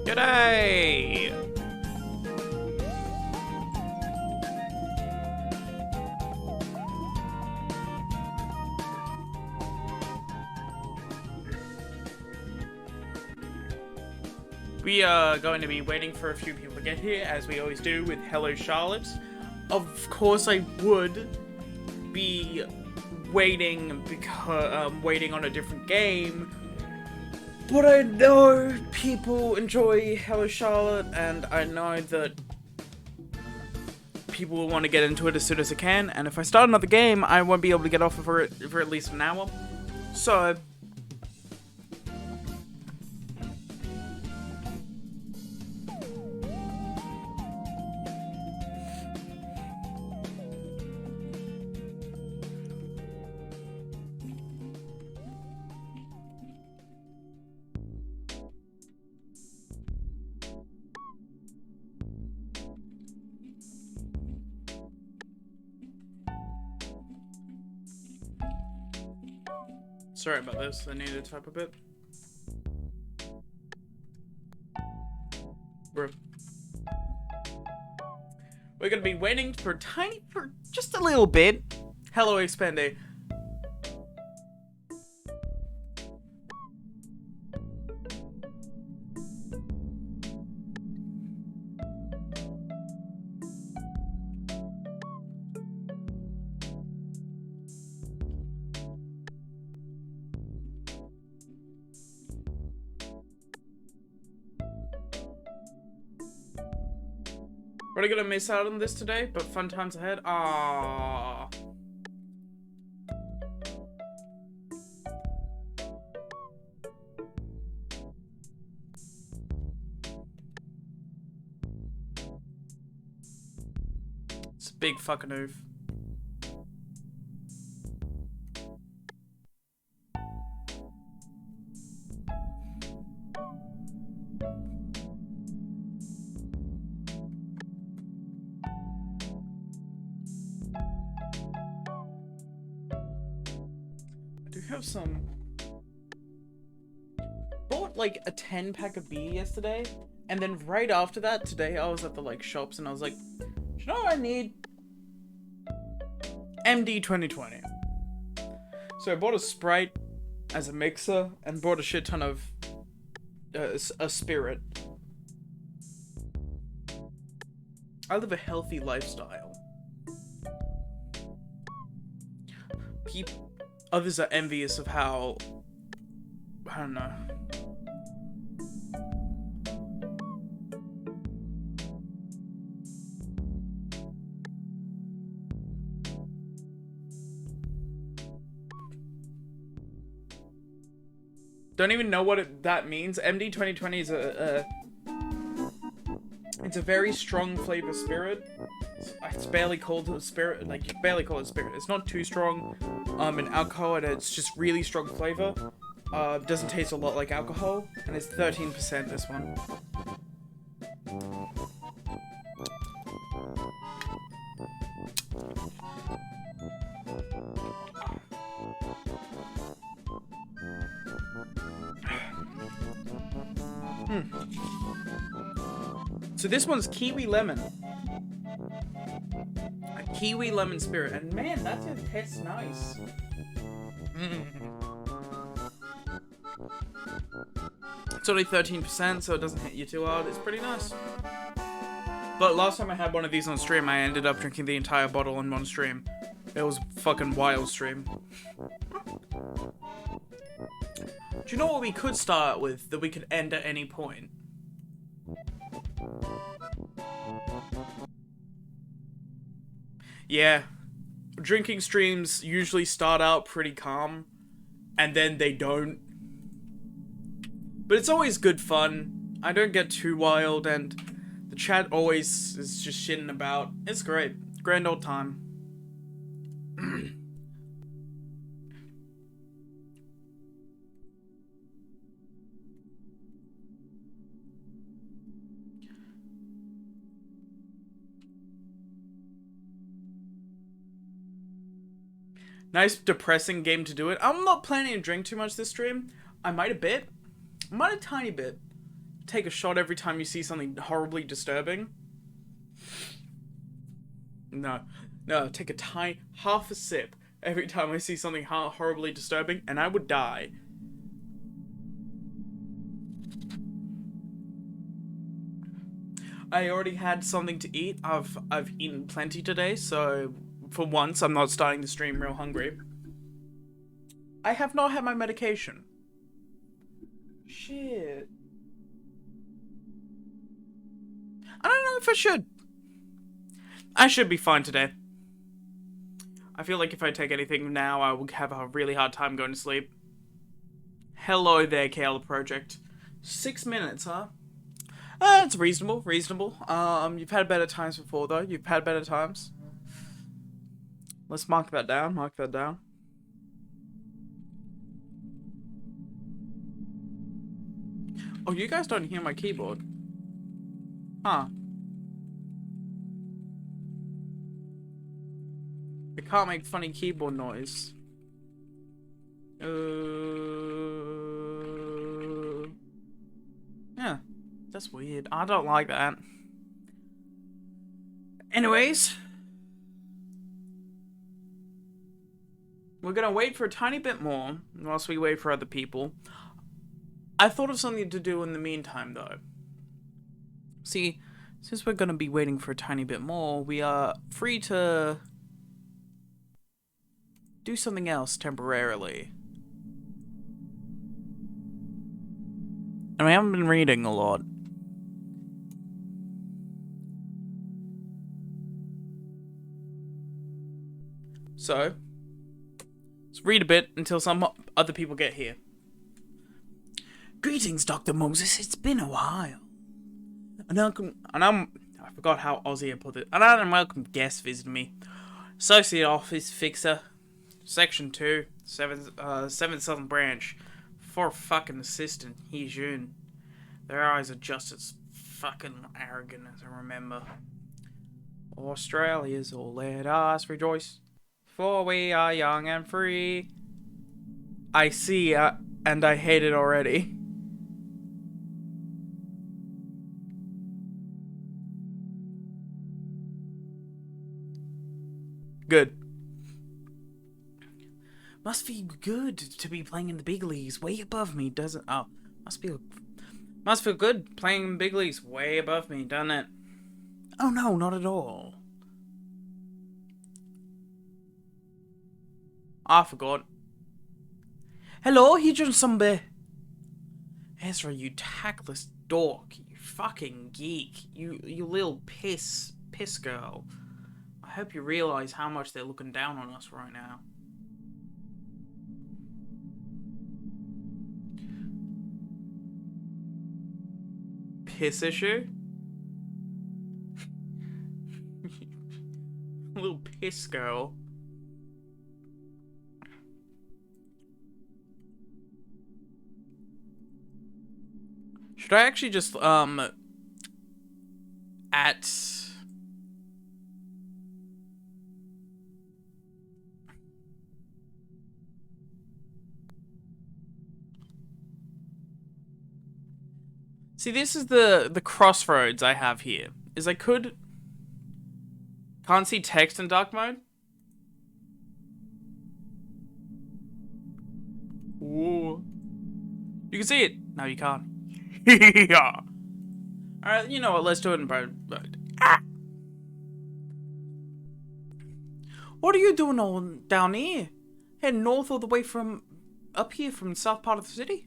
G'day! We are going to be waiting for a few people to get here, as we always do with Hello Charlotte. Of course, I would be waiting because waiting on a different game, but I know people enjoy Hello Charlotte, and I know that people will want to get into it as soon as they can. And if I start another game, I won't be able to get off for it for at least an hour. So. Sorry about this, I needed to type a bit. We're gonna be waiting for just a little bit. Hello, Expandy. We're gonna miss out on this today, but fun times ahead. Aww. It's a big fucking oof. Have some. Bought like a 10-pack of beer yesterday, and then right after that, today I was at the like shops and I was like, you know what I need? MD 2020. So I bought a Sprite as a mixer and bought a shit ton of a Spirit. I live a healthy lifestyle. Others are envious of how, I don't know. Don't even know what that means. MD 2020 is it's a very strong flavor spirit. It's barely called a spirit, like, you barely call it a spirit. It's not too strong in alcohol, and it's just really strong flavor. Doesn't taste a lot like alcohol, and it's 13% this one. So this one's kiwi lemon. A kiwi lemon spirit, and man, that just tastes nice. It's only 13%, so it doesn't hit you too hard. It's pretty nice. But last time I had one of these on stream, I ended up drinking the entire bottle in one stream. It was a fucking wild stream. Do you know what we could start with that we could end at any point? Yeah, drinking streams usually start out pretty calm, and then they don't. But it's always good fun. I don't get too wild, and the chat always is just shitting about. It's great. Grand old time. Nice depressing game to do it. I'm not planning to drink too much this stream. I might a bit. I might a tiny bit. take a shot every time you see something horribly disturbing? No. No, take a half a sip every time I see something horribly disturbing, and I would die. I already had something to eat. I've eaten plenty today, so for once I'm not starting the stream real hungry. I have not had my medication. Shit. I don't know if I should. I should be fine today. I feel like if I take anything now, I will have a really hard time going to sleep. Hello there, Kale Project. 6 minutes, huh? It's reasonable. You've had better times before, though. You've had better times. Let's mark that down. Oh, you guys don't hear my keyboard. Huh. I can't make funny keyboard noise. Yeah. That's weird. I don't like that. Anyways. We're gonna wait for a tiny bit more whilst we wait for other people. I thought of something to do in the meantime, though. See, since we're gonna be waiting for a tiny bit more, we are free to do something else temporarily. And I haven't been reading a lot. So, let's read a bit until some other people get here. Greetings, Dr. Moses. It's been a while. I forgot how Aussie I put it. And I'm welcome guest visiting me. Associate Office Fixer, Section 2, 7th Southern Branch. For fucking assistant, here's June. Their eyes are just as fucking arrogant as I remember. Australia's all let us rejoice, for we are young and free. I see, and I hate it already. Good. Must feel good to be playing in the big leagues, way above me, doesn't? Oh, must feel good playing in big leagues, way above me, doesn't it? Oh no, not at all. I forgot. Hello, Hidron Sumbe. Ezra, you tactless dork, you fucking geek, you little piss girl. I hope you realize how much they're looking down on us right now. Piss issue? Little piss girl. Should I actually just, See, this is the crossroads I have here. Is I can't see text in dark mode. Ooh. You can see it. No, you can't. Yeah. Alright, you know what, let's do it in mode. Ah! What are you doing all down here? Heading north all the way from up here from the south part of the city?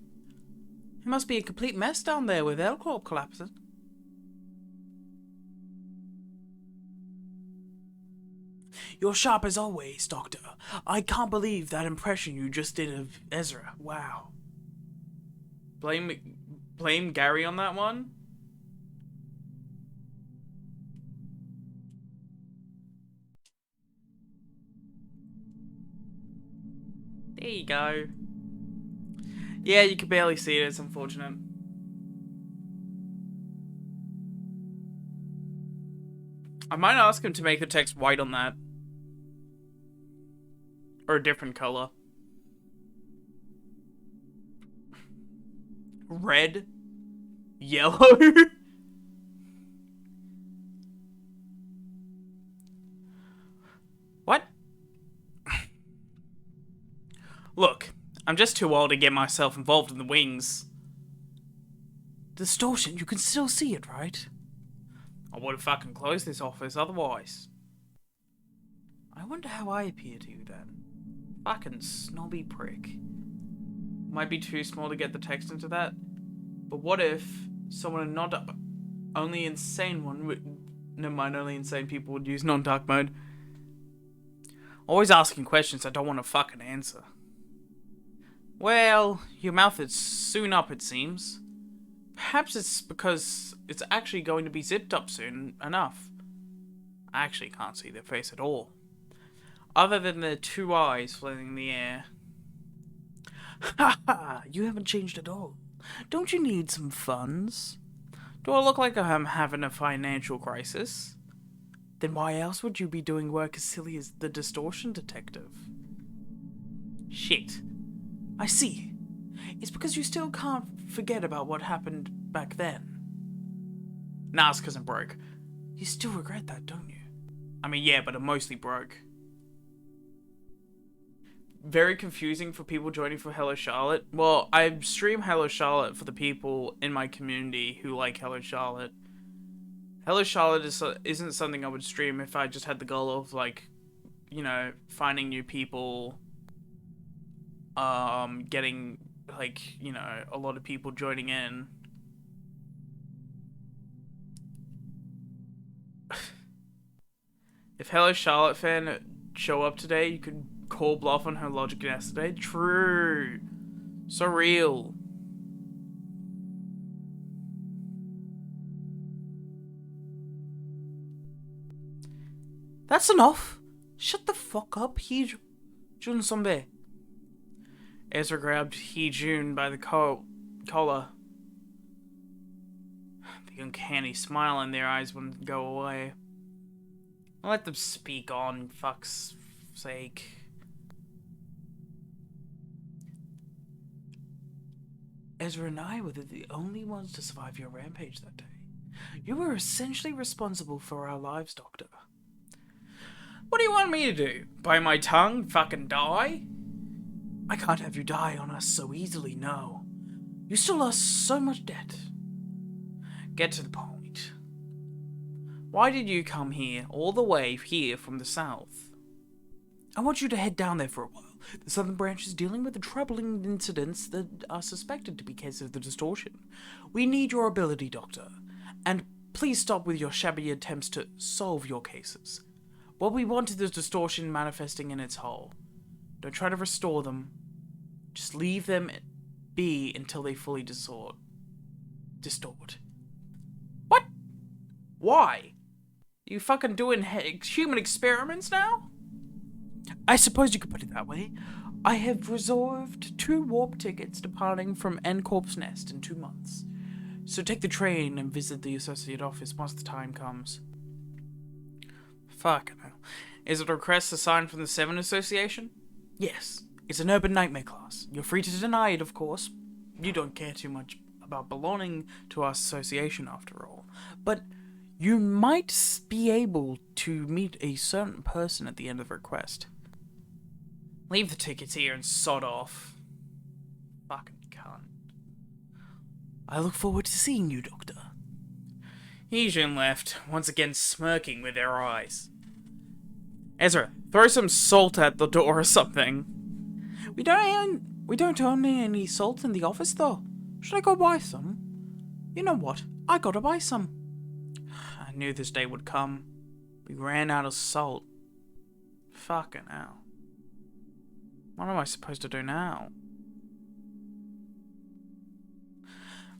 It must be a complete mess down there with L Corp collapsing. You're sharp as always, Doctor. I can't believe that impression you just did of Ezra. Wow. Blame Gary on that one? There you go. Yeah, you can barely see it. It's unfortunate. I might ask him to make the text white on that. Or a different color. Red? Yellow? What? Look, I'm just too old to get myself involved in the wings. Distortion, you can still see it, right? I would have fucking closed this office otherwise. I wonder how I appear to you then. Fucking snobby prick. Might be too small to get the text into that, but what if someone not only insane one would, never mind, only insane people would use non-dark mode. Always asking questions I don't want to fucking answer. Well, your mouth is soon up, it seems. Perhaps it's because it's actually going to be zipped up soon enough. I actually can't see their face at all, other than their two eyes floating in the air. Ha ha! You haven't changed at all. Don't you need some funds? Do I look like I'm having a financial crisis? Then why else would you be doing work as silly as the distortion detective? Shit. I see. It's because you still can't forget about what happened back then. Nah, it's because I'm broke. You still regret that, don't you? I mean, yeah, but I'm mostly broke. Very confusing for people joining for Hello Charlotte. Well, I stream Hello Charlotte for the people in my community who like Hello Charlotte. Hello Charlotte isn't something I would stream if I just had the goal of, like, you know, finding new people, getting, like, you know, a lot of people joining in. If Hello Charlotte fan show up today, you could call bluff on her logic yesterday. True. So real. That's enough. Shut the fuck up, Hee-jun Sombe. Ezra grabbed Hee-jun by the collar. The uncanny smile in their eyes wouldn't go away. Let them speak on, fuck's sake. Ezra and I were the only ones to survive your rampage that day. You were essentially responsible for our lives, Doctor. What do you want me to do? Bite my tongue? Fucking die? I can't have you die on us so easily, no. You still owe so much debt. Get to the point. Why did you come here, all the way here from the south? I want you to head down there for a while. The Southern Branch is dealing with the troubling incidents that are suspected to be cases of the distortion. We need your ability, Doctor. And please stop with your shabby attempts to solve your cases. What we want is the distortion manifesting in its whole. Don't try to restore them. Just leave them be until they fully distort. What? Why? You fucking doing human experiments now? I suppose you could put it that way. I have reserved 2 warp tickets departing from N-Corp's Nest in 2 months. So take the train and visit the associate office once the time comes. Fuck no. Is it a request assigned from the 7 Association? Yes. It's an urban nightmare class. You're free to deny it, of course. You don't care too much about belonging to our association after all. But you might be able to meet a certain person at the end of the request. Leave the tickets here and sod off. Fucking cunt. I look forward to seeing you, Doctor. Hee-jun left, once again smirking with their eyes. Ezra, throw some salt at the door or something. We don't own any salt in the office, though. Should I go buy some? You know what? I gotta buy some. I knew this day would come. We ran out of salt. Fucking hell. What am I supposed to do now?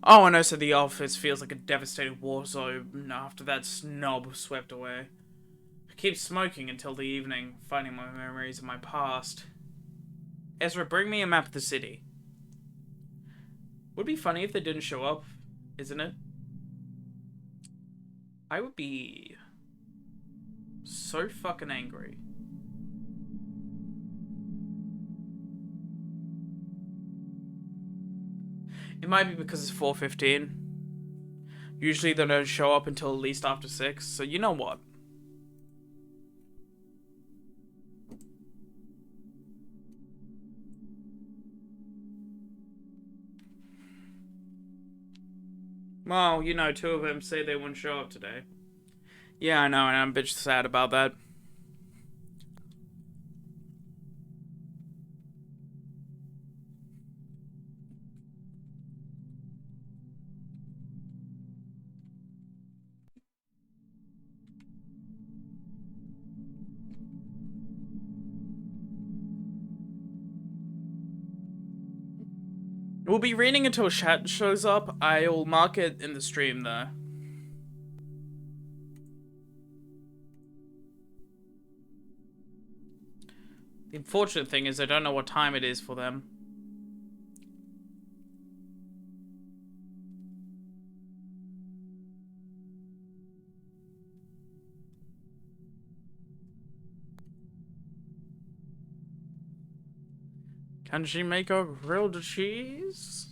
Oh, I know, so the office feels like a devastated war zone after that snob swept away. I keep smoking until the evening, finding my memories of my past. Ezra, bring me a map of the city. Would be funny if they didn't show up, isn't it? I would be so fucking angry. It might be because it's 4:15. Usually they don't show up until at least after 6, so you know what? Well, you know, 2 of them say they won't show up today. Yeah, I know, and I'm a bit sad about that. We'll be reading until chat shows up. I'll mark it in the stream, though. The unfortunate thing is I don't know what time it is for them. Can she make a grilled cheese?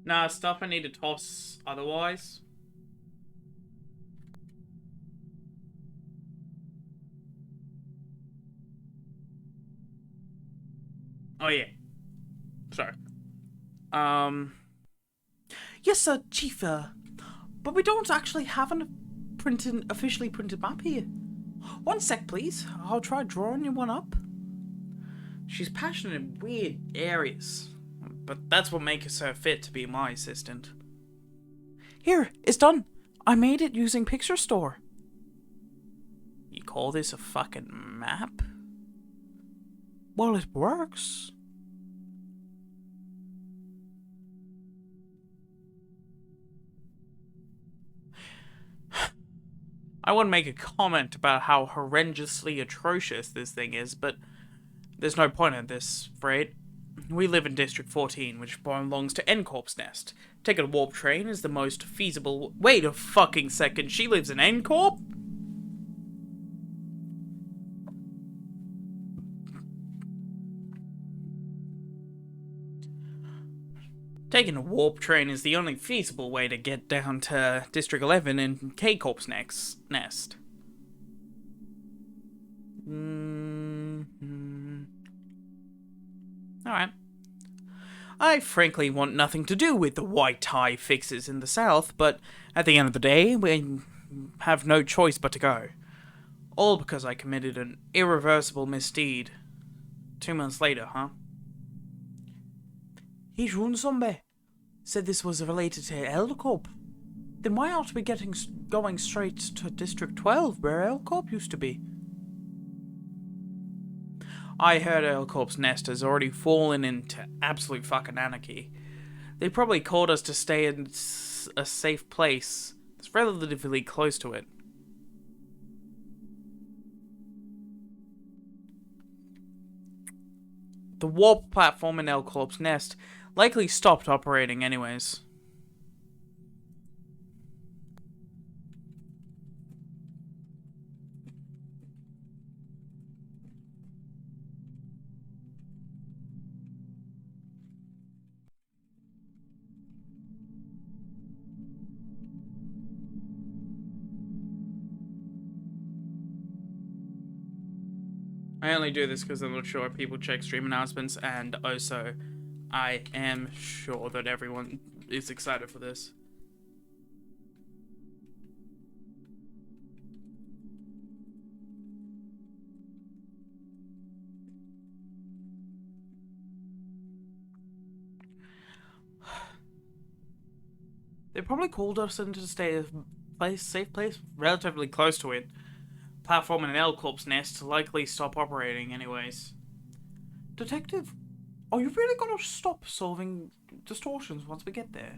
Nah, stuff I need to toss otherwise. Oh yeah. Sorry. Yes, sir, Chief. But we don't actually have an officially printed map here. One sec, please. I'll try drawing you one up. She's passionate in weird areas, but that's what makes her fit to be my assistant. Here, it's done. I made it using Picture Store. You call this a fucking map? Well, it works. I want to make a comment about how horrendously atrocious this thing is, but there's no point in this, right? We live in District 14, which belongs to N-Corp's Nest. Taking a warp train is the most feasible... Wait a fucking second, she lives in N-Corp? Taking a warp train is the only feasible way to get down to District 11 and K-Corp's nest. Alright. I frankly want nothing to do with the white tie fixes in the south, but at the end of the day, we have no choice but to go. All because I committed an irreversible misdeed. 2 months later, huh? He's run zombie. Said this was related to L-Corp. Then why aren't we going straight to District 12, where L-Corp used to be? I heard L-Corp's nest has already fallen into absolute fucking anarchy. They probably called us to stay in a safe place that's relatively close to it. The warp platform in L-Corp's nest likely stopped operating anyways. I only do this because I'm not sure people check stream announcements, and also I am sure that everyone is excited for this. They probably called us in to stay a safe place relatively close to it. Platform in L-Corp's nest likely stop operating anyways. Detective, Are you really gonna stop solving distortions once we get there?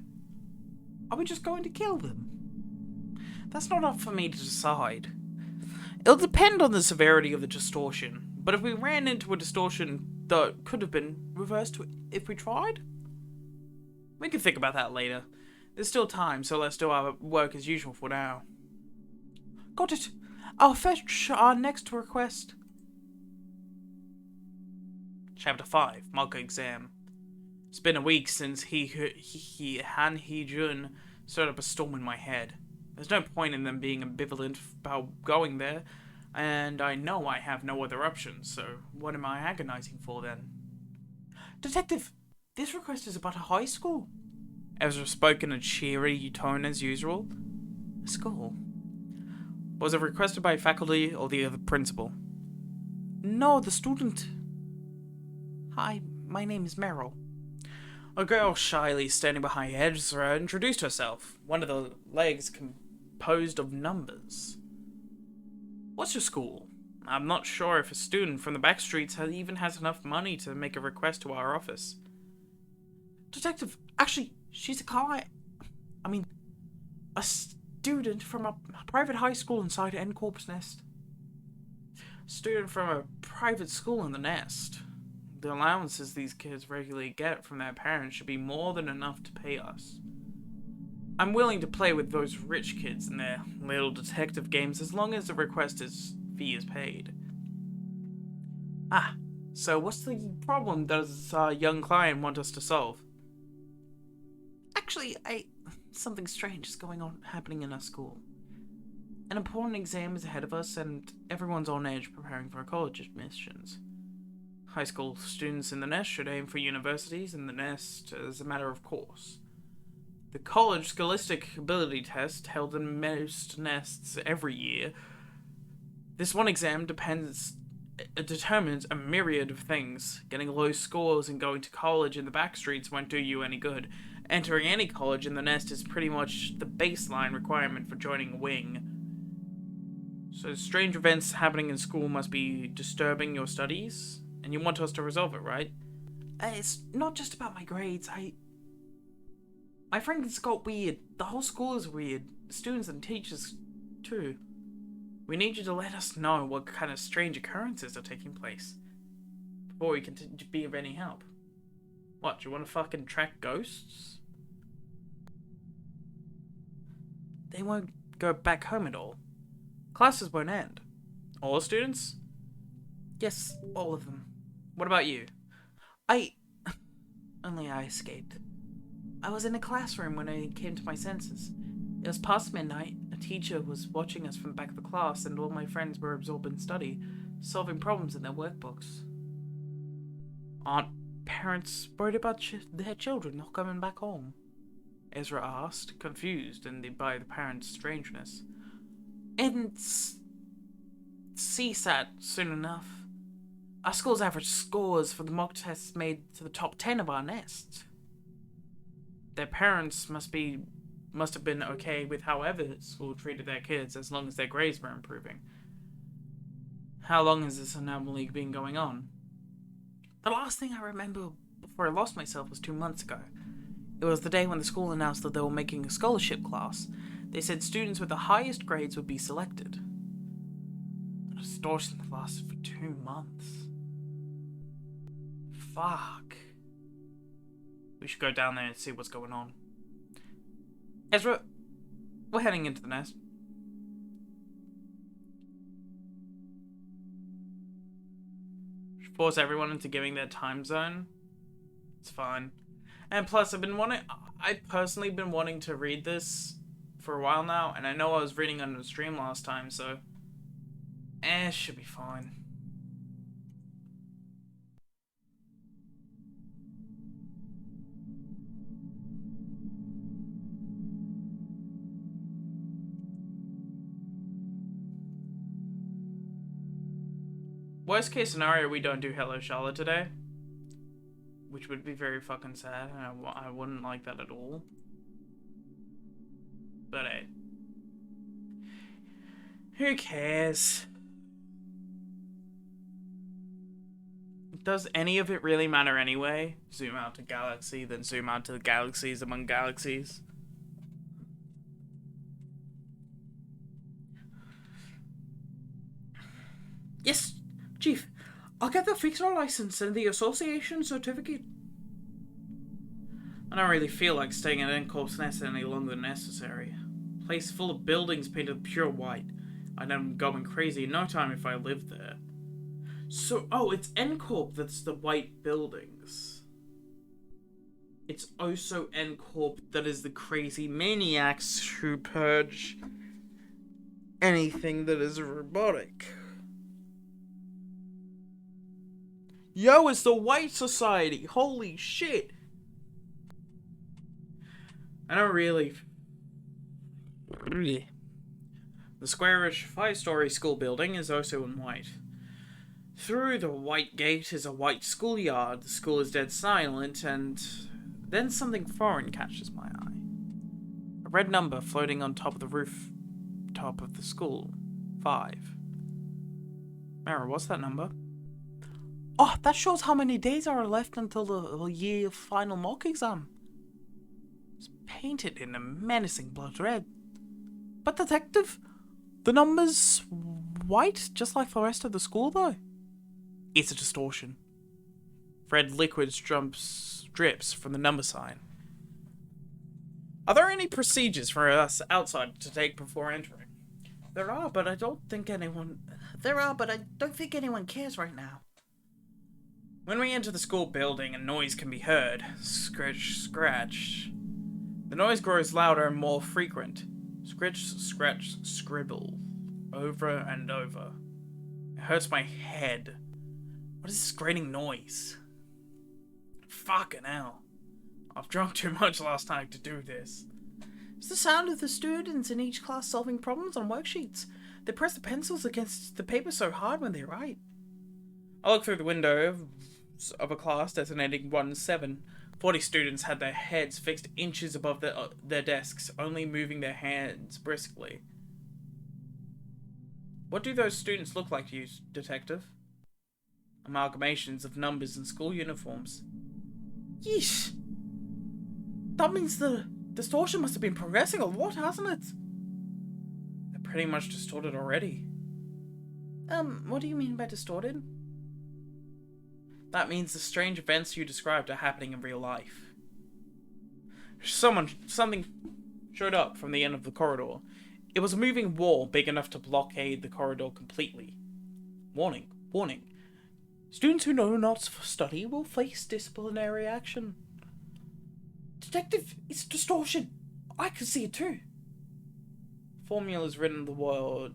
Are we just going to kill them? That's not up for me to decide. It'll depend on the severity of the distortion, but if we ran into a distortion that could have been reversed if we tried, we can think about that later. There's still time, so let's do our work as usual for now. Got it. I'll fetch our next request. Chapter 5, mock exam. It's been a week since Han Hee-jun stirred up a storm in my head. There's no point in them being ambivalent about going there, and I know I have no other options, so what am I agonizing for then? Detective, this request is about a high school. Ezra spoke in a cheery tone as usual. A school? Was it requested by faculty or the other principal? No, the student. Hi, my name is Meryl. A girl shyly standing behind Ezra introduced herself, one of the legs composed of numbers. What's your school? I'm not sure if a student from the back streets even has enough money to make a request to our office. Detective, actually, she's a student from a private high school inside N Corp's Nest. Student from a private school in the Nest. The allowances these kids regularly get from their parents should be more than enough to pay us. I'm willing to play with those rich kids in their little detective games as long as the fee is paid. So what's the problem does our young client want us to solve? Actually, something strange is happening in our school. An important exam is ahead of us and everyone's on edge preparing for college admissions. High school students in the Nest should aim for universities in the Nest as a matter of course. The college scholastic ability test held in most nests every year. This one exam determines a myriad of things. Getting low scores and going to college in the back streets won't do you any good. Entering any college in the Nest is pretty much the baseline requirement for joining a wing. So strange events happening in school must be disturbing your studies? And you want us to resolve it, right? It's not just about my grades. My friends got weird. The whole school is weird. Students and teachers, too. We need you to let us know what kind of strange occurrences are taking place before we can be of any help. What, do you want to fucking track ghosts? They won't go back home at all. Classes won't end. All students? Yes, all of them. What about you? Only I escaped. I was in a classroom when I came to my senses. It was past midnight. A teacher was watching us from the back of the class, and all my friends were absorbed in study, solving problems in their workbooks. Aren't parents worried about their children not coming back home? Ezra asked, confused by the parents' strangeness. And CSAT soon enough. Our school's average scores for the mock tests made to the top 10 of our nests. Their parents must have been okay with however the school treated their kids as long as their grades were improving. How long has this anomaly been going on? The last thing I remember before I lost myself was 2 months ago. It was the day when the school announced that they were making a scholarship class. They said students with the highest grades would be selected. The distortion lasted for 2 months. Fuck. We should go down there and see what's going on. Ezra, we're heading into the Nest. Should force everyone into giving their time zone. It's fine. And plus, I've personally been wanting to read this for a while now, and I know I was reading on the stream last time, so it should be fine. Worst case scenario, we don't do Hello Charlotte today. Which would be very fucking sad, and I wouldn't like that at all. But hey. Who cares? Does any of it really matter anyway? Zoom out to galaxy, then zoom out to the galaxies among galaxies. Yes, Chief. I'll get the fixer license and the association certificate. I don't really feel like staying at N-Corp's Nest any longer than necessary. Place full of buildings painted pure white. I'd end up going crazy in no time if I lived there. So, oh, it's N-Corp that's the white buildings. It's also N-Corp that is the crazy maniacs who purge anything that is robotic. Yo, it's the White Society! Holy shit! I don't really... The squarish 5-story school building is also in white. Through the white gate is a white schoolyard. The school is dead silent, and then something foreign catches my eye. A red number floating on top of the roof top of the school. 5. Mara, what's that number? Oh, that shows how many days are left until the year final mock exam. It's painted in a menacing blood red. But detective, the number's white, just like the rest of the school, though. It's a distortion. Red liquid drips from the number sign. Are there any procedures for us outside to take before entering? There are, but I don't think anyone cares right now. When we enter the school building, a noise can be heard. Scratch, scratch. The noise grows louder and more frequent. Scratch, scratch, scribble. Over and over. It hurts my head. What is this grating noise? Fucking hell. I've drunk too much last night to do this. It's the sound of the students in each class solving problems on worksheets. They press the pencils against the paper so hard when they write. I look through the window of a class designating 1-7. 40 students had their heads fixed inches above their desks, only moving their hands briskly. What do those students look like to you, detective? Amalgamations of numbers and school uniforms. Yeesh! That means the distortion must have been progressing a lot, hasn't it? They're pretty much distorted already. What do you mean by distorted? That means the strange events you described are happening in real life. Something showed up from the end of the corridor. It was a moving wall big enough to blockade the corridor completely. Warning, warning. Students who know not to study will face disciplinary action. Detective, it's distortion. I can see it too. Formulas written on the wall.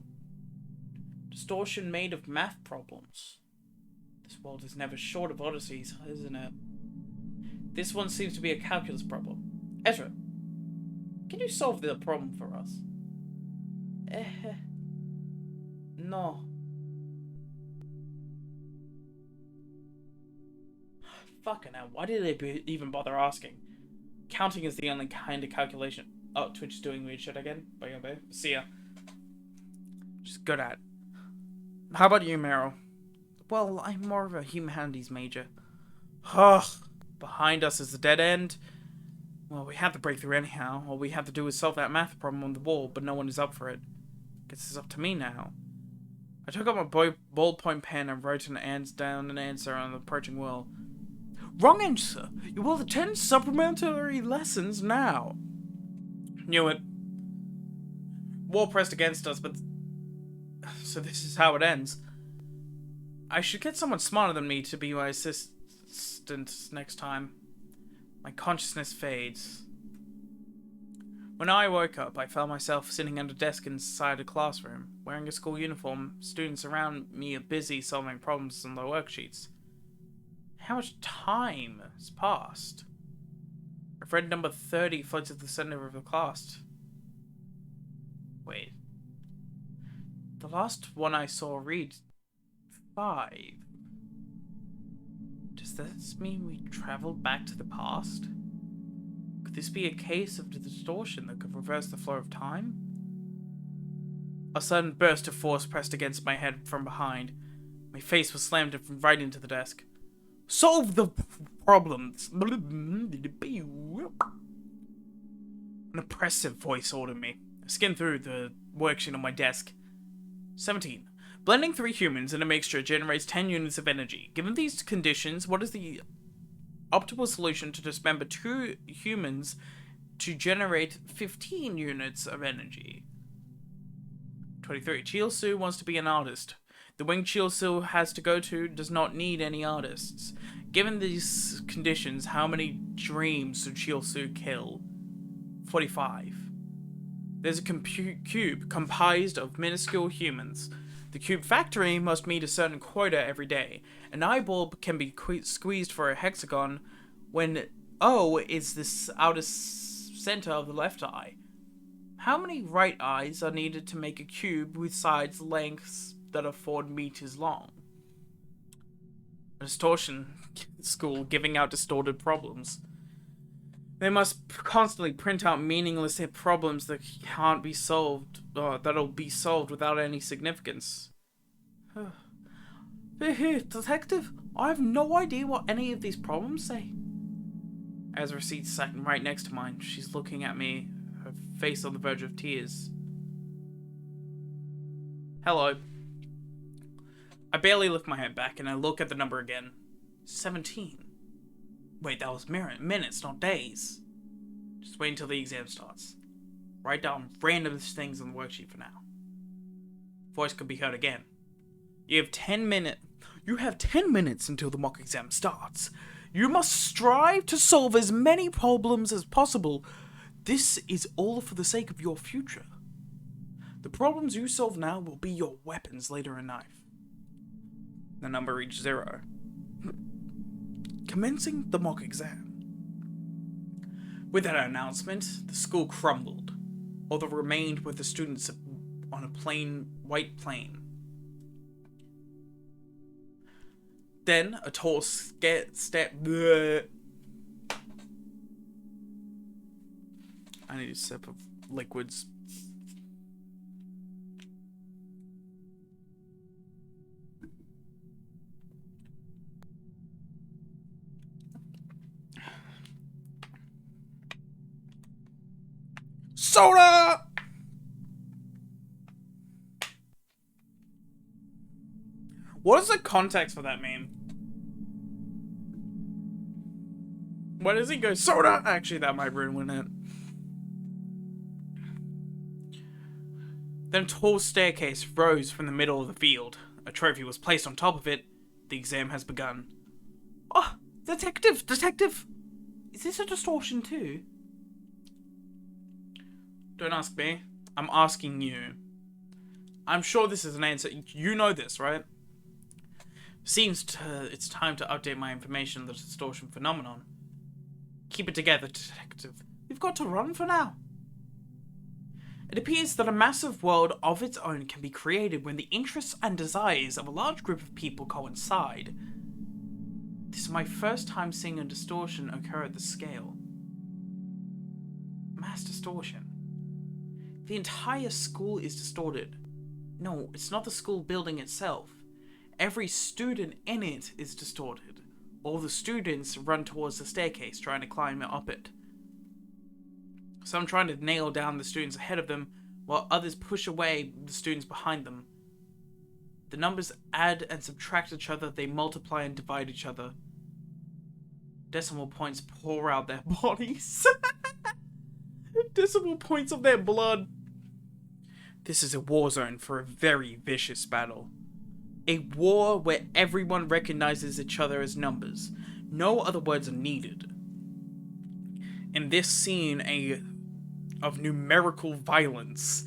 Distortion made of math problems. This world is never short of odysseys, isn't it? This one seems to be a calculus problem. Ezra, can you solve the problem for us? No. Fucking hell, why did they even bother asking? Counting is the only kind of calculation. Oh, Twitch is doing weird shit again. Bye, bye. See ya. Just good at. How about you, Meryl? Well, I'm more of a humanities major. Ugh. Behind us is the dead end. Well, we have to break through anyhow. All we have to do is solve that math problem on the wall, but no one is up for it. Guess it's up to me now. I took out my ballpoint pen and wrote down an answer on the approaching wall. Wrong answer! You will attend supplementary lessons now. Knew it. Wall pressed against us, but... So this is how it ends. I should get someone smarter than me to be my assistant next time. My consciousness fades. When I woke up, I found myself sitting at a desk inside a classroom. Wearing a school uniform, students around me are busy solving problems on their worksheets. How much time has passed? Red number 30 floats at the center of the class. Wait. The last one I saw read 5. Does this mean we traveled back to the past? Could this be a case of the distortion that could reverse the flow of time? A sudden burst of force pressed against my head from behind. My face was slammed right into the desk. Solve the problems. An oppressive voice ordered me. I skimmed through the worksheet on my desk. 17. Blending 3 humans in a mixture generates 10 units of energy. Given these conditions, what is the optimal solution to dismember 2 humans to generate 15 units of energy? 23. Chielsu wants to be an artist. The wing Chielsu has to go to does not need any artists. Given these conditions, how many dreams should Chielsu kill? 45. There's a cube comprised of minuscule humans. The cube factory must meet a certain quota every day. An eyeball can be squeezed for a hexagon when O is the outer center of the left eye. How many right eyes are needed to make a cube with sides lengths that are 4 meters long? A distortion school giving out distorted problems. They must constantly print out meaningless problems that can't be solved, or that'll be solved without any significance. Detective, I have no idea what any of these problems say. Ezra seats sat right next to mine. She's looking at me, her face on the verge of tears. Hello. I barely lift my head back and I look at the number again. 17. Wait, that was minutes, not days. Just wait until the exam starts. Write down random things on the worksheet for now. Voice could be heard again. You have 10 minutes until the mock exam starts. You must strive to solve as many problems as possible. This is all for the sake of your future. The problems you solve now will be your weapons later in life. The number reached 0. Commencing the mock exam. With that announcement, the school crumbled. All that remained were the students on a white plain. Then, a tall step... I need a sip of liquids. Soda! What does the context for that mean? Why does he go soda? Actually, that might ruin it. Then a tall staircase rose from the middle of the field. A trophy was placed on top of it. The exam has begun. Oh, detective! Is this a distortion too? Don't ask me. I'm asking you. I'm sure this is an answer. You know this, right? It's time to update my information on the distortion phenomenon. Keep it together, detective. We've got to run for now. It appears that a massive world of its own can be created when the interests and desires of a large group of people coincide. This is my first time seeing a distortion occur at this scale. Mass distortion. The entire school is distorted. No, it's not the school building itself. Every student in it is distorted. All the students run towards the staircase, trying to climb up it. Some trying to nail down the students ahead of them, while others push away the students behind them. The numbers add and subtract each other, they multiply and divide each other. Decimal points pour out their bodies. Decimal points of their blood. This is a war zone for a very vicious battle. A war where everyone recognizes each other as numbers. No other words are needed. In this scene of numerical violence,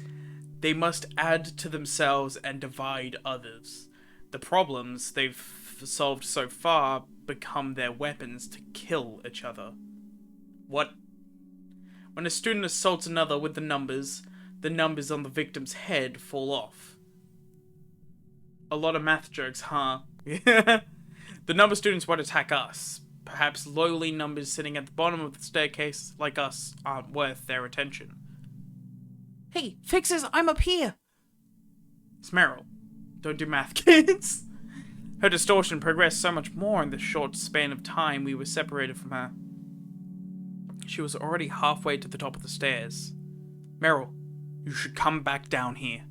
they must add to themselves and divide others. The problems they've solved so far become their weapons to kill each other. What? When a student assaults another with the numbers on the victim's head fall off. A lot of math jokes, huh? The number students won't attack us. Perhaps lowly numbers sitting at the bottom of the staircase, like us, aren't worth their attention. Hey, fixers, I'm up here! It's Meryl. Don't do math, kids. Her distortion progressed so much more in the short span of time we were separated from her. She was already halfway to the top of the stairs. Meryl, you should come back down here.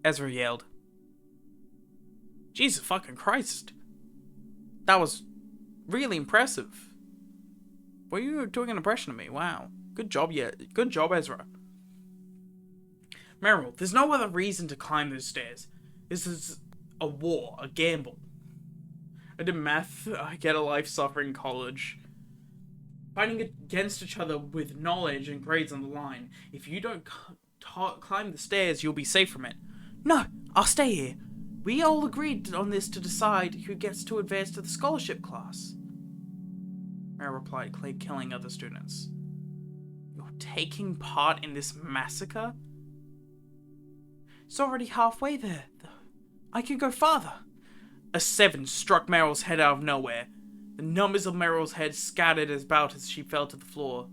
Ezra yelled. Jesus fucking Christ. That was really impressive. Were you doing an impression of me? Wow. Good job, yeah. Good job, Ezra. Meryl, there's no other reason to climb those stairs. This is a war, a gamble. I did math, I get a life-suffering college. Fighting against each other with knowledge and grades on the line. If you don't climb the stairs, you'll be safe from it. No, I'll stay here. We all agreed on this to decide who gets to advance to the scholarship class. Meryl replied, killing other students. You're taking part in this massacre? It's already halfway there. I can go farther. A 7 struck Meryl's head out of nowhere. The numbers of Meryl's head scattered about as she fell to the floor.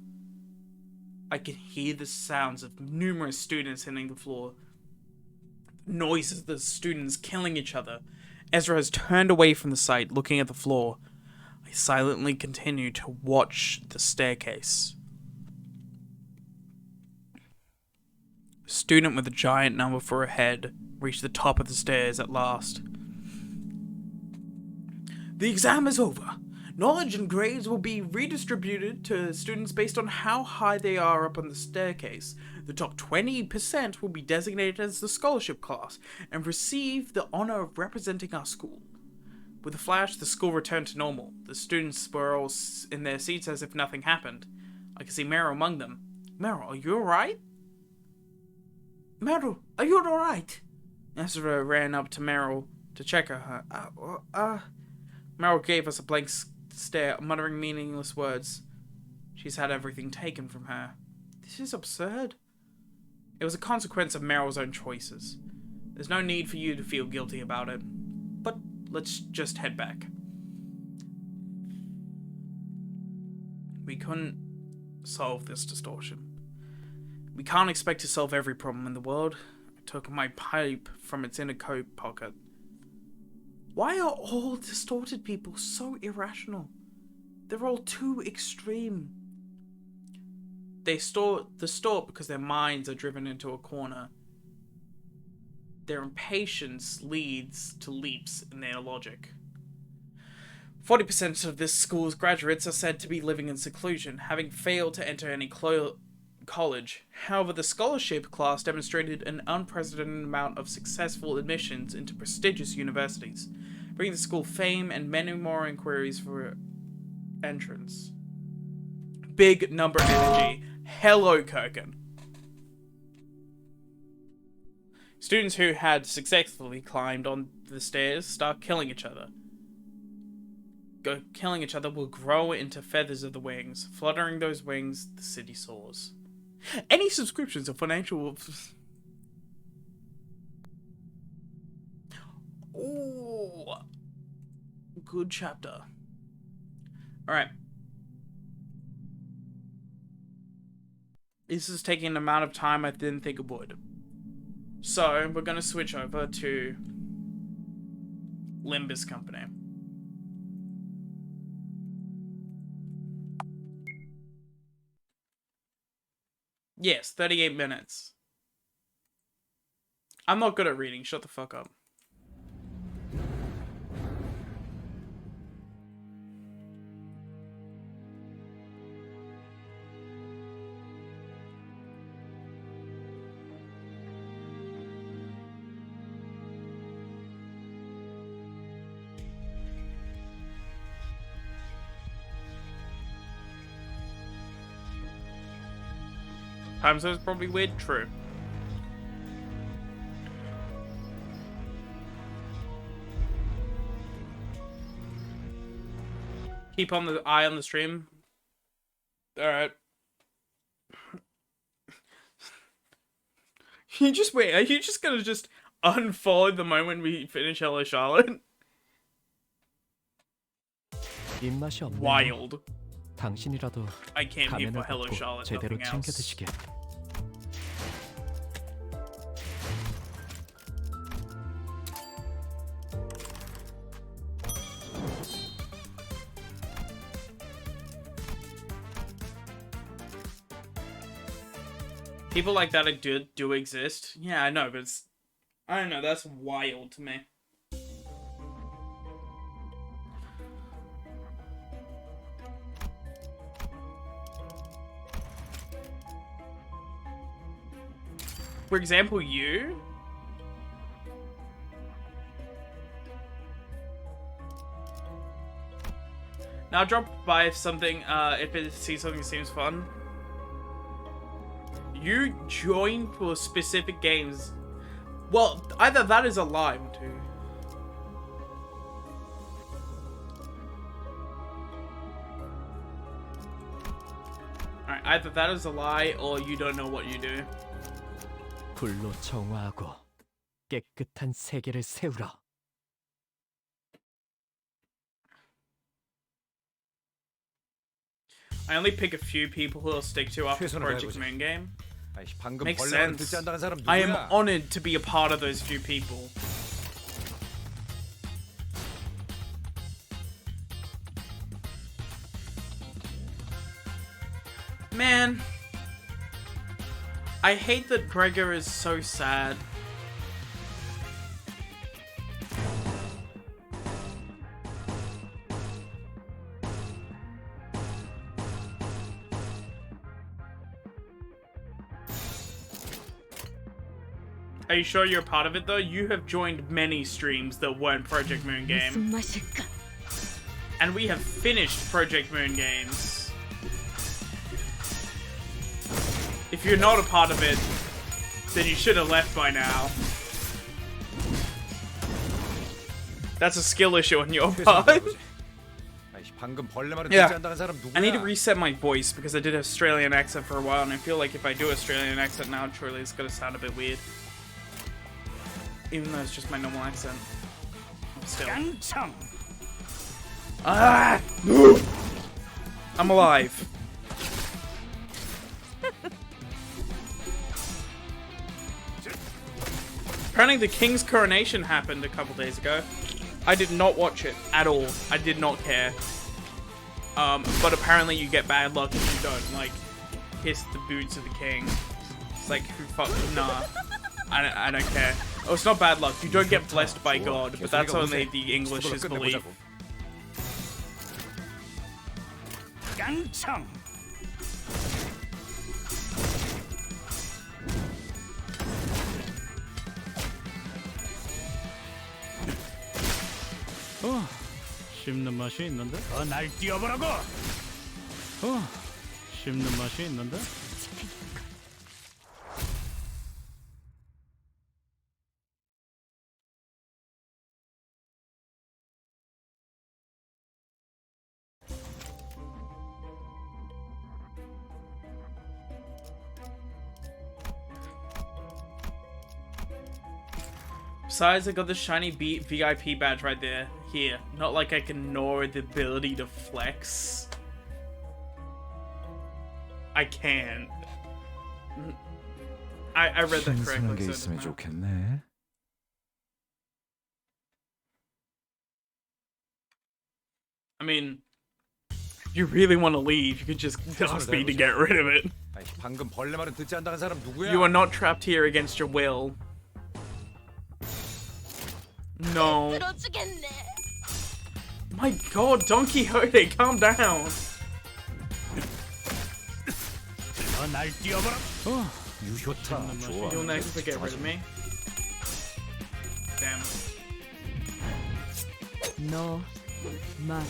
I could hear the sounds of numerous students hitting the floor. Noises of the students killing each other. Ezra has turned away from the sight, looking at the floor. I silently continue to watch the staircase. A student with a giant number for a head reached the top of the stairs at last. The exam is over. Knowledge and grades will be redistributed to students based on how high they are up on the staircase. The top 20% will be designated as the scholarship class and receive the honor of representing our school. With a flash, the school returned to normal. The students were all in their seats as if nothing happened. I could see Meryl among them. Meryl, are you alright? Meryl, are you alright? Ezra ran up to Meryl to check her. Meryl gave us a blank stare, muttering meaningless words. She's had everything taken from her. This is absurd. It was a consequence of Meryl's own choices. There's no need for you to feel guilty about it. But let's just head back. We couldn't solve this distortion. We can't expect to solve every problem in the world. I took my pipe from its inner coat pocket. Why are all distorted people so irrational? They're all too extreme. They distort because their minds are driven into a corner. Their impatience leads to leaps in their logic. 40% of this school's graduates are said to be living in seclusion, having failed to enter any college. However, the scholarship class demonstrated an unprecedented amount of successful admissions into prestigious universities, bringing the school fame and many more inquiries for entrance. Big number energy. Hello, Kirkin. Students who had successfully climbed on the stairs start killing each other. Killing each other will grow into feathers of the wings. Fluttering those wings, the city soars. Any subscriptions or financial... Ooh. Good chapter. Alright. This is taking an amount of time I didn't think it would. So, we're going to switch over to Limbus Company. Yes, 38 minutes. I'm not good at reading, shut the fuck up. Time zone's probably weird, true. Keep on the eye on the stream. Alright. You just wait, are you just gonna just unfollow the moment we finish Hello Charlotte? Wild. 당신이라도 I came here for 가면을 Hello 벗고 Charlotte, 제대로 nothing else. 챙겨 드시게. People like that do exist. Yeah, I know, but it's... I don't know, that's wild to me. For example, you? Now drop by if something, if it sees something seems fun. You join for specific games. Well, either that is a lie, or two. Alright, either that is a lie, or you don't know what you do. 불로 정화하고 깨끗한 세계를 세우라. I only pick a few people who will stick to after Project Moon game. Makes sense. I am honored to be a part of those few people. Man, I hate that Gregor is so sad. Are you sure you're a part of it though? You have joined many streams that weren't Project Moon game. And we have finished Project Moon games. If you're not a part of it, then you should have left by now. That's a skill issue on your part. Yeah. I need to reset my voice because I did Australian accent for a while, and I feel like if I do Australian accent now, truly it's gonna sound a bit weird. Even though it's just my normal accent. Still. Ah! I'm alive. Apparently the king's coronation happened a couple days ago. I did not watch it at all. I did not care. But apparently you get bad luck if you don't, like, kiss the boots of the king. It's like, who fuck? Nah. I don't care. Oh, it's not bad luck. You don't get blessed by God, but that's only the English's belief. 씹는 맛이 있는데? 날 뛰어보라고. 씹는 맛이 있는데? Besides, I got the shiny VIP badge right there. Here. Not like I can ignore the ability to flex. I can. I read that correctly. So I mean, if you really want to leave, you could just ask me to get rid of it. You are not trapped here against your will. No. My god, Don Quixote, calm down. You'll never get rid of me. Damn. No, ma.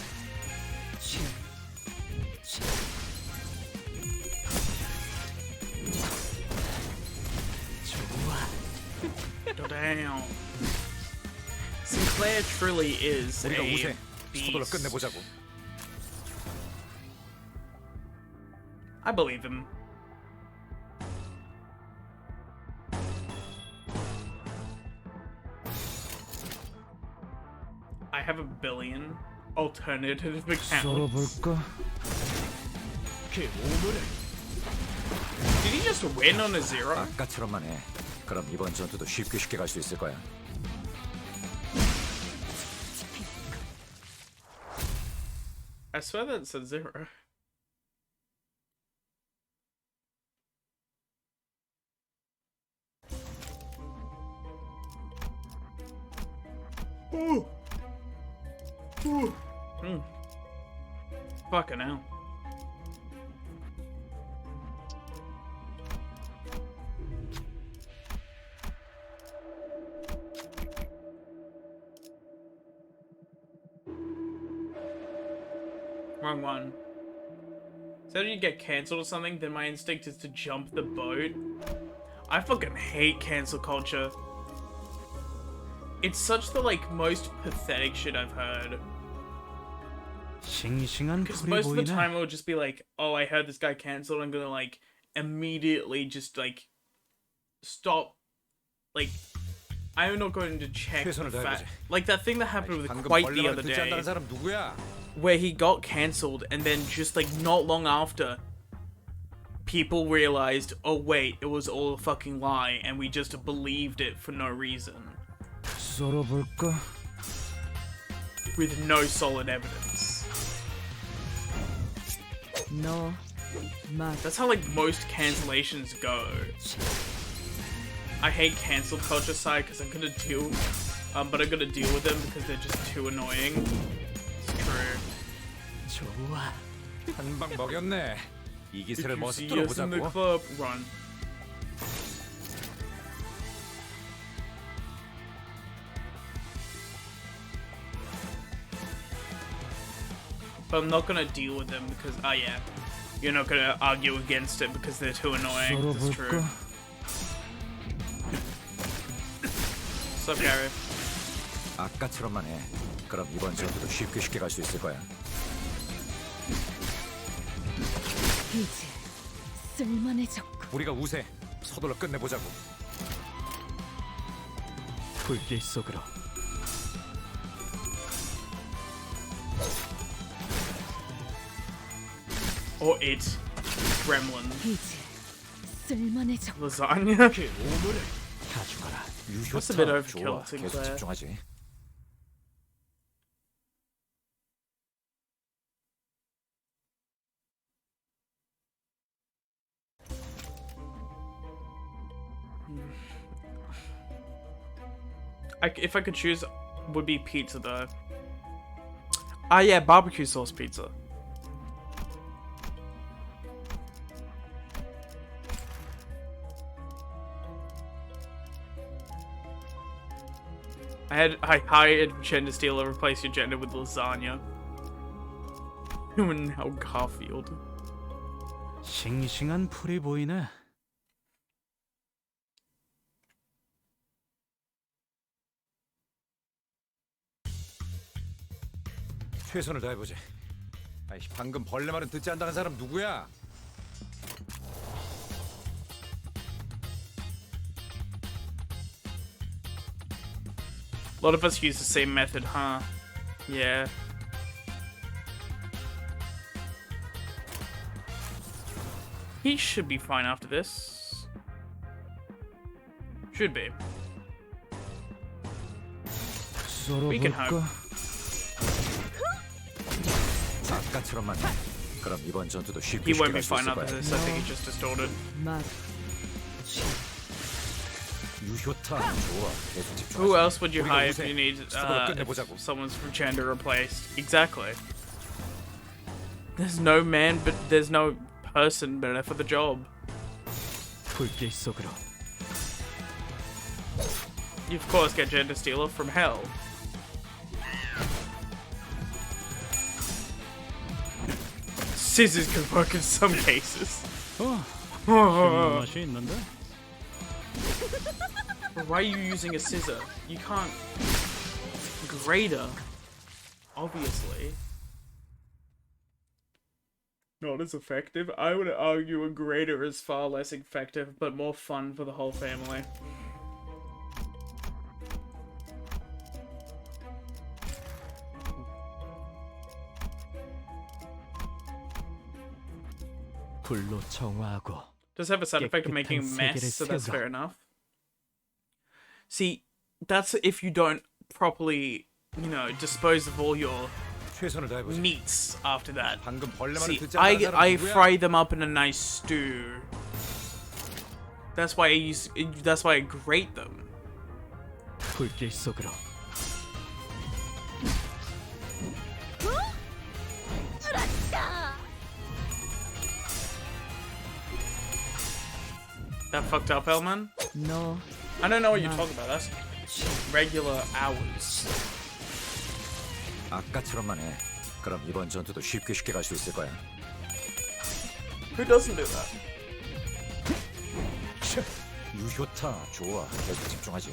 Damn. Sinclair truly is a beast. I believe him. I have 1 billion alternative accounts. Did he just win on a 0? 아까처럼만 해. 그럼 이번 전투도 쉽게 갈 수 있을 거야. I swear that's a 0. Ooh. Ooh. Fucking hell. Wrong one. So if you get cancelled or something, then my instinct is to jump the boat. I fucking hate cancel culture. It's such the, like, most pathetic shit I've heard. 싱싱한 Because 불이 most of the 보이네. time it'll just be like, oh, I heard this guy cancelled, I'm gonna, like, immediately just, like, stop. Like, I'm not going to check the 최선을 fact. 다해보지. Like that thing that happened with 방금 Quite 벌레 the 말을 other 듣지 day, 않는 사람 누구야? where he got cancelled, and then just, like, not long after, people realized, oh wait, it was all a fucking lie, and we just believed it for no reason. 썰어볼까? With no solid evidence. 너 말. That's how, like, most cancellations go. I hate cancel culture side because I'm gonna deal with them because they're just too annoying. It's true. 좋아. 한 방 먹였네. 이 If 기세를 you 멋 see us in the 뚫어보자고. club, run. But I'm not gonna deal with them because, oh yeah, you're not gonna argue against it because they're too annoying. That's true. 썰어볼까? What's up, Gary? 아까처럼만 해. 그럼 이번 전투도 쉽게 갈 수 있을 거야. 이제 쓸만해졌고. 우리가 우세. 서둘러 끝내보자고. 불길 속으로. Or it. Gremlin. 이제 쓸만해졌고. Lasagna? 그 오물을 다 죽어라. That's a bit 좋아. overkill, 계속 Sinclair. 집중하지. If I could choose, would be pizza though. Ah yeah, barbecue sauce pizza. I hired gender stealer, replace your gender with lasagna. And now Garfield. 싱싱한 풀이 보이네. 최선을 다해보지. 아이, 방금 벌레 말은 듣지 않다는 사람 누구야? A lot of us use the same method, huh? Yeah. He should be fine after this. Should be. We can hope. 썰어볼까? 아까처럼만 해. 그럼 이번 전투도 He 쉽게 won't be 갈 수 fine 있을 after 거야. this. I think he just distorted. 말. 유효타 좋아. 계속 집중하지. Who else would you 우리가 hire if 우세. you need 서둘러 끝내보자고. if someone's gender replaced? Exactly. There's no man, but there's no person better for the job. 불길 속으로. You of course get gender stealer from hell. Scissors can work in some cases. 씹는 맛이 있는데? Why are you using a scissor? You can't. Grater. Obviously. Not as effective. I would argue a grater is far less effective, but more fun for the whole family. 불로 정화하고. Does have a side effect of making a 깨끗한 mess, 세계를 so that's 세우라. fair enough. See, that's if you don't properly, you know, dispose of all your 최선을 다해보지. meats after that. 방금 벌레 말을 See, 듣지 않는 사람 I 누구야? fry them up in a nice stew. That's why I grate them. 불길 속으로. that fucked up, Elman? 너 I don't know what you're talking about. That's regular hours. 아까처럼만 해. 그럼 이번 전투도 쉽게 갈 수 있을 거야. Who doesn't do that? 유효타 좋아. 계속 집중하지.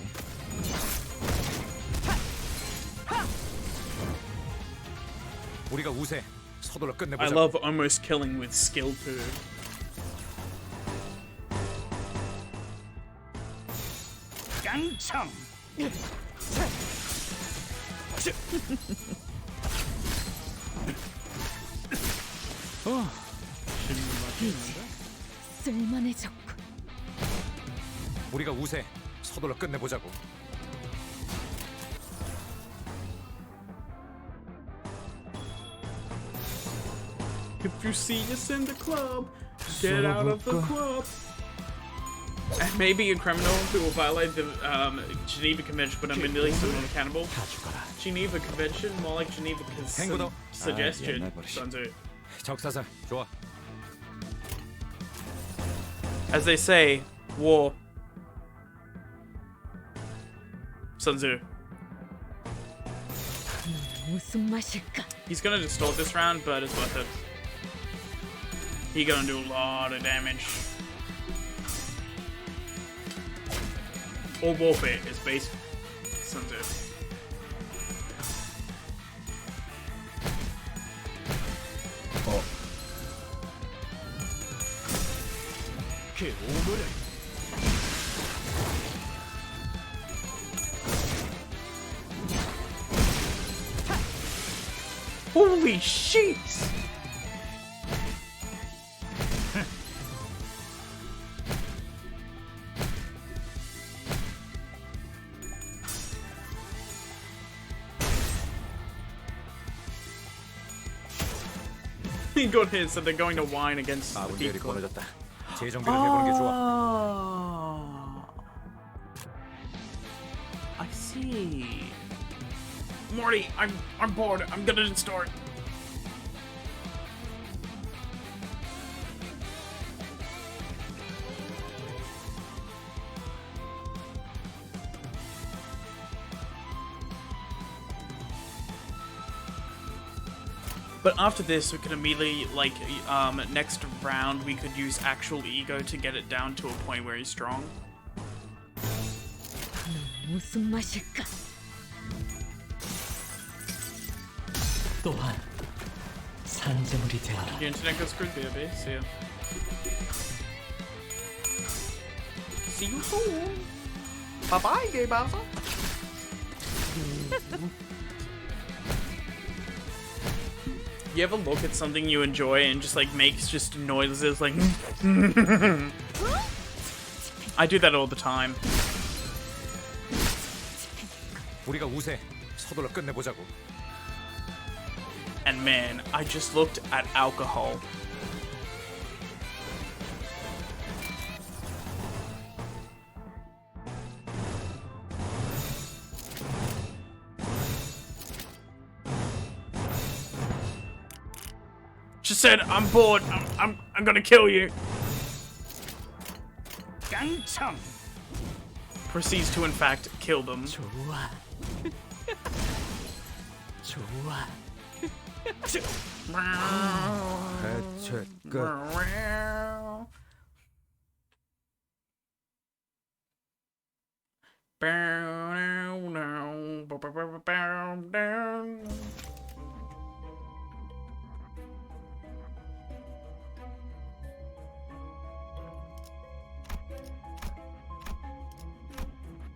우리가 우세. 서둘러 I 끝내보자. love almost killing with skill too. 깡총. 쓸만해졌군. 우리가 우세. 서둘러 끝내보자고. If you see us in the club, get out of the club. And maybe a criminal who will violate the Geneva Convention, but I'm immediately not accountable. Geneva Convention, more like Geneva 행구도. Suggestion. 옛날 버릇이. Sunzu. 적사살 좋아. As they say, war. Sunzu. 무슨 맛일까? He's gonna distort this round, but it's worth it. He gonna do a lot of damage. All warfare is based Sunzu. Holy shit! He got hit, so they're going to whine against the 아군들이 people. 끊어졌다. 재정비를 해보는 게 좋아. I see. Morty, I'm bored. I'm gonna distort. But after this, we could immediately, like, next round, we could use actual ego to get it down to a point where he's strong. 무슨 맛일까? 또한 산재물이 되어라. The internet got screwed there, babe. See ya. See you soon. Bye bye, gay Bowser. You ever look at something you enjoy and just like makes just noises like I do that all the time. 우리가 우세. 서둘러 끝내보자고. And man, I just looked at alcohol. She said, "I'm bored. I'm gonna kill you." 깡총. Proceeds to, in fact, kill them. 좋아. 좋아. 대체 끝.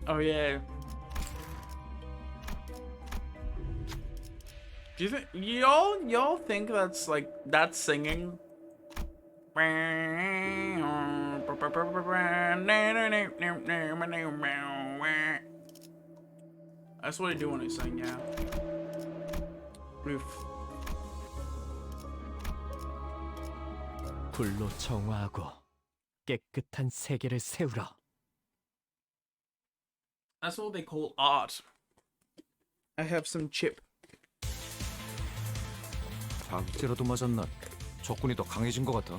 Oh yeah. Do you think y'all think that's like that's singing? That's what I do when I sing, yeah. Roof. 불로 정화하고 깨끗한 세계를 세우라. That's what they call art. I have some chip. 박제라도 맞았나? 적군이 더 강해진 것 같아.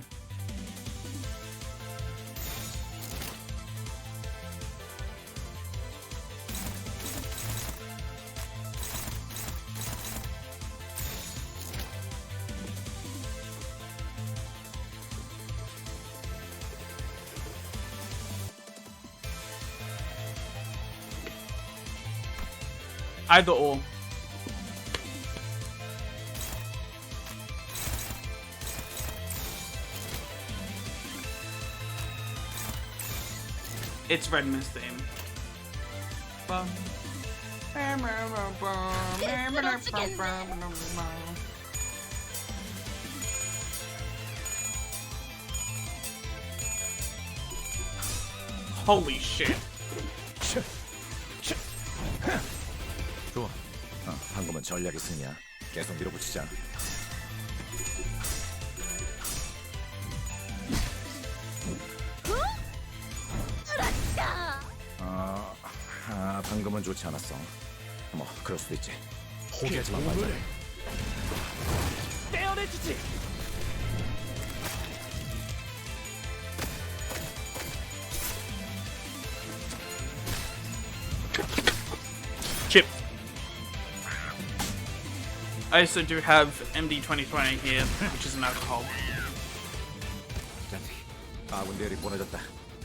Either or. It's Red Mist theme. Bum. Holy shit. 좋아. 방금은 전략의 승이야. 계속 밀어붙이자. 방금은 좋지 않았어. 뭐 그럴 수도 있지. 포기하지만 말자. 떼어내주지. Chip. I also do have MD 2020 here, which is an alcohol. 아군 대열이 보내졌다.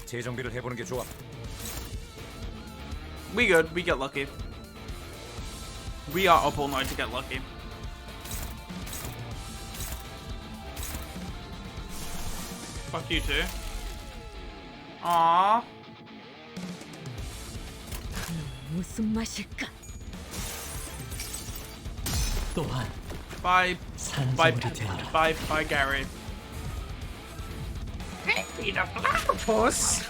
재정비를 해보는 게 좋아. We good. We get lucky. We are up all night to get lucky. Fuck you too. Aww. 무슨 맛일까? 또한 Bye. Bye. 산재물이 되어라. Bye. Bye, Gary. Eat a platypus.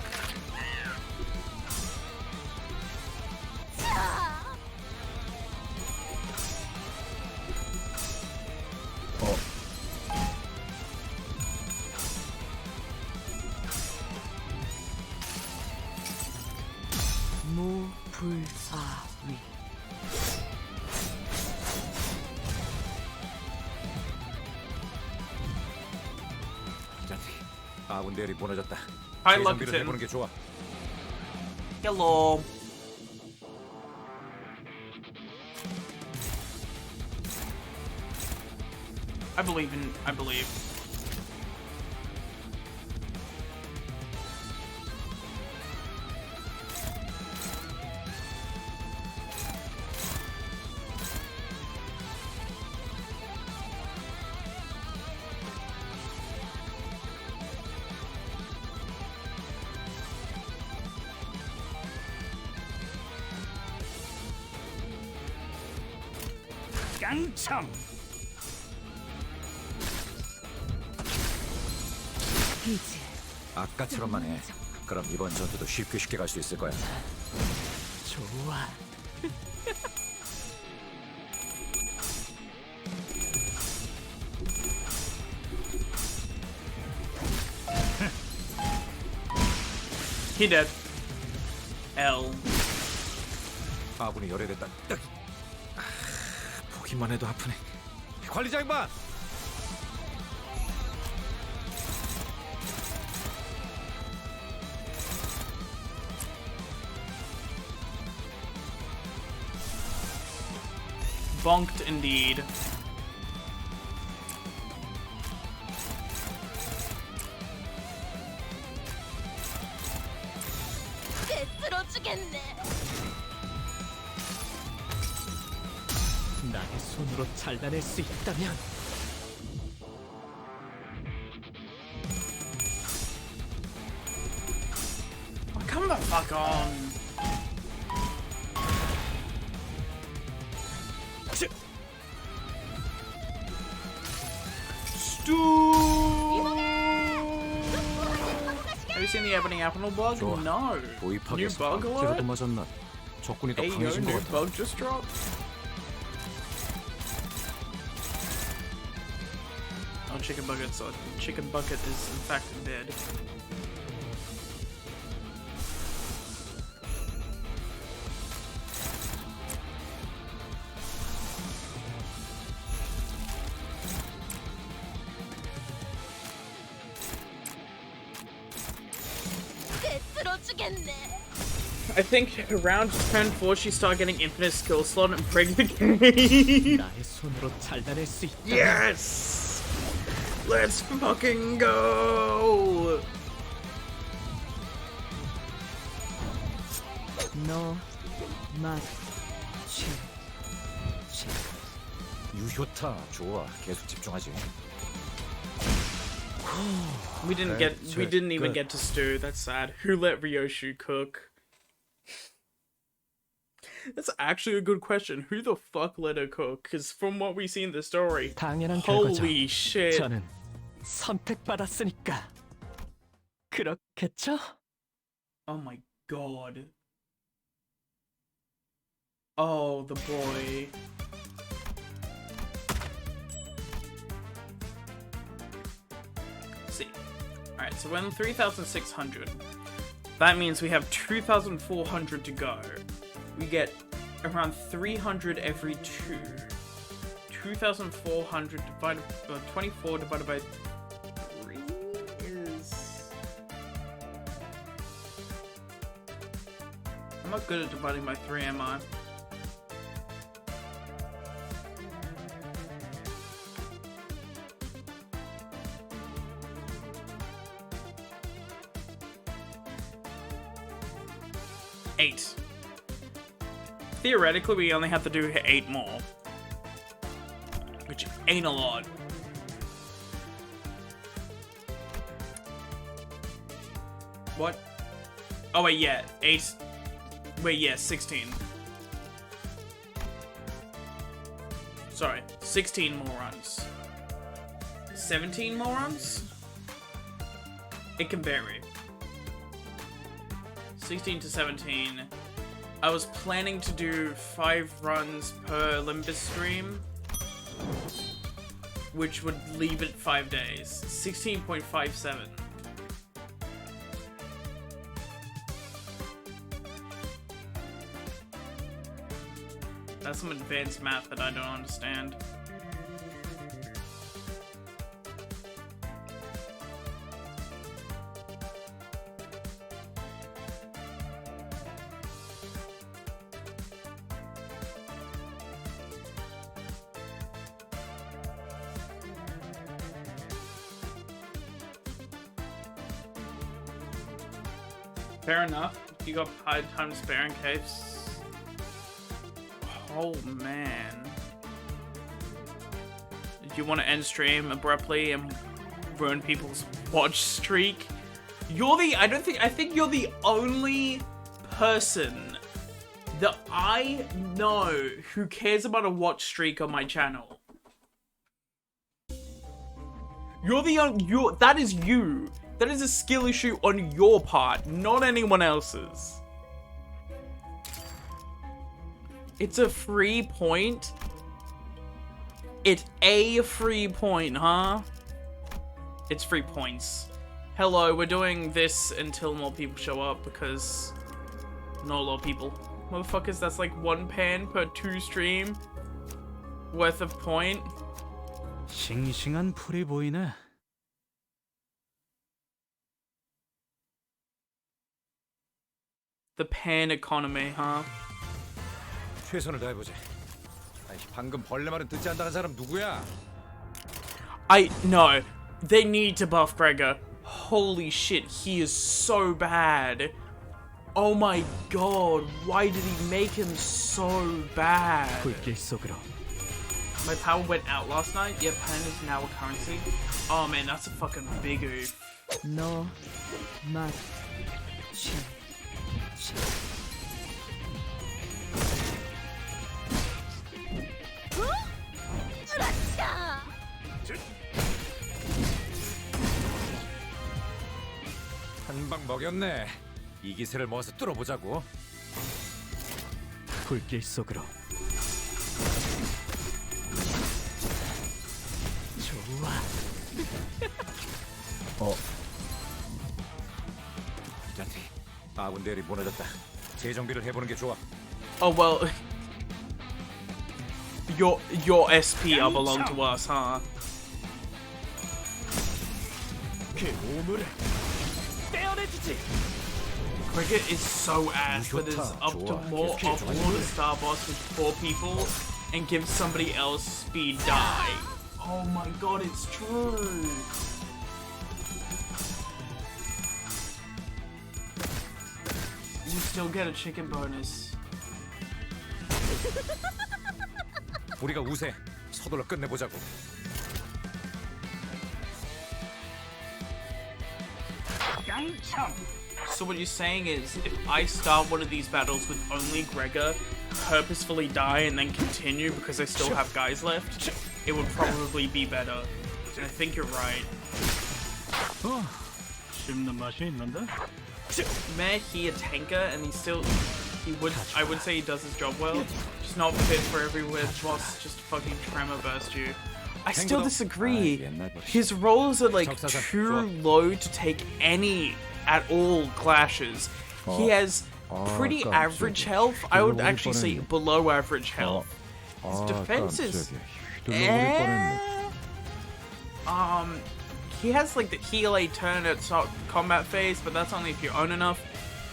무불아위. 아군 대열이 보내졌다. Hi, 재정비를 Luckton. 해보는 게 좋아. Hello. I believe. 깡총. 이제 아까처럼만 해. 그럼 이번 전투도 쉽게 갈 수 있을 거야. 좋아. He dead. L. 아군이 열애됐다. 보기만 해도 아프네. 관리자 양반. Bonked indeed. 쓰러지겠네. 나의 손으로 잘라낼 수 있다면 Oh, come the fuck on. Have you seen the Ebony Apple bug? 좋아. No. New 도입하겠어. bug 박제라도 alert? 맞았나? 적군이 더 Hey, yo, 강해진 것 new 같아. bug just dropped? Oh, Chicken Bucket's Chicken Bucket is in fact dead. 쓰러지겠네. I think around turn 4 she started getting infinite skill slot and break the game. 나의 손으로 잘라낼 수 있다면 Yes! Let's fucking go! 너 맞지. 유효타 좋아. 계속 집중하지. We didn't even get to stew. That's sad. Who let Ryoshu cook? That's actually a good question. Who the fuck let her cook? Because from what we see in the story, 당연한 결과죠. holy shit. 저는 선택받았으니까 그렇겠죠? Oh my god. Oh, the boy. Let's see. Alright, so we're on 3,600. That means we have 2,400 to go. We get around 300 every two. 2,400 divided by 24 divided by 3 is... I'm not good at dividing by 3, am I? Eight. Theoretically, we only have to do 8 more. Which ain't a lot. What? Oh wait, yeah. 8. Wait, yeah, 16. Sorry, 16 more runs. 17 more runs? It can vary. 16 to 17. I was planning to do 5 runs per Olympus stream, which would leave it 5 days. 16.57. That's some advanced math that I don't understand. Fair enough. You got high time to spare in case. Oh man. Did you want to end stream abruptly and ruin people's watch streak? I think you're the only person that I know who cares about a watch streak on my channel. That is you. That is a skill issue on your part, not anyone else's. It's a free point? It's a free point, huh? It's free points. Hello, we're doing this until more people show up because not a lot of people. Motherfuckers, that's like 1 pan per 2 stream worth of point. 싱싱한 풀이 보이네. The pan economy, huh? 최선을 다해보자. 아이, 방금 벌레 말은 듣지 않다는 사람 누구야? No. They need to buff Gregor. Holy shit, he is so bad. Oh my god, why did he make him so bad? 불길 속으로. My power went out last night. Yeah, pan is now a currency. Oh man, that's a fucking big oof. 너 맞. 한 방 먹였네. 이 기세를 모아서 뚫어보자고. 불길 속으로. 좋아. 잔티, 아군 대열이 무너졌다. 재정비를 해보는 게 좋아. Oh well. Your SP are belong to us, huh? 그 오물을 떼어내주지. Cricket is so ass that it's up to more of the star boss with 4 people and give somebody else speed die. Oh my god, it's true. You still get a chicken bonus. 우리가 우세. 서둘러 끝내보자고. So what you're saying is, if I start one of these battles with only Gregor, purposefully die and then continue because I still have guys left, it would probably be better. And I think you're right. 씹는 맛이 있는데? Meh, he a tanker, and I would say he does his job well. Just not fit for everywhere, boss just fucking tremor burst you. I still disagree. His rolls are like too low to take any at all clashes. He has pretty average health. I would actually say below average health. His defense is he has like the heal a turn at combat phase, but that's only if you own enough.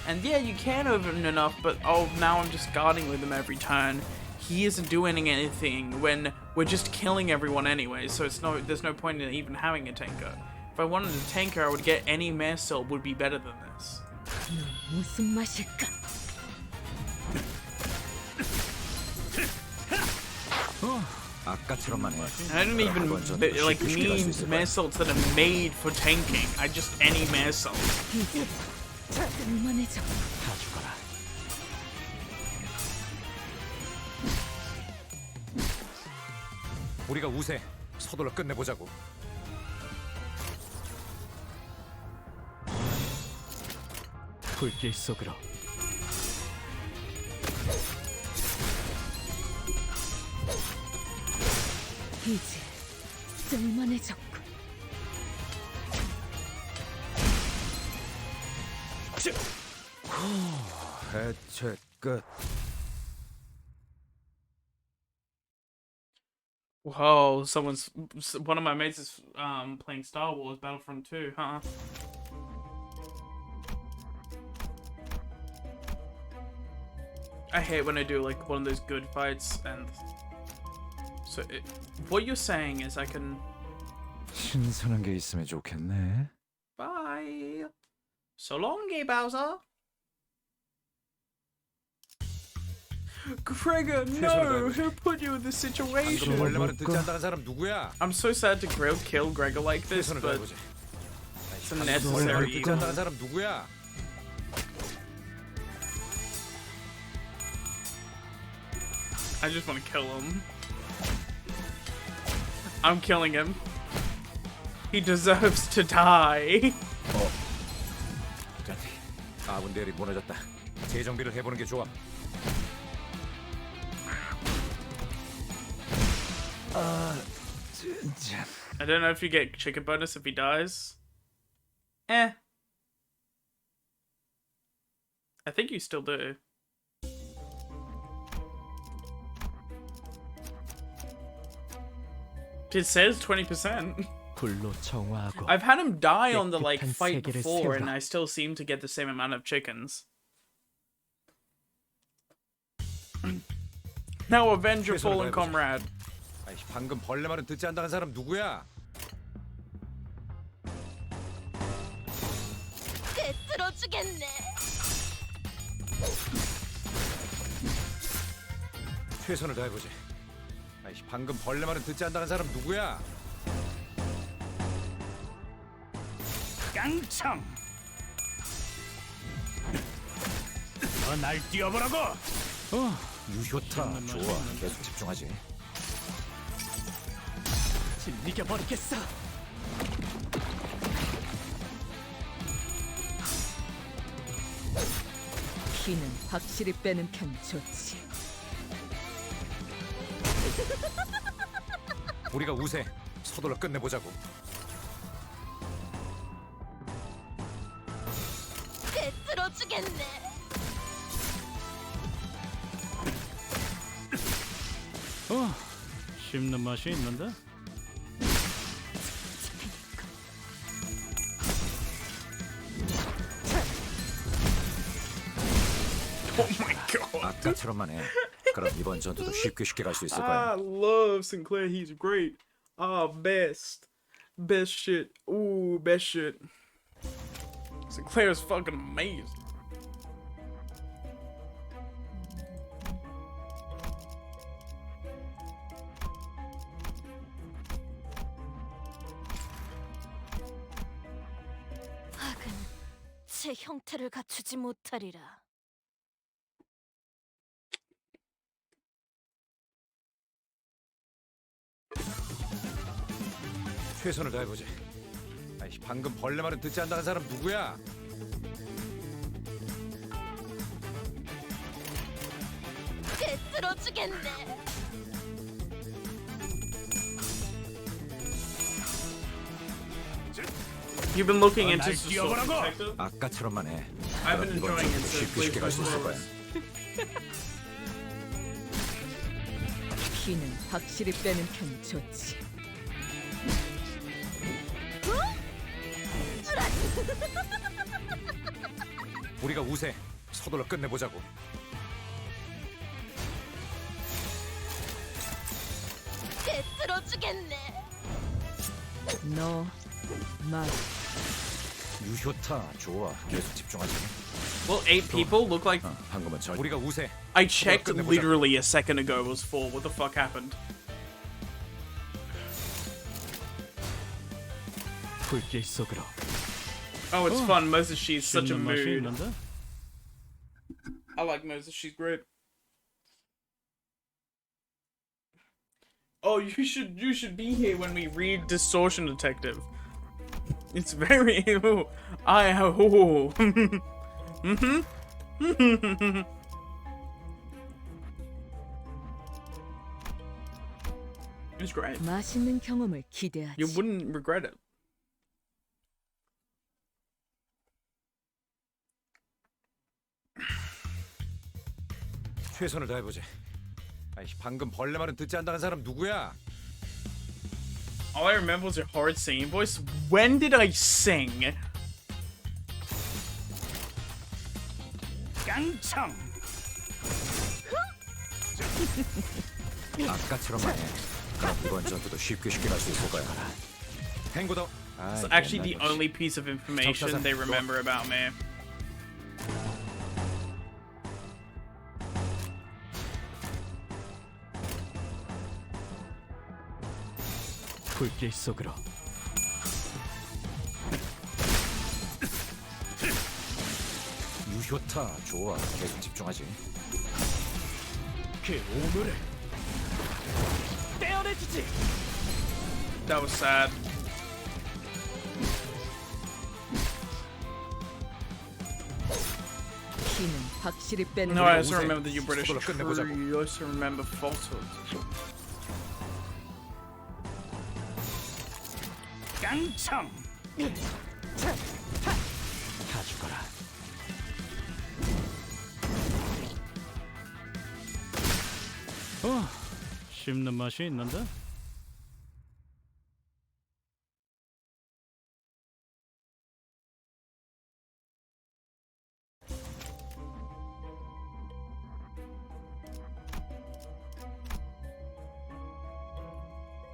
And yeah, you can own enough, but oh, now I'm just guarding with him every turn. He isn't doing anything when we're just killing everyone anyway, so there's no point in even having a tanker. If I wanted a tanker, I would get any mass cell would be better than this. 무슨 맛일까? 아까처럼만 해. I don't even like need mass salts that are made for tanking. I just any mass salt. 이제 그만해줘. 다 죽어라. 우리가 우세. 서둘러 끝내보자고. 불길 속으로. 이제 쓸만해졌군. 해체 끝. Whoa, one of my mates is playing Star Wars Battlefront 2, huh? I hate when I do like one of those good fights, and so what you're saying is I can 신선한 게 있으면 좋겠네. bye. So long, gay Bowser. Gregor, no! Who put you in this situation? 원래 말은 듣지 않는다는 사람 누구야? I'm so sad to kill Gregor like this, but it's a necessary 듣지 evil. 않는다는 사람 누구야? I just want to kill him. I'm killing him. He deserves to die. 아군 대열이 무너졌다. 재정비를 해보는 게 좋아. 진짜. I don't know if you get chicken bonus if he dies. I think you still do. It says 20%. 불로 정화하고. I've had him die on the like 깨끗한 fight 세계를 before, and 세우라. I still seem to get the same amount of chickens. Now avenge your fallen comrade. 아이, 방금 벌레 말은 듣지 않는다는 사람 누구야? 꿰뚫어주겠네. 최선을 다해보지. 아이, 방금 벌레 말은 듣지 않는다는 사람 누구야? 깡총. 날 뛰어보라고. 유효타 좋아. 계속 집중하지. 진리겨 버리겠어. 피는 확실히 빼는 편 좋지. 우리가 우세. 서둘러 끝내보자고. 꿰뚫어주겠네. 씹는 맛이 있는데? Oh my god. 아까처럼만 해. 그럼 이번 전투도 쉽게 갈 수 있을 I 거야. love Sinclair. He's great. Best. Best shit. Ooh, best shit. Sinclair is fucking amazing. 제 형태를 갖추지 못하리라. 최선을 다해보지. 아이씨, 방금 벌레 말은 듣지 않는다는 사람 누구야? 쓰러지겠네. You've been looking into 날 Distortion 뛰어보라고! Detective? 아까처럼만 해. I've been 이번 enjoying it 주도 so 쉽게 쉽게 갈 수 있을 거야. 피는 확실히 빼는 편이 좋지. 우리가 우세. 서둘러 끝내보자고. 쓰러지겠네. 너 말. 유효타 좋아. 계속 집중하지. Well, 8 people look like 방금은 우리가 우세. I checked 끝내보자. literally a second ago it was 4. What the fuck happened? 불길 속으로. Oh, it's fun. Moses, she's such a 씹는 맛이 mood. 있는데? I like Moses. She's great. Oh, you should be here when we read Distortion Detective. It's very It's great. 맛있는 경험을 기대하지. You wouldn't regret it. 최선을 다해보지. 아이씨, 방금 벌레 말은 듣지 않는다는 사람 누구야? All I remember was your horrid singing voice. When did I sing? 깡총! 아까처럼만 해. 그럼 이번 전투도 쉽게 쉽게 갈 수 있을 거야. 행고도. It's actually the only piece of information they remember about me. 불길 속으로. 유효타 좋아. 계속 집중하지. 그 오물을 떼어내주지. That was sad. 피는 확실히 빼는 No, I 편이 also remember that you British. 서둘러 끝내보자고. True. You also remember falsehoods. 깡총! 다 죽어라. 씹는 맛이 있는데?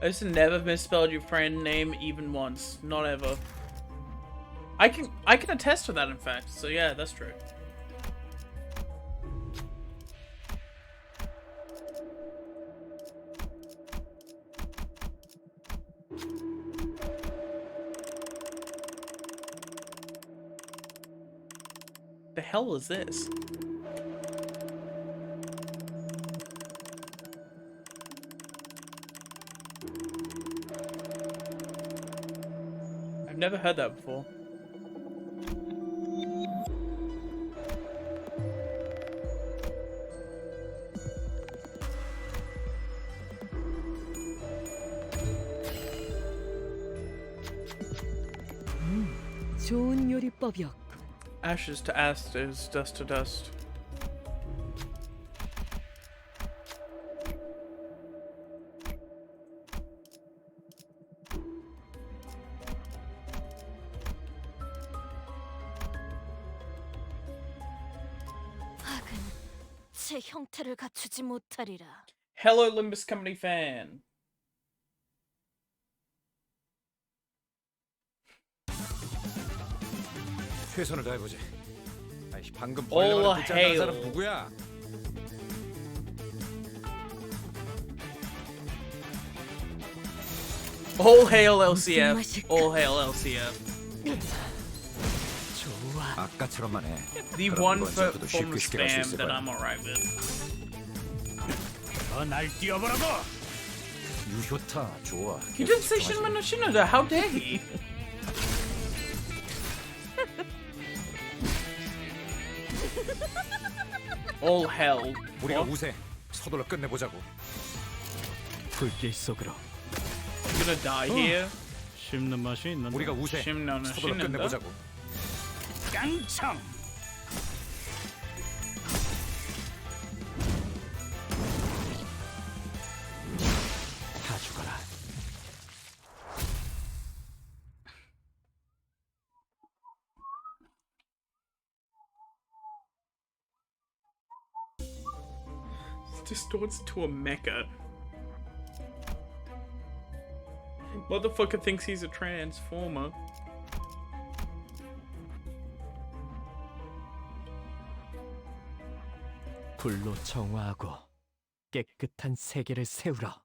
I just never misspelled your friend name even once. Not ever. I can attest to that, in fact. So yeah, that's true. The hell is this? I've never heard that before. 좋은 요리법이었고. Ashes to ashes, dust to dust. 악은 제 형태를 갖추지 못하리라. Hello, Limbus Company fan. 최선을 다해보지. 아이씨, 방금 벌레 말은 듣지 않는다는 사람 누구야? All hail LCF. All hail LCF. 좋아. 아까처럼만 해. The 그럼 one 이번 for 전투도 form 쉽게 쉽게 갈 수 spam 있을 that 거야. I'm alright with. 날 뛰어보라고. 유효타 좋아. He didn't say Shinra no Shinoda, how dare he? All hell. 우리가 What? 우세. 서둘러 끝내보자고. 불길 속으로. I'm gonna die here. 씹는 맛이 있는데. 우리가 우세. Shimno no 서둘러 Shinoda. 끝내보자고. 깡총. 다 죽어라. Distorts into a mecha. Motherfucker thinks he's a transformer. 불로 정화하고 깨끗한 세계를 세우라.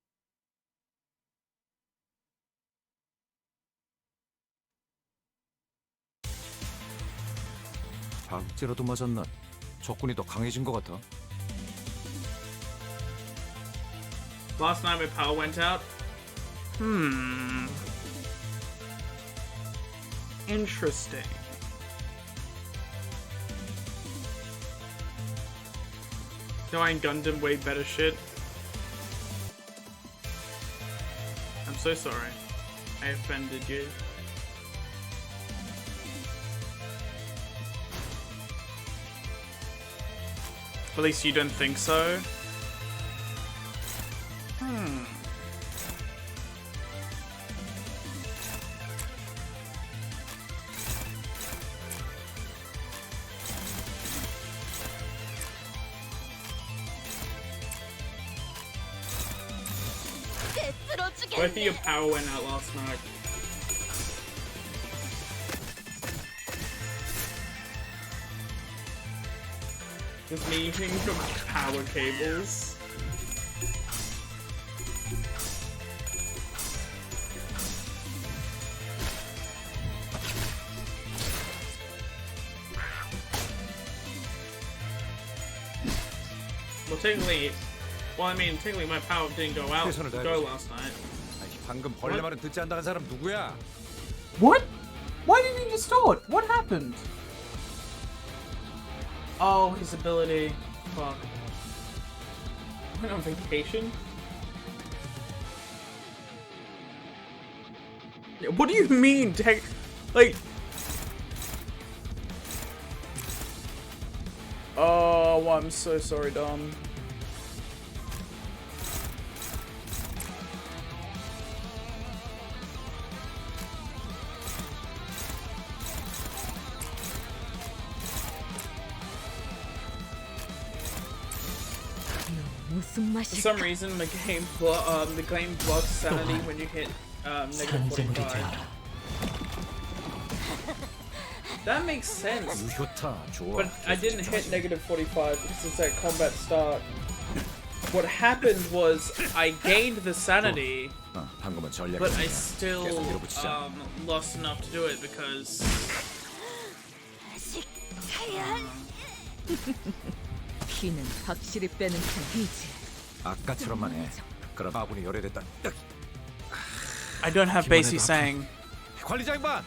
박제라도 맞았나? 적군이 더 강해진 것 같아. Last night my power went out. Interesting. Going Gundam way better shit. I'm so sorry. I offended you. At least you don't think so. Both of your power went out last night. Just me eating from power cables. Well, technically, technically my power didn't go out, go last night. 아이, 방금 벌레 말은 듣지 않다는 사람 누구야? What? Why did he distort? What happened? Oh, his ability. Fuck. Went on vacation? Yeah, what do you mean? Like... Oh, I'm so sorry, Dom. 무슨 For 맛일까? some reason, the game blocks sanity when you hit negative 45. That makes sense. 유효타 좋아. But I didn't hit negative 45 because it's at combat start. What happened was I gained the sanity, 방금은 전략. but I still 계속 밀어붙이자. lost enough to do it because 피는 확실히 빼는 편이지. 아까처럼만 해. 그럼 아군이 열애됐다. I don't have basic saying. 관리자 양반.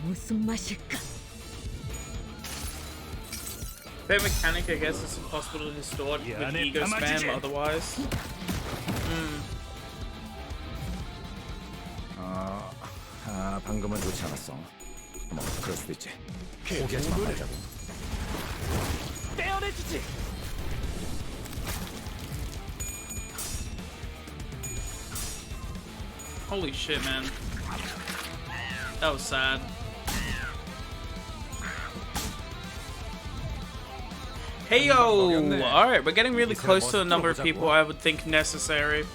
무슨 맛일까? Fair mechanic, I guess it's impossible to distort with ego spam otherwise. 방금은 좋지 않았어. 뭐 그럴 수도 있지. 포기하지 말자고. 떼어내주지. Holy shit, man. That was sad. Hey yo! Alright, we're getting really close to the number of people I would think necessary.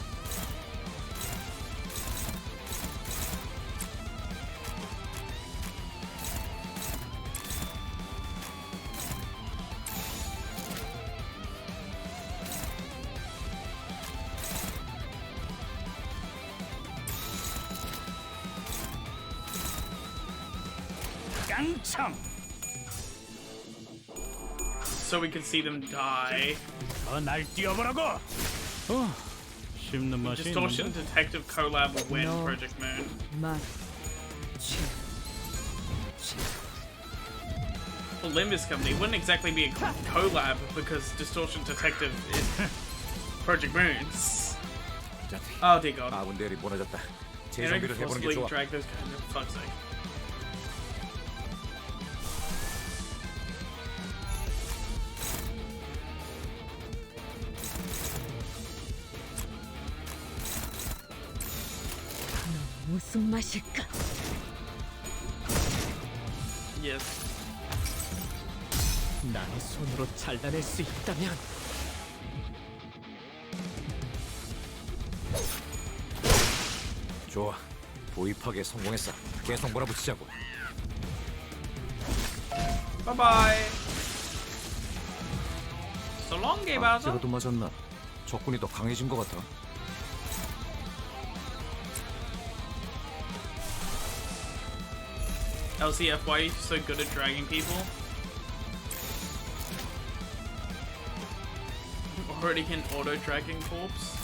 깡총. So we can see them die. 날 뛰어보라고. 씹는 맛이 Distortion 있는데. Detective collab will win No. Project Moon. 맛, 취, Well, Limbus Company wouldn't exactly be a collab because Distortion Detective is Project Moon's. Oh dear God. 아군 대열이 무너졌다. You know, 재정비를 해보는 게 forcibly 좋아. drag those guys in, for fuck's sake. 무슨 맛일까? Yes. 나의 손으로 잘라낼 수 있다면. 좋아. 도입하기에 성공했어. 계속 몰아붙이자고. Bye bye. So long, Gay Bowser. 박제로도 맞았나? 적군이 더 강해진 것 같아. LCF, why are you so good at dragging people? Already an auto dragging corpse.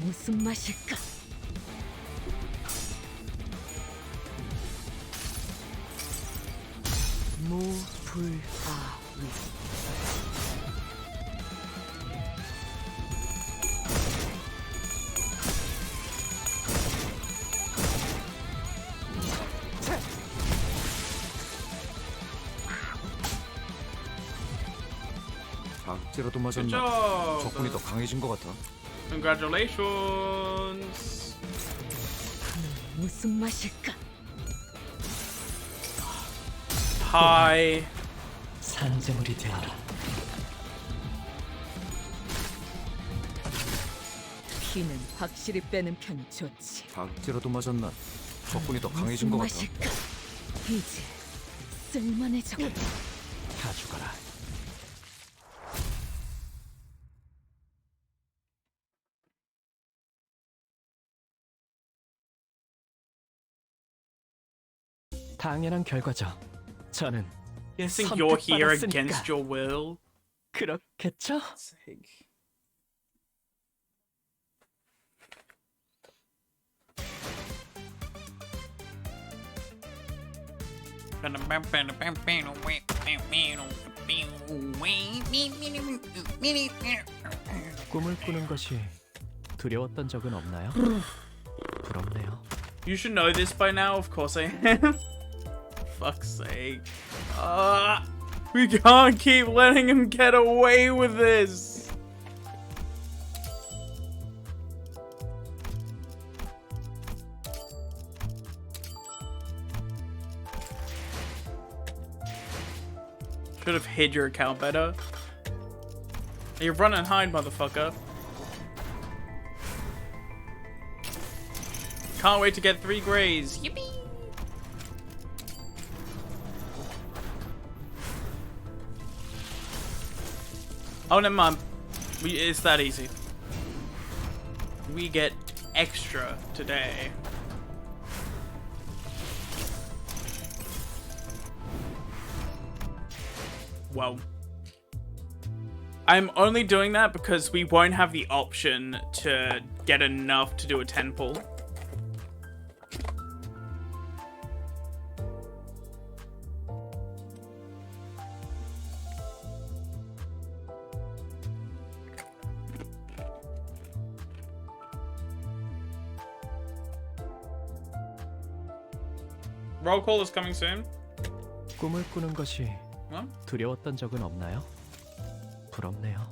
무슨 맛일까? 무불아위. 박제로도 Good 맞았나? job. 적군이 더 강해진 것 같아. Congratulations. 무슨 맛일까? Hi. 산재물이 되어라. 피는 확실히 빼는 편이 좋지. 박제로도 맞았나? 적군이 더 강해진 것 무슨 같아. 맛일까? 이제 쓸만해져. 다 죽어라. 당연한 결과죠. 저는 Guessing you're here 선택받았으니까. against your will. 그렇겠죠? Sake. 꿈을 꾸는 것이 두려웠던 적은 없나요? 부럽네요. You should know this by now. Of course I am. Fuck's sake. We can't keep letting him get away with this. Should have hid your account better. You run and hide, motherfucker. Can't wait to get 3 grays. Yippee! Oh, never mind. It's that easy. We get extra today. Wow. I'm only doing that because we won't have the option to get enough to do a 10 pull. Roll call is coming soon. 꿈을 꾸는 것이 What? 두려웠던 적은 없나요? 부럽네요.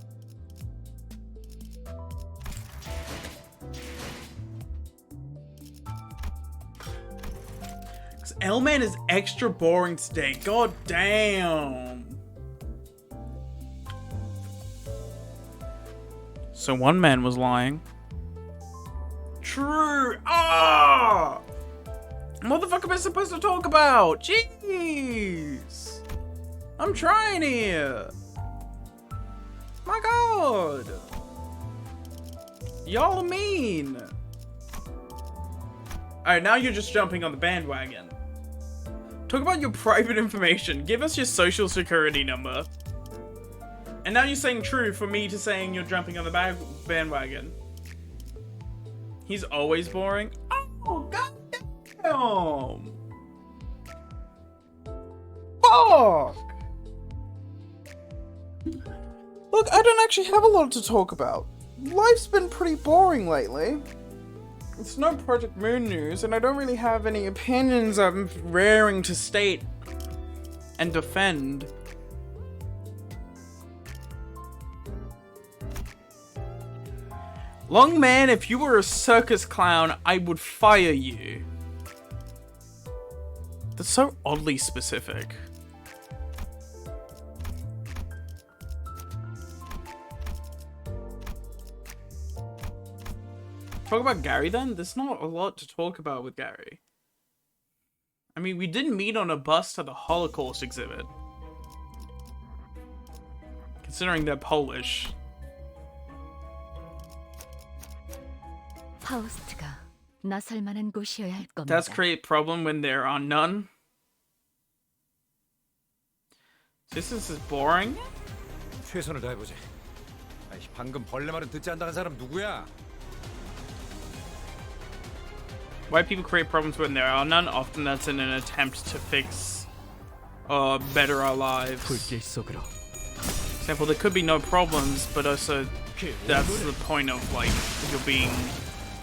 L-Man is extra boring today. God damn. So one man was lying. True. Ah! What the fuck am I supposed to talk about? Jeez! I'm trying here! My god! Y'all are mean! Alright, now you're just jumping on the bandwagon. Talk about your private information. Give us your social security number. And now you're saying true for me to saying you're jumping on the bandwagon. He's always boring. Oh, goddamn! Fuck! Look, I don't actually have a lot to talk about. Life's been pretty boring lately. It's no Project Moon news, and I don't really have any opinions I'm raring to state and defend. Long man, if you were a circus clown, I would fire you. That's so oddly specific. Talk about Gary then? There's not a lot to talk about with Gary. I mean, we did meet on a bus to the Holocaust exhibit. Considering they're Polish. 파우스트가 나설 만한 곳이어야 할 겁니다. Does create problem when there are none. This is boring. 최선을 다해보지. 아이, 방금 벌레 말은 듣지 않다는 사람 누구야? Why people create problems when there are none? Often that's in an attempt to fix or better our lives. 불길 속으로. For example, there could be no problems, but also that's the point of like you're being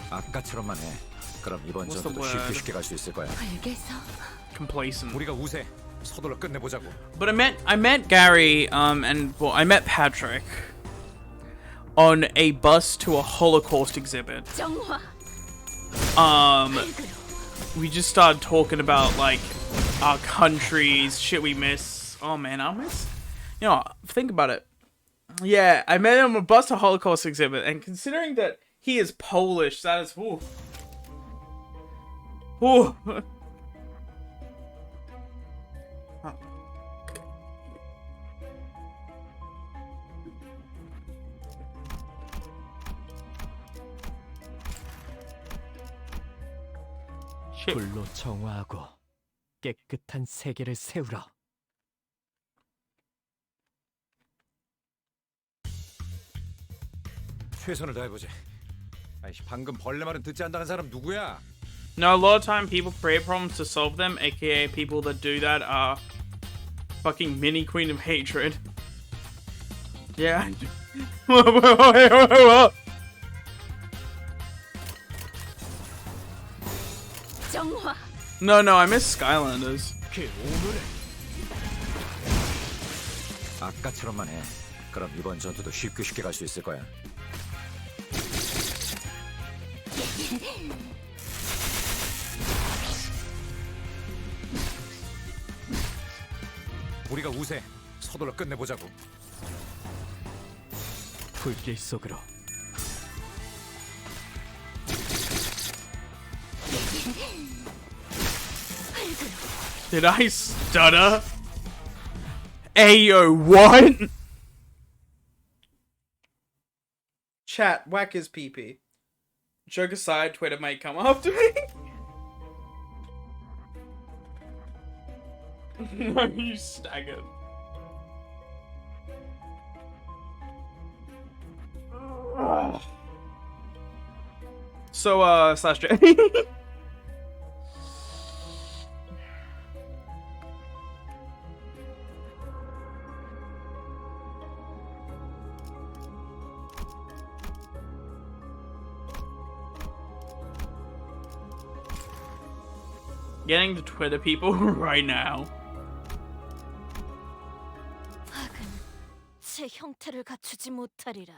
아까처럼만 해. 그럼 이번 What's the 전투도 word? 쉽게 갈 수 있을 거야. 불게서 complacent. 우리가 우세. 서둘러 끝내보자고. But I met Gary and well, I met Patrick on a bus to a Holocaust exhibit. 정화. We just started talking about like our countries, shit we miss. Oh man, I miss. You know, think about it. Yeah, I met him on a bus to a Holocaust exhibit, and considering that he is Polish, that is ooh. Ooh. 불로 정화하고 깨끗한 세계를 세우라. 최선을 다해보지. 아이씨, 방금 벌레 말은 듣지 않다는 사람 누구야? No, a lot of time people create problems to solve them, aka people that do that are fucking mini queen of hatred. Yeah. 정화. No, I miss Skylanders. 아까처럼만 해. 그럼 이번 전투도 쉽게 갈 수 있을 거야. 우리가 우세. 서둘러 끝내보자고. 불길 속으로. Did I stutter? Ayo, what? Chat, whack his pee-pee. Joke aside, Twitter might come after me. No, you staggered. So, slash J. Getting to Twitter people right now. 악은 제 형태를 갖추지 못하리라.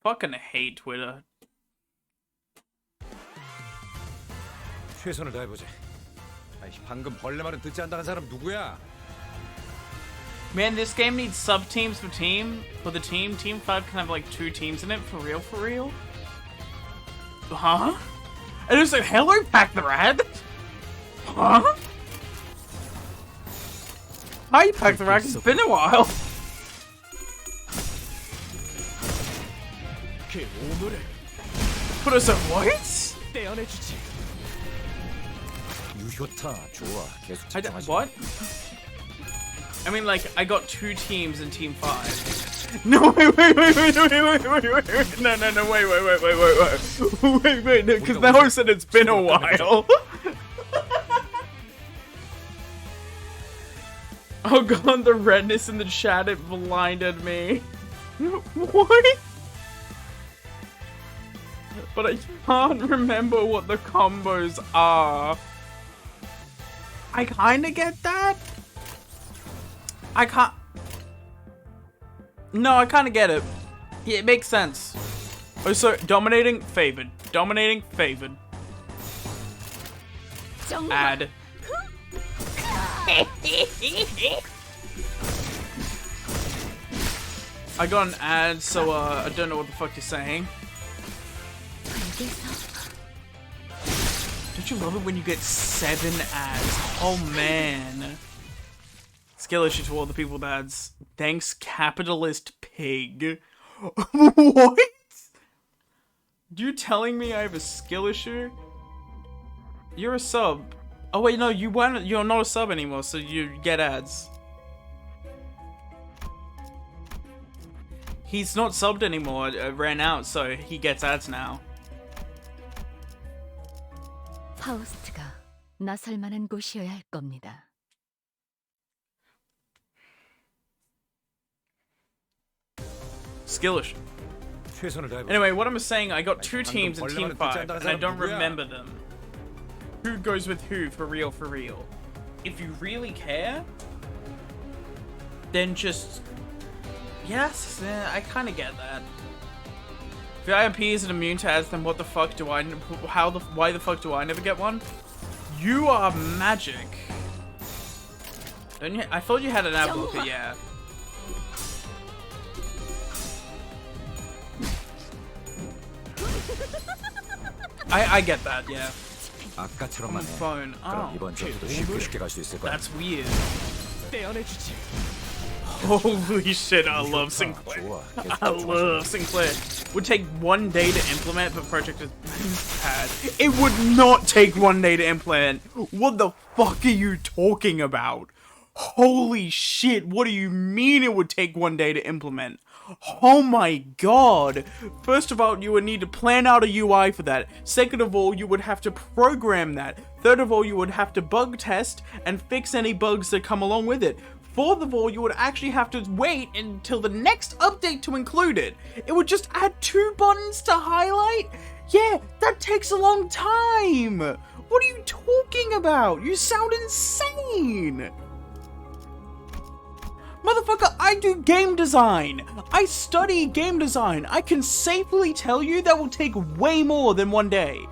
Fucking hate Twitter. 최선을 다해보지. 아이씨, 방금 벌레 말은 듣지 않다는 사람 누구야? Man, this game needs sub-teams for the team. Team 5 can have like 2 teams in it, for real? Huh? And it's like, hello, Pack the Rat. Huh? Hi, Pack the Rat. It's been a while. Put us at what? 떼어내주지. 유효타 좋아. 계속 I 집중하지. what? I mean, like, I got 2 teams in Team 5. No, wait. No, wait. No, because now I said it's been a while. Oh god, the redness in the chat, it blinded me. What? But I can't remember what the combos are. I kinda get that. I can't. No, I kinda get it. Yeah, it makes sense. Oh, so dominating, favored. Dominating, favored. Add. I got an ad, so I don't know what the fuck you're saying. Don't you love it when you get 7 ads? Oh man. Skill issue to all the people with ads. Thanks, capitalist pig. What? You telling me I have a skill issue? You're a sub. Oh wait, no, you're not a sub anymore, so you get ads. He's not subbed anymore, it ran out, so he gets ads now. 파우스트가 나설 만한 곳이어야 할 겁니다. Skill issue. 최선을 다해보자. Anyway, what I'm saying, I got 2 teams in Team 5, and I don't remember them. Who goes with who, for real, for real. If you really care, then just... Yes, I kind of get that. If the IMP isn't immune to ads, then what the fuck do I... Why the fuck do I never get one? You are magic. Don't you... I thought you had an ad blocker, yeah. I get that, yeah. 아까처럼만 해. Phone. 그럼 Oh, 이번 전투도 쉽게 갈 수 있을 거야. that's weird. 떼어내주지. Holy shit, I love Sinclair. 좋아. I love Sinclair. Would take 1 day to implement, but project is bad. It would not take 1 day to implement. What the fuck are you talking about? Holy shit, what do you mean it would take 1 day to implement? Oh my god. First of all, you would need to plan out a UI for that. Second of all, you would have to program that. Third of all, you would have to bug test and fix any bugs that come along with it. Fourth of all, you would actually have to wait until the next update to include it. It would just add 2 buttons to highlight? Yeah, that takes a long time. What are you talking about? You sound insane. Motherfucker, I do game design. I study game design. I can safely tell you that will take way more than 1 day.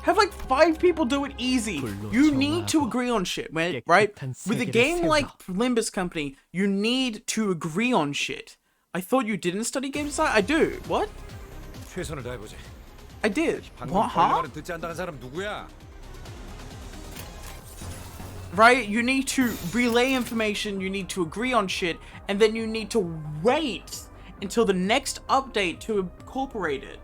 Have like 5 people do it easy. You need to agree on shit, man, right? With a game like Limbus Company, you need to agree on shit. I thought you didn't study game design? I do. What? 최선을 다해보자. I did. 방금 What, huh? 말은 듣지 않다는 사람 누구야? Right? You need to relay information, you need to agree on shit, and then you need to wait until the next update to incorporate it.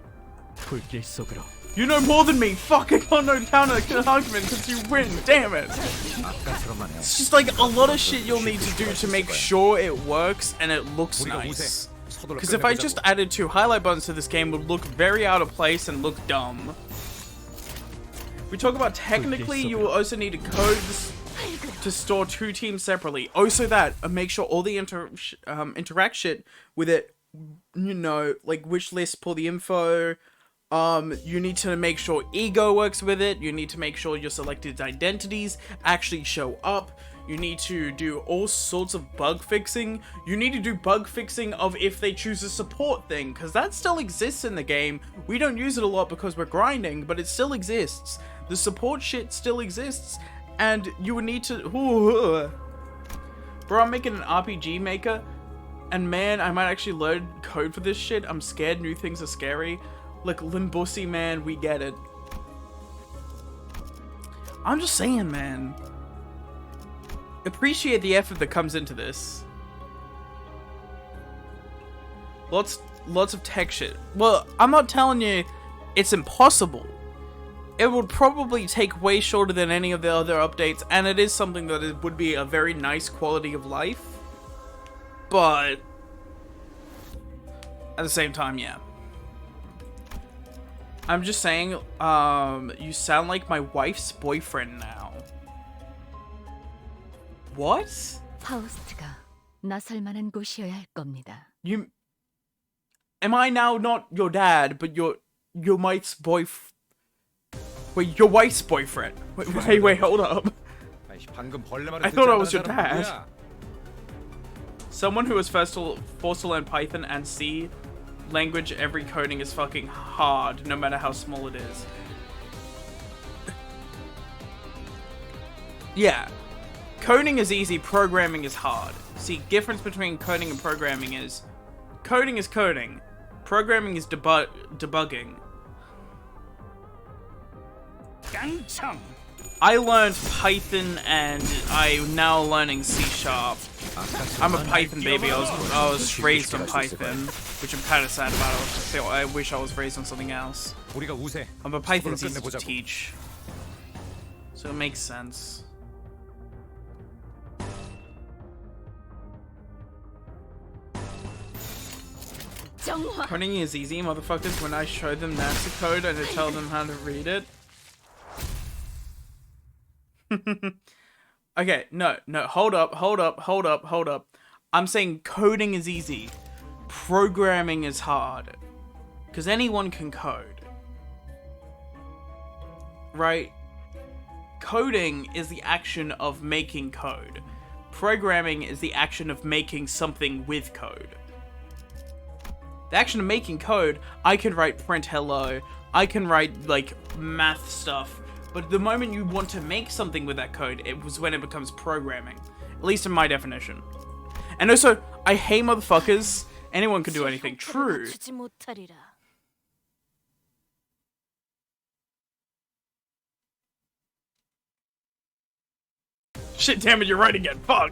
불길 속으로. You know more than me. Fuck, I got no counter argument because you win. Damn it. 아까처럼만 해. It's just like a lot of shit you'll need to do to make sure it works and it looks nice. Because if I just added 2 highlight buttons to this game, it would look very out of place and look dumb. We talk about technically, you will also need a code to store 2 teams separately. Also that, and make sure all the interact shit with it, you know, like wish list, pull the info. You need to make sure ego works with it. You need to make sure your selected identities actually show up. You need to do all sorts of bug fixing. You need to do bug fixing of if they choose a support thing, because that still exists in the game. We don't use it a lot because we're grinding, but it still exists. The support shit still exists, and you would need to... Bro, I'm making an RPG maker. And man, I might actually learn code for this shit. I'm scared new things are scary. Like Limbussy, man, we get it. I'm just saying, man. Appreciate the effort that comes into this. Lots of tech shit. Well, I'm not telling you it's impossible. It would probably take way shorter than any of the other updates, and it is something that it would be a very nice quality of life. But at the same time, yeah. I'm just saying, you sound like my wife's boyfriend now. What? 파우스트가 나설 만한 곳이어야 할 겁니다. You... Am I now not your dad, but your wife's boyfriend? Wait, your wife's boyfriend. Wait, hold up. I thought I was your dad. Someone who was forced to learn Python and C language, every coding is fucking hard, no matter how small it is. Yeah. Coding is easy, programming is hard. See, difference between coding and programming is... Coding is coding. Programming is debugging. I learned Python and I'm now learning C#. I'm a Python baby. I was raised on Python, which I'm kind of sad about. I wish I was raised on something else. But Python's easy to teach, so it makes sense. Coding is easy, motherfuckers. When I show them NASA code and I tell them how to read it. Okay, no, hold up. I'm saying coding is easy. Programming is hard. Because anyone can code. Right? Coding is the action of making code. Programming is the action of making something with code. The action of making code, I can write print hello, I can write, like, math stuff, but the moment you want to make something with that code, it was when it becomes programming. At least in my definition. And also, I hate motherfuckers. Anyone can do anything. True. Shit, damn it, you're right again. Fuck.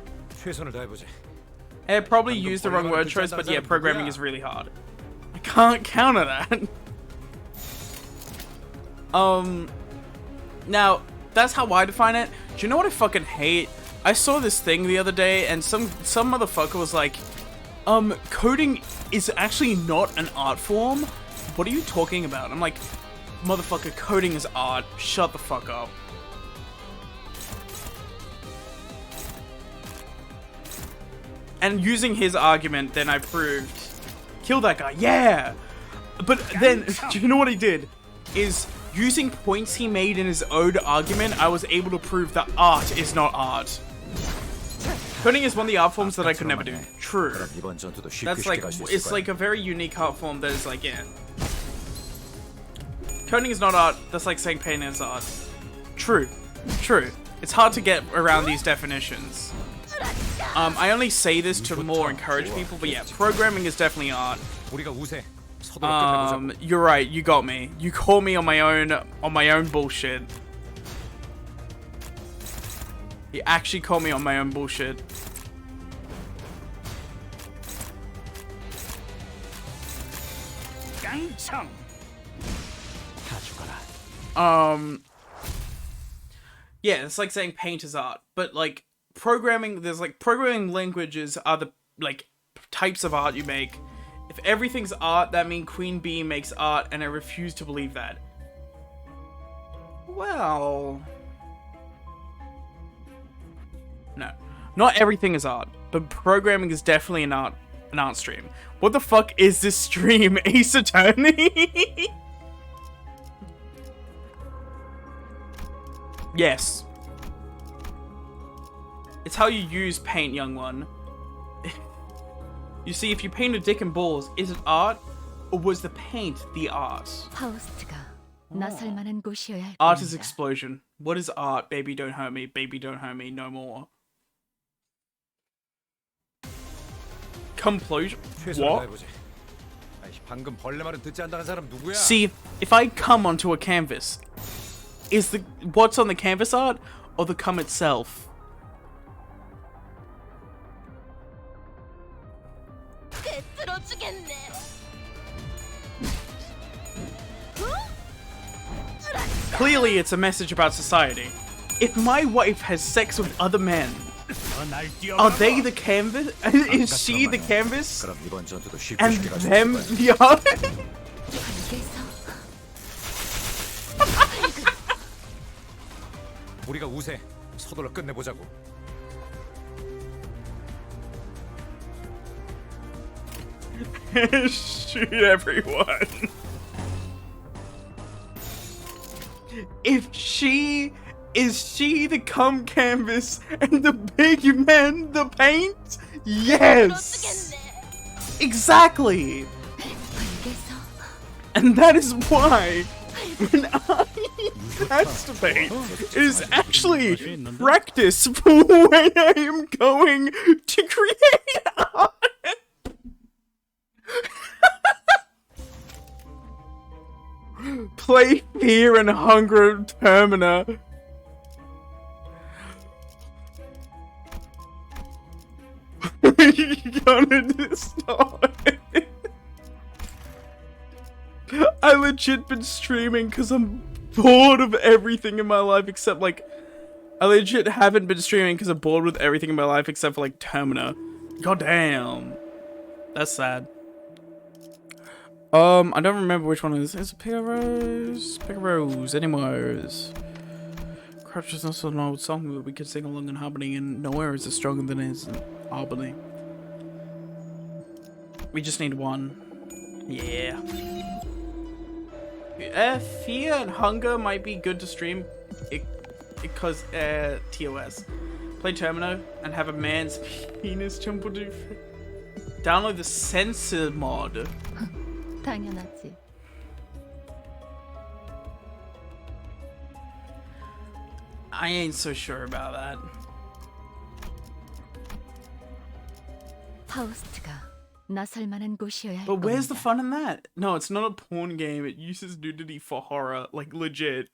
I probably used the wrong word choice, but yeah, programming is really hard. I can't counter that. Now, that's how I define it. Do you know what I fucking hate? I saw this thing the other day, and some motherfucker was like, coding is actually not an art form? What are you talking about? I'm like, motherfucker, coding is art. Shut the fuck up. And using his argument, then I proved, kill that guy, yeah! But then, do you know what he did? Is, using points he made in his own argument, I was able to prove that art is not art. Coding is one of the art forms that I could never do. True. That's like, it's like a very unique art form that is like, yeah. Coding is not art, that's like saying painting is art. True. True. It's hard to get around these definitions. I only say this to more encourage people, but yeah, programming is definitely art. You're right, you got me. You call me on my own bullshit. You actually call me on my own bullshit. Yeah, it's like saying paint is art, but like programming, there's like programming languages are the like types of art you make. If everything's art, that means Queen Bee makes art, and I refuse to believe that. Well, no, not everything is art, but programming is definitely an art stream. What the fuck is this stream, Ace Attorney? Yes. It's how you use paint, young one. You see, if you paint a dick and balls, is it art? Or was the paint the art? Art is explosion. What is art? Baby don't hurt me. Baby don't hurt me. No more. complosion. 최선을 What? 다해보지. 아이씨, 방금 벌레 말은 듣지 않다는 사람 누구야? See, if I come onto a canvas, is the what's on the canvas art or the cum itself? 들어주겠네. Clearly, it's a message about society. If my wife has sex with other men, are they the canvas? Is she the canvas? 그럼 이번 전투도 쉽게 And 쉽게 갈수 them 있을 거야. the other? 우리가 우세. 서둘러 끝내보자고. Shoot everyone. If she is she the cum canvas and the big man the paint? Yes. Exactly. And that is why when I masturbate, it is actually practice for when I am going to create art. Play Fear and Hunger Termina. You're gonna destroy it. I legit been streaming because I'm bored of everything in my life except like I legit haven't been streaming because I'm bored with everything in my life except for like Termina. God damn. That's sad. I don't remember which one it is. Is it Picaros? Picaros anymore. Crouch is also an old song that we can sing along in harmony, and nowhere is it stronger than it is in Albany. We just need one. Yeah. Fear and Hunger might be good to stream because TOS. Play Termino and have a man's penis jump or do. Download the censor mod. 당연하지. I ain't so sure about that. 파우스트가 나설 만한 곳이어야 할 But where's the 겁니다. fun in that? No, it's not a porn game. It uses nudity for horror, like legit.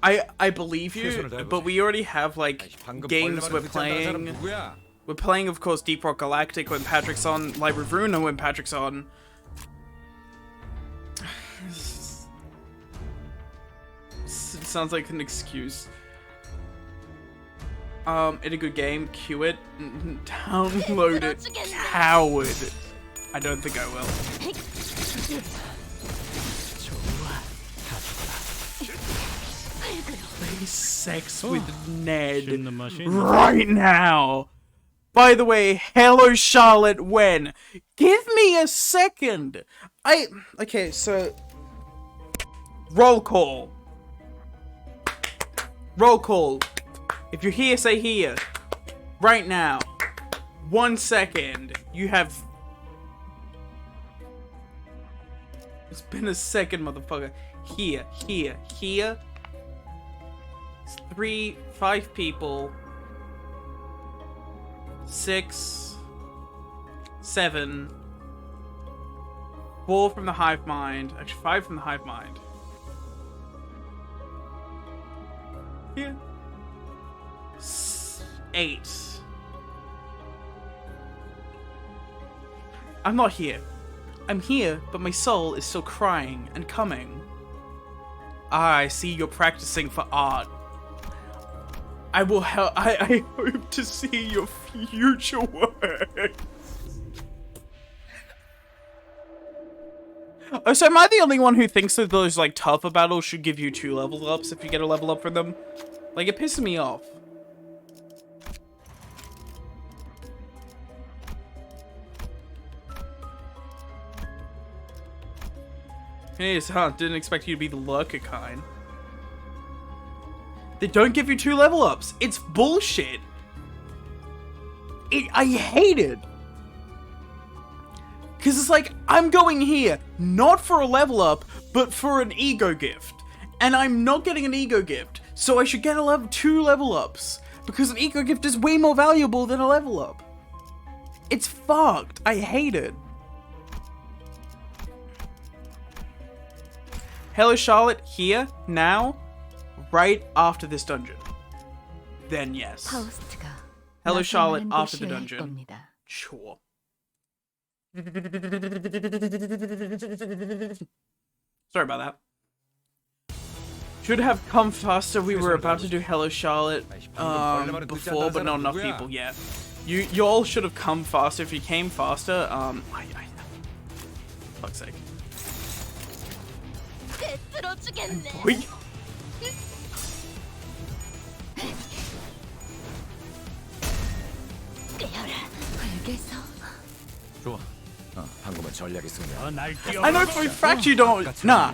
I believe you, but we already have like 방금 games 벌레 we're 말은 듣지 않다는 사람 playing. 누구야? We're playing, of course, Deep Rock Galactic when Patrick's on, Library of Ruin when Patrick's on. It sounds like an excuse. It's a good game. Queue it. Download it. Coward. I don't think I will. Play sex with Ned right now. By the way, hello Charlotte when? Give me a second. Okay, so roll call. Roll call. If you're here, say here. Right now. 1 second. You have... It's been a second, motherfucker. Here, here, here. 5 people. 6, 7, 4 from the hive mind. Actually, 5 from the hive mind. Here. 8. I'm not here. I'm here, but my soul is still crying and coming. Ah, I see you're practicing for art. I will help. I hope to see your future work. Oh, so am I the only one who thinks that those like tougher battles should give you 2 level ups if you get a level up for them? Like, it pisses me off. Hey, huh? Didn't expect you to be the lurker kind. They don't give you 2 level ups. It's bullshit. I hate it. Because it's like, I'm going here, not for a level up, but for an ego gift. And I'm not getting an ego gift, so I should get 2 level ups. Because an ego gift is way more valuable than a level up. It's fucked. I hate it. Hello, Charlotte, here, now, right after this dungeon. Then yes. 파우스트가 Hello, Charlotte, 나타나는 after the 곳이어야 할 dungeon. 겁니다. Sure. Sorry about that. Should have come faster. We were about to do Hello Charlotte before, but not enough people yet. You all should have come faster. If you came faster, fuck's sake. 쓰러지겠네. Wait. 알겠어. 좋아. 방금은 전략이 승리야. I know for a fact you don't. Nah.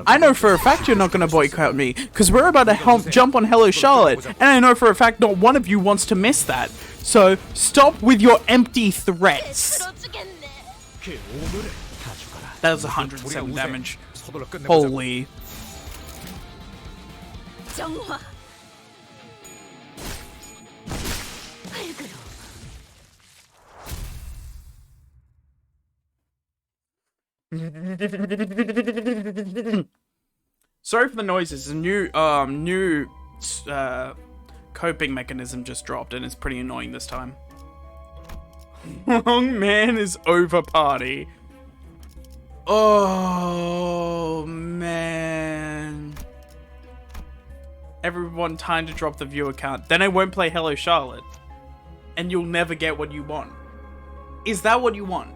I know for a fact you're not gonna boycott me, because we're about to jump on Hello Charlotte, and I know for a fact not one of you wants to miss that. So stop with your empty threats. That was 107 damage. 서둘러 끝내보자고. Holy. 정화. 활그로. Sorry for the noises. A new coping mechanism just dropped, and it's pretty annoying this time. Long man is over party. Oh man. Everyone time to drop the viewer count. Then I won't play Hello Charlotte. And you'll never get what you want. Is that what you want?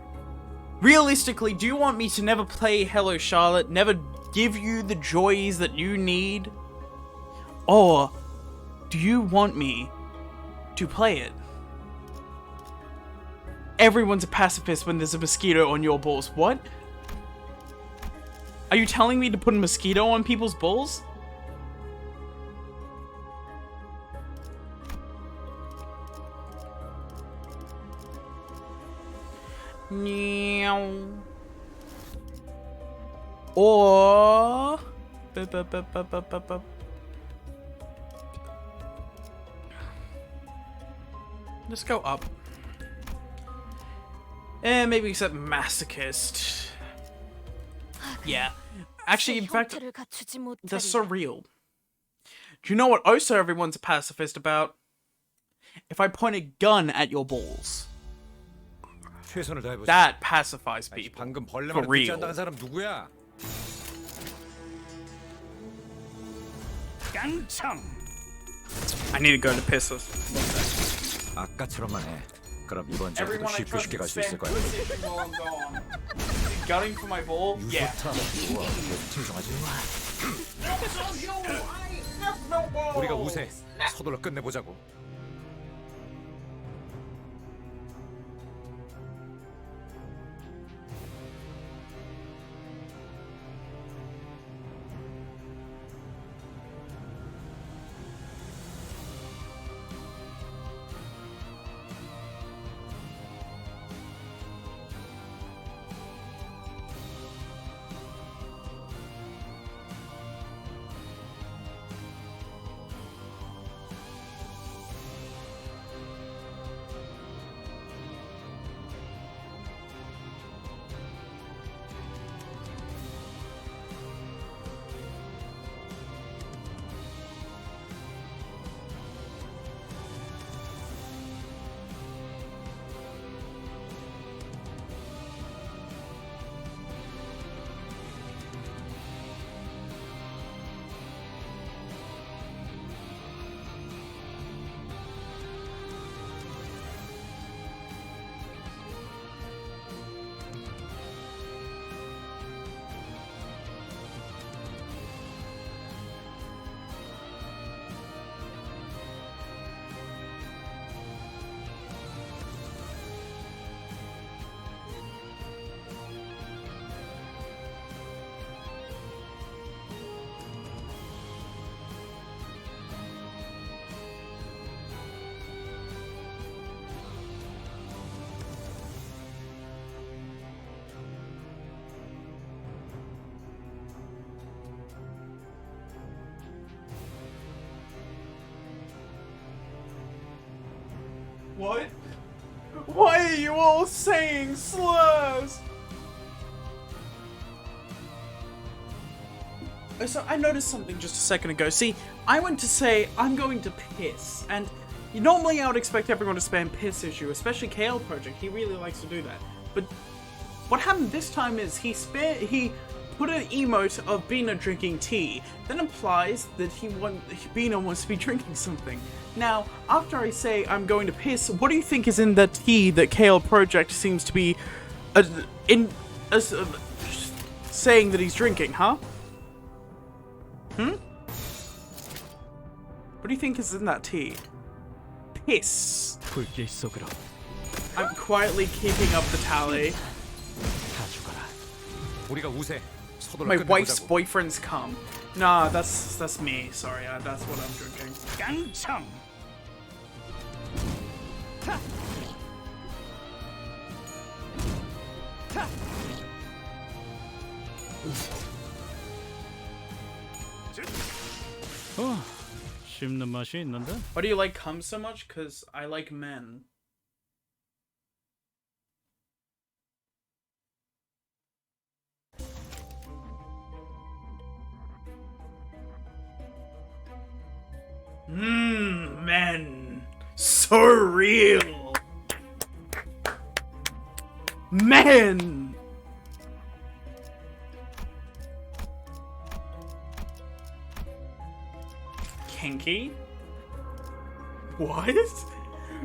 Realistically, do you want me to never play Hello Charlotte? Never give you the joys that you need? Or do you want me to play it? Everyone's a pacifist when there's a mosquito on your balls. What? Are you telling me to put a mosquito on people's balls? Or let's go up. And maybe accept masochist. Yeah. Actually, in fact, that's so real. Do you know what also everyone's a pacifist about? If I point a gun at your balls. 최선을 다해보자. That pacifies people. 방금 For 벌레만 듣지 real. 않다는 사람 누구야? 깡총. I need to go to pisses. 아까처럼만 해. 그럼 이번 전도 쉽게 쉽게 갈 수 있을 거야. Gutting for my ball? Yeah. 좋아. 계속 칭송하지. 우리가 우세. 서둘러 끝내보자고. What? Why are are you all saying slurs? So I noticed something just a second ago. See, I went to say, I'm going to piss, and normally I would expect everyone to spam piss issue, especially KL Project. He really likes to do that. But what happened this time is he put an emote of Bina drinking tea, that implies that Bina wants to be drinking something. Now, after I say I'm going to piss, what do you think is in that tea that KL Project seems to be saying that he's drinking, huh? What do you think is in that tea? Piss. 불길 속으로 I'm quietly keeping up the tally. 다 죽어라. 우리가 우세. 서둘러 My wife's 끝내보자고. boyfriend's cum. Nah, that's me. Sorry, that's what I'm drinking. 깡청. 씹는 맛이 있는데? Why do you like cum so much? Cause I like men. Men. So real. Men. Kinky? What?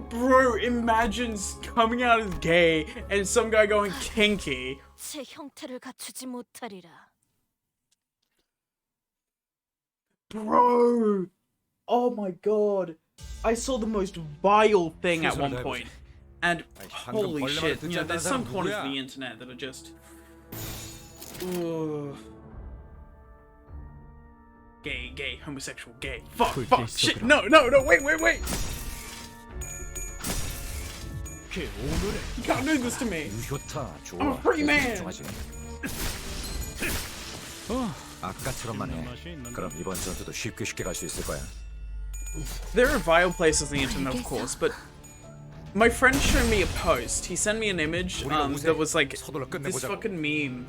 Bro, imagine coming out as gay and some guy going kinky. 제 형태를 갖추지 못하리라. Bro! Oh my god. I saw the most vile thing at one point. And holy shit, you know, there's some corners of the internet that are just... Ugh. Gay, homosexual, gay. Fuck, shit, no, wait. You can't do this to me. 좋다, 좋아. I'm a free man. 집중하지. 아까처럼만 해. 그럼 이번 전투도 쉽게 갈 수 있을 거야. There are vile places on the internet, of course, but my friend showed me a post. He sent me an image that was like this fucking meme.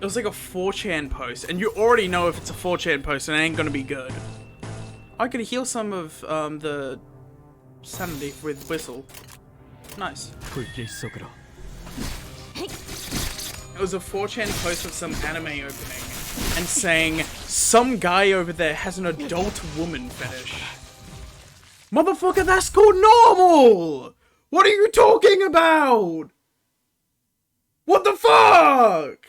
It was like a 4chan post, and you already know if it's a 4chan post, and it ain't gonna be good. I could heal some of the sanity with whistle. Nice. 불길 속으로 It was a 4chan post of some anime opening, and saying, some guy over there has an adult woman fetish. Motherfucker, that's called normal! What are you talking about? What the fuck?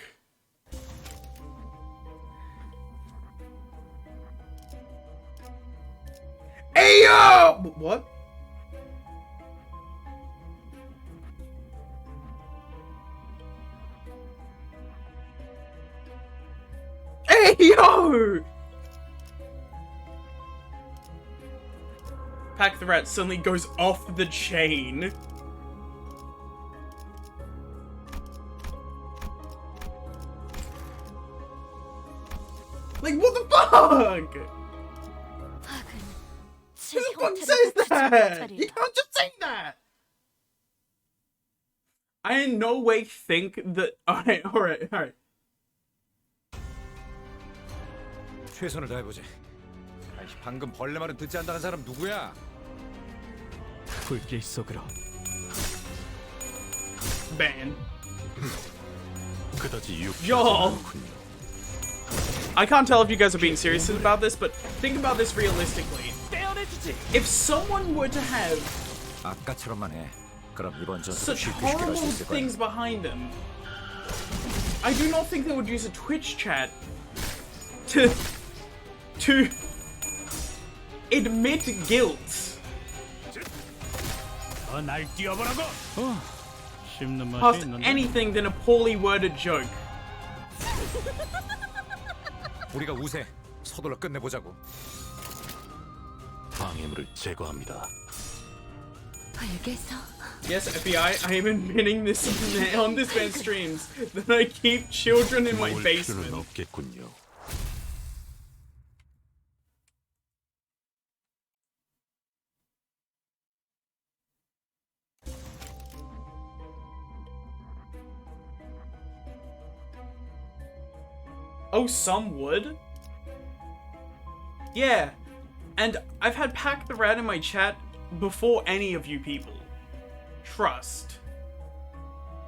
Hey yo! What? Hey yo! Pack the Rat suddenly goes off the chain. Like, what the fuck? Who the fuck says that? You can't just say that! I in no way think that... Alright. 최선을 다해보지. 방금 벌레 말은 듣지 않다는 사람 누구야? 불길 속으로 Ban. 그다지 Y'all. I can't tell if you guys are being serious about this, but think about this realistically. If someone were to have 아까처럼만 해. 그럼 이번 전투도 such 쉽게 갈 horrible 수 있을 거야. things behind them, I do not think they would use a Twitch chat to admit guilt 날 뛰어보라고. 씹는 맛이 past 있는데? anything than a poorly worded joke. 우리가 우세. 서둘러 끝내보자고. 방해물을 제거합니다. 알겠어. Yes, FBI, I am admitting this on this man's streams that I keep children in my 모을 필요는 basement. 없겠군요. Oh, some would? Yeah. And I've had Pack the Rat in my chat before any of you people. Trust.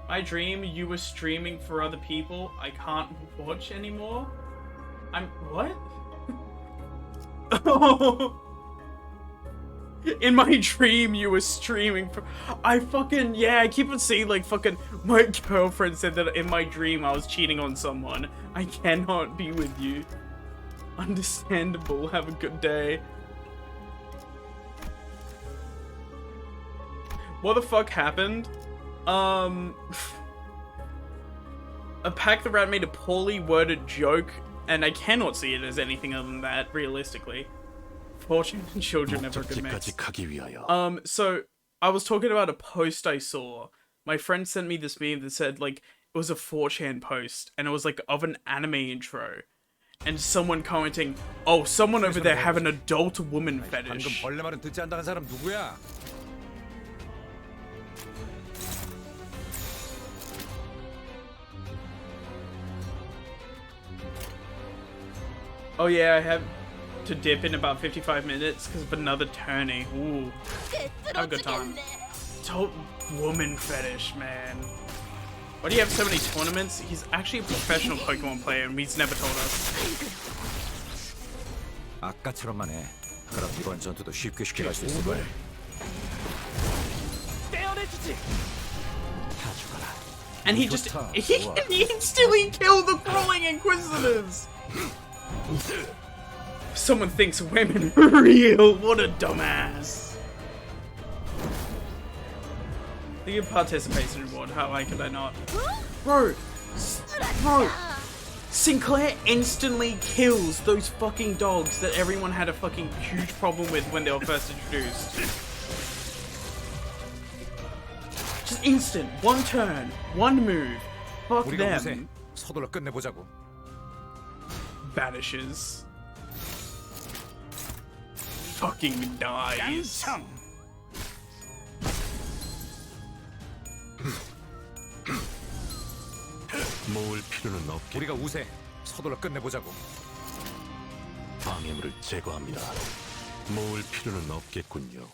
My dream, you were streaming for other people. I can't watch anymore. What? In my dream, you were streaming for... I keep on seeing, like, fucking... My girlfriend said that in my dream I was cheating on someone. I cannot be with you. Understandable. Have a good day. What the fuck happened? A Pack the Rat made a poorly worded joke, and I cannot see it as anything other than that, realistically. Fortune and children never good mix. So, I was talking about a post I saw. My friend sent me this meme that said, like, it was a 4chan post, and it was, like, of an anime intro. And someone commenting, oh, someone over there have an adult woman fetish. 방금 벌레 말은 듣지 않다는 사람 누구야? Oh yeah, I have to dip in about 55 minutes because of another tourney. Ooh. Have a good time. Adult woman fetish, man. Why do you have so many tournaments? He's actually a professional Pokemon player and he's never told us. 아까처럼만 해. 그럼 이번 전투도 쉽게 갈 수 있을 거야. And he instantly killed the crawling Inquisitors! Someone thinks women are real. What a dumbass. The participation reward. Why could I not? Bro! Sinclair instantly kills those fucking dogs that everyone had a fucking huge problem with when they were first introduced. Just instant. One turn. One move. Fuck them. 서둘러 끝내보자고. Vanishes. Fucking dies. 모을 필요는 없겠. 우리가 우세. 서둘러 끝내보자고. 방해물을 제거합니다. 모을 필요는 없겠군요.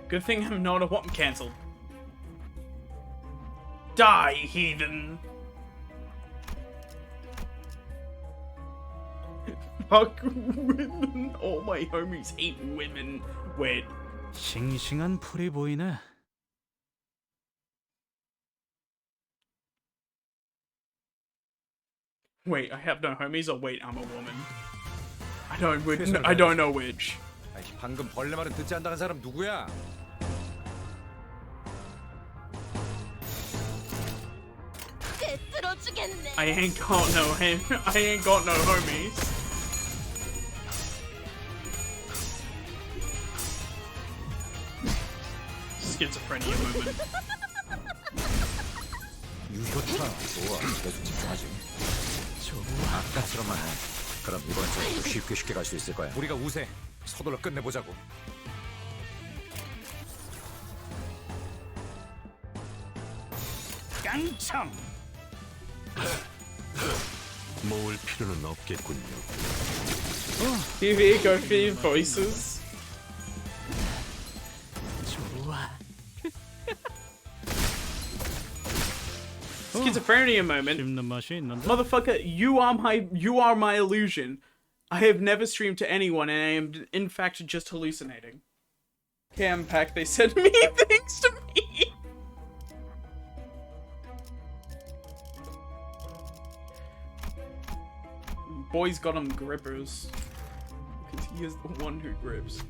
Good thing I'm not a what cancelled. Die, heathen! Fuck women. All my homies hate women. Wait. 싱싱한 풀이 보이네. Wait, I have no homies, or wait, I'm a woman. I don't know which. 방금 벌레 말은 듣지 않다는 사람 누구야? I ain't got no homies. Schizophrenia moment. 유효타. 좋아. 계속 집중하지. 아까처럼만 해. 그럼 이번 전투도 쉽게 갈 수 있을 거야. 우리가 우세. 서둘러 끝내보자고. 깡총. 모을 필요는 없겠군요. TV, go for your voices. 좋아. Schizophrenia moment. 씹는 맛이 있는데. Motherfucker, you are my illusion. I have never streamed to anyone, and I am in fact just hallucinating. Cam Pack, they said mean things to me. Boy's got him grippers. Because he is the one who grips.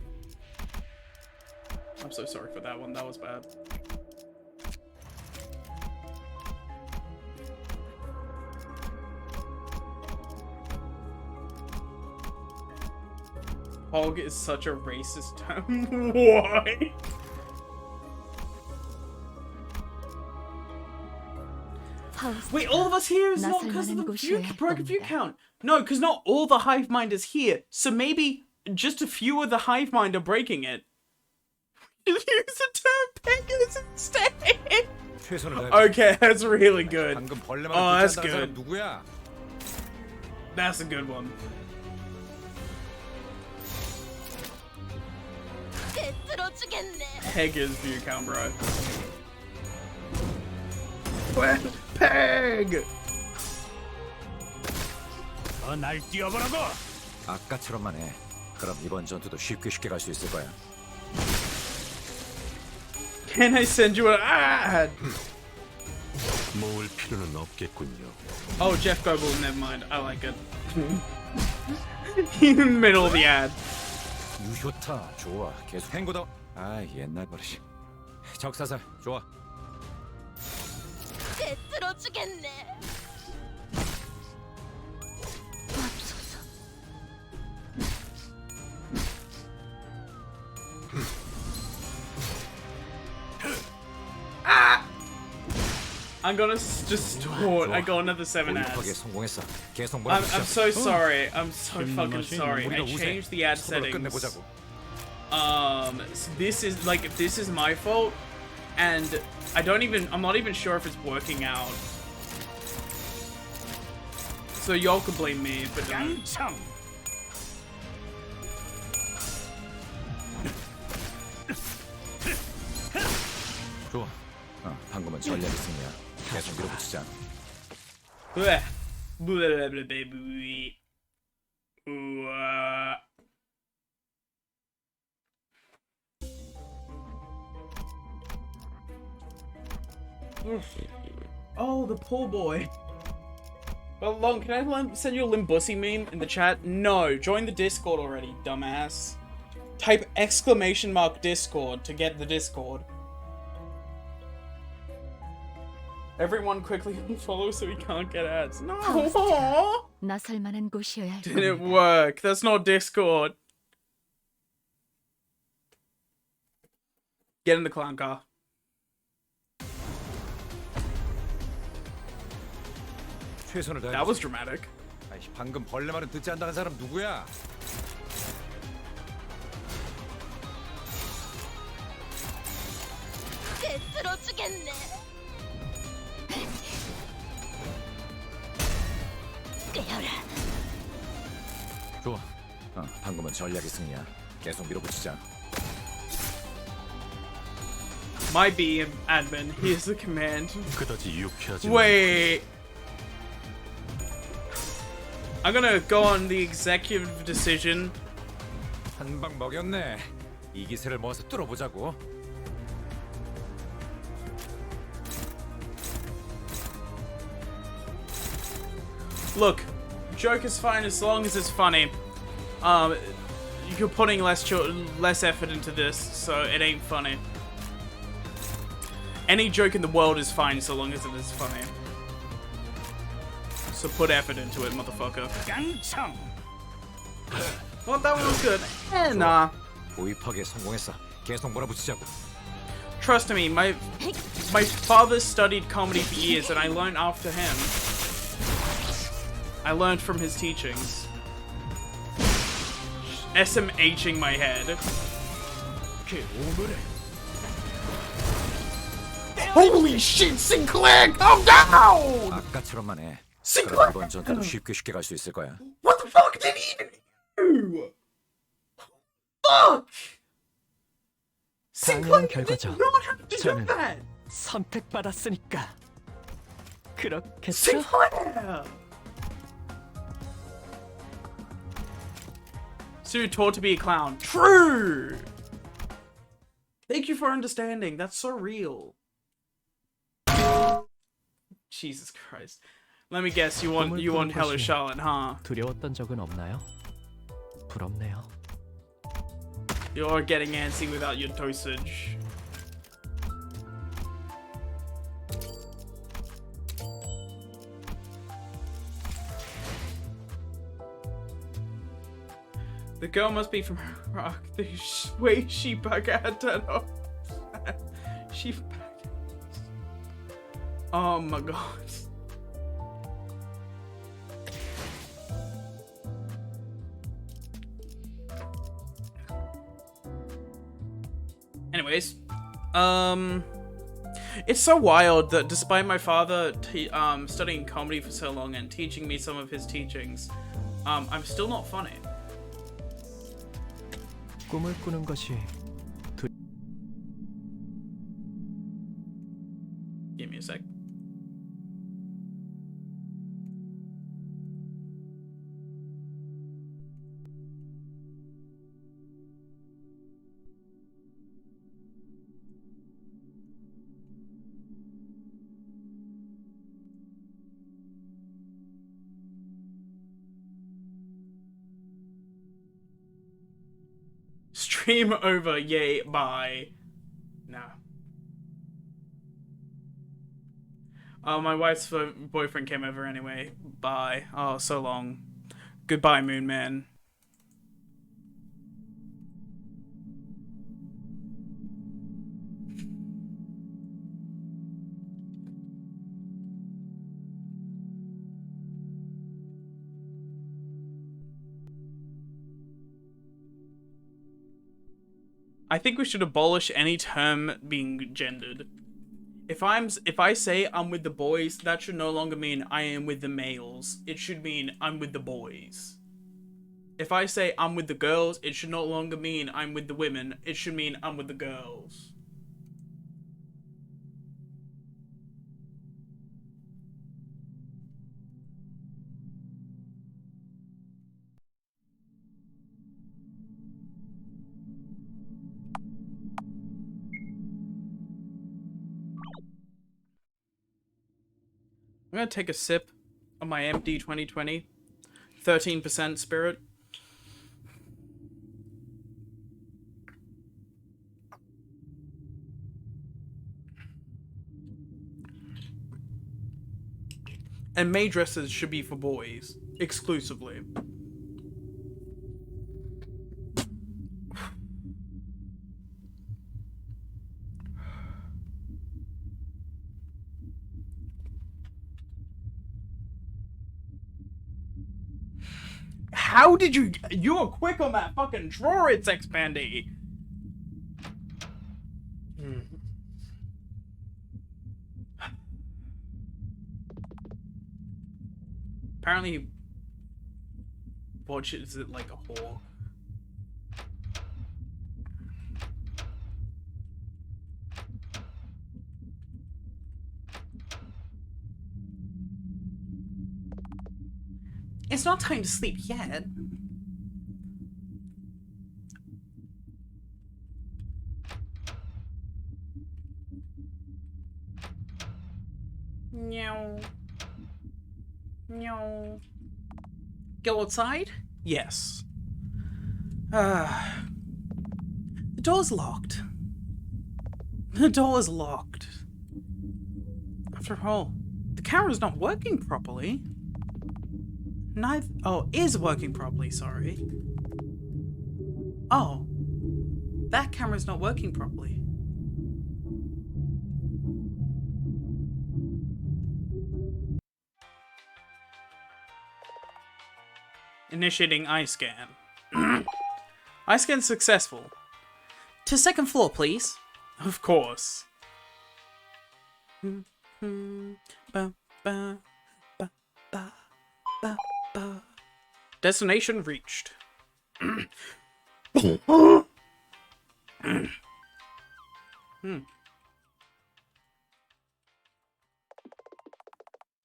I'm so sorry for that one, that was bad. Hog is such a racist term. Why? 파우스트. Wait, all of us here is not because of the broken view count. No, because not all the hive mind is here. So maybe just a few of the hive mind are breaking it. Use the term Pegasus instead. 최선을 다해보자. Okay, that's really good. 방금 Oh, 벌레만은 that's 듣지 않는 사람 good. 누구야? That's a good one. 떼들어주겠네. Pega's view count, bro. Peg! 날 뛰어보라고. 아까처럼만 해. 그럼 이번 전투도 쉽게 갈 수 있을 거야. Can I send you an ad? 모을 필요는 없겠군요. Oh, Jeff Goble, never mind. I like it. In the middle of the ad. 유효타 좋아. 계속 행보다. 아 옛날 버릇이. 적사살 좋아. 떼들어주겠네. 맙소사. I'm gonna just taunt. I got another 7 고입하게 ads. 성공했어. 계속 I'm 몰아붙이자. so sorry. I'm so fucking machine. sorry. I 우리가 우세. changed the ad 서로를 settings. 끝내보자고. So this is my fault, and I'm not even sure if it's working out. So y'all can blame me, but 깡총. 좋아. 방금은 전략이 승리야. 계속 밀어붙이자. bleh. Bleh, bleh, bleh, bleh. Ooh, Oh, the poor boy. Well, Long, can I send you a Limbussy meme in the chat? No, join the Discord already, dumbass. Type exclamation mark Discord to get the Discord. Everyone quickly unfollow so we can't get ads. No! 나설 만한 곳이어야 할 Didn't 겁니다. work. That's not Discord. Get in the clown car. 최선을 다해. That was dramatic. 아이씨, 방금 벌레 말은 듣지 않는다는 사람 누구야? 떼들어주겠네. 깨어라. 좋아. 방금은 전략이 승리야. 계속 밀어붙이자. My B admin, here's the command. 그다지 유쾌하지. Wait. I'm gonna go on the executive decision. 한 방 먹였네. 이 기세를 모아서 뚫어보자고. Look, joke is fine as long as it's funny. You're putting less effort into this, so it ain't funny. Any joke in the world is fine so long as it is funny. So put effort into it, motherfucker. 깡총. Well, that one was good. Nah. 고입하게 성공했어. 계속 몰아붙이자고. Trust me, my father studied comedy for years, and I learned after him. I learned from his teachings. SMHing my head. Holy shit, Sinclair, calm down! 아까처럼만 해. Sinclair! 그럼 이번 전투도 쉽게 갈 수 있을 거야. What the fuck did he even do? Fuck! Sinclair did not have to do that! 선택받았으니까 그렇겠죠? Sinclair! Sue taught to be a clown. True! Thank you for understanding. That's so real. Jesus Christ. Let me guess, you want Hello Charlotte, huh? 두려웠던 적은 없나요? 부럽네요. You're getting antsy without your dosage. The girl must be from Iraq. The way she baguette. She baguette. Oh my god. Anyways, it's so wild that despite my father studying comedy for so long and teaching me some of his teachings, I'm still not funny. 꿈을 꾸는 것이 Give me a sec. Stream over, yay, bye. Nah. Oh, my wife's boyfriend came over anyway. Bye. Oh, so long. Goodbye, Moon Man. I think we should abolish any term being gendered. If I say I'm with the boys, that should no longer mean I am with the males. It should mean I'm with the boys. If I say I'm with the girls, it should no longer mean I'm with the women. It should mean I'm with the girls. I'm gonna take a sip of my empty 2020. 13% spirit. And May dresses should be for boys. Exclusively. How did you were quick on that fucking drawer, it's Expandy. Apparently he watches it like a whore. It's not time to sleep yet. Meow. Meow. Go outside? Yes. The door's locked. The door is locked. After all, the camera's not working properly. Neither. Oh, is working properly, sorry. Oh. That camera's not working properly. Initiating eye scan. Eye scan successful. To second floor, please. Of course. Destination reached. The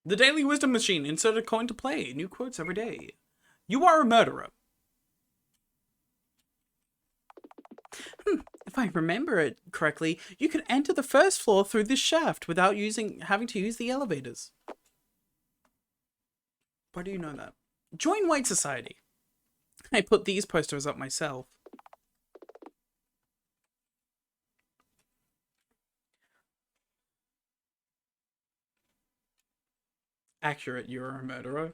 Daily Wisdom Machine. Insert a coin to play. New quotes every day. You are a murderer. If I remember it correctly, you can enter the first floor through this shaft without having to use the elevators. Why do you know that? Join White Society. I put these posters up myself. Accurate, you're a murderer.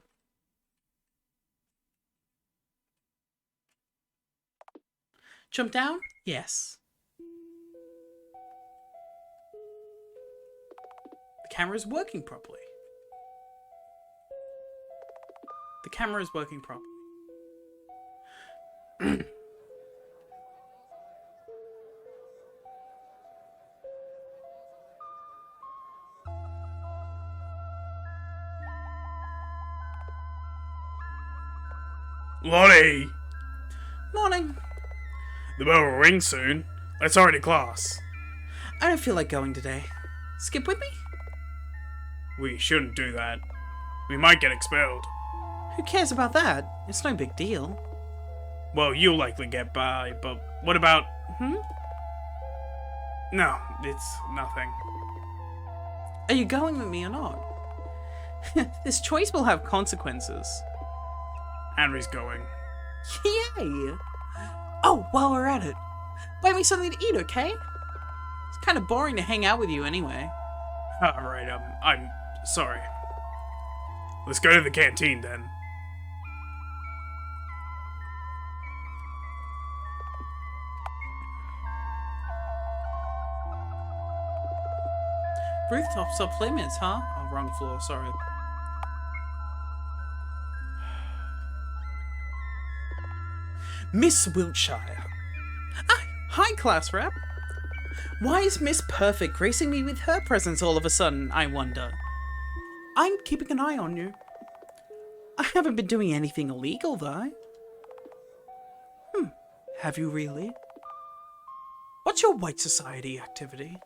Jump down? Yes. The camera is working properly. The camera is working properly. Lottie! Morning. The bell will ring soon. Let's hurry to class. I don't feel like going today. Skip with me? We shouldn't do that. We might get expelled. Who cares about that? It's no big deal. Well, you'll likely get by, but what about... No, it's nothing. Are you going with me or not? This choice will have consequences. Henry's going. Yay! Oh, while we're at it, buy me something to eat, okay? It's kind of boring to hang out with you anyway. Alright, I'm sorry. Let's go to the canteen then. Rooftops off limits, huh? Oh, wrong floor, sorry. Miss Wiltshire. Ah, hi, class rep. Why is Miss Perfect gracing me with her presence all of a sudden, I wonder? I'm keeping an eye on you. I haven't been doing anything illegal, though. Have you really? What's your white society activity?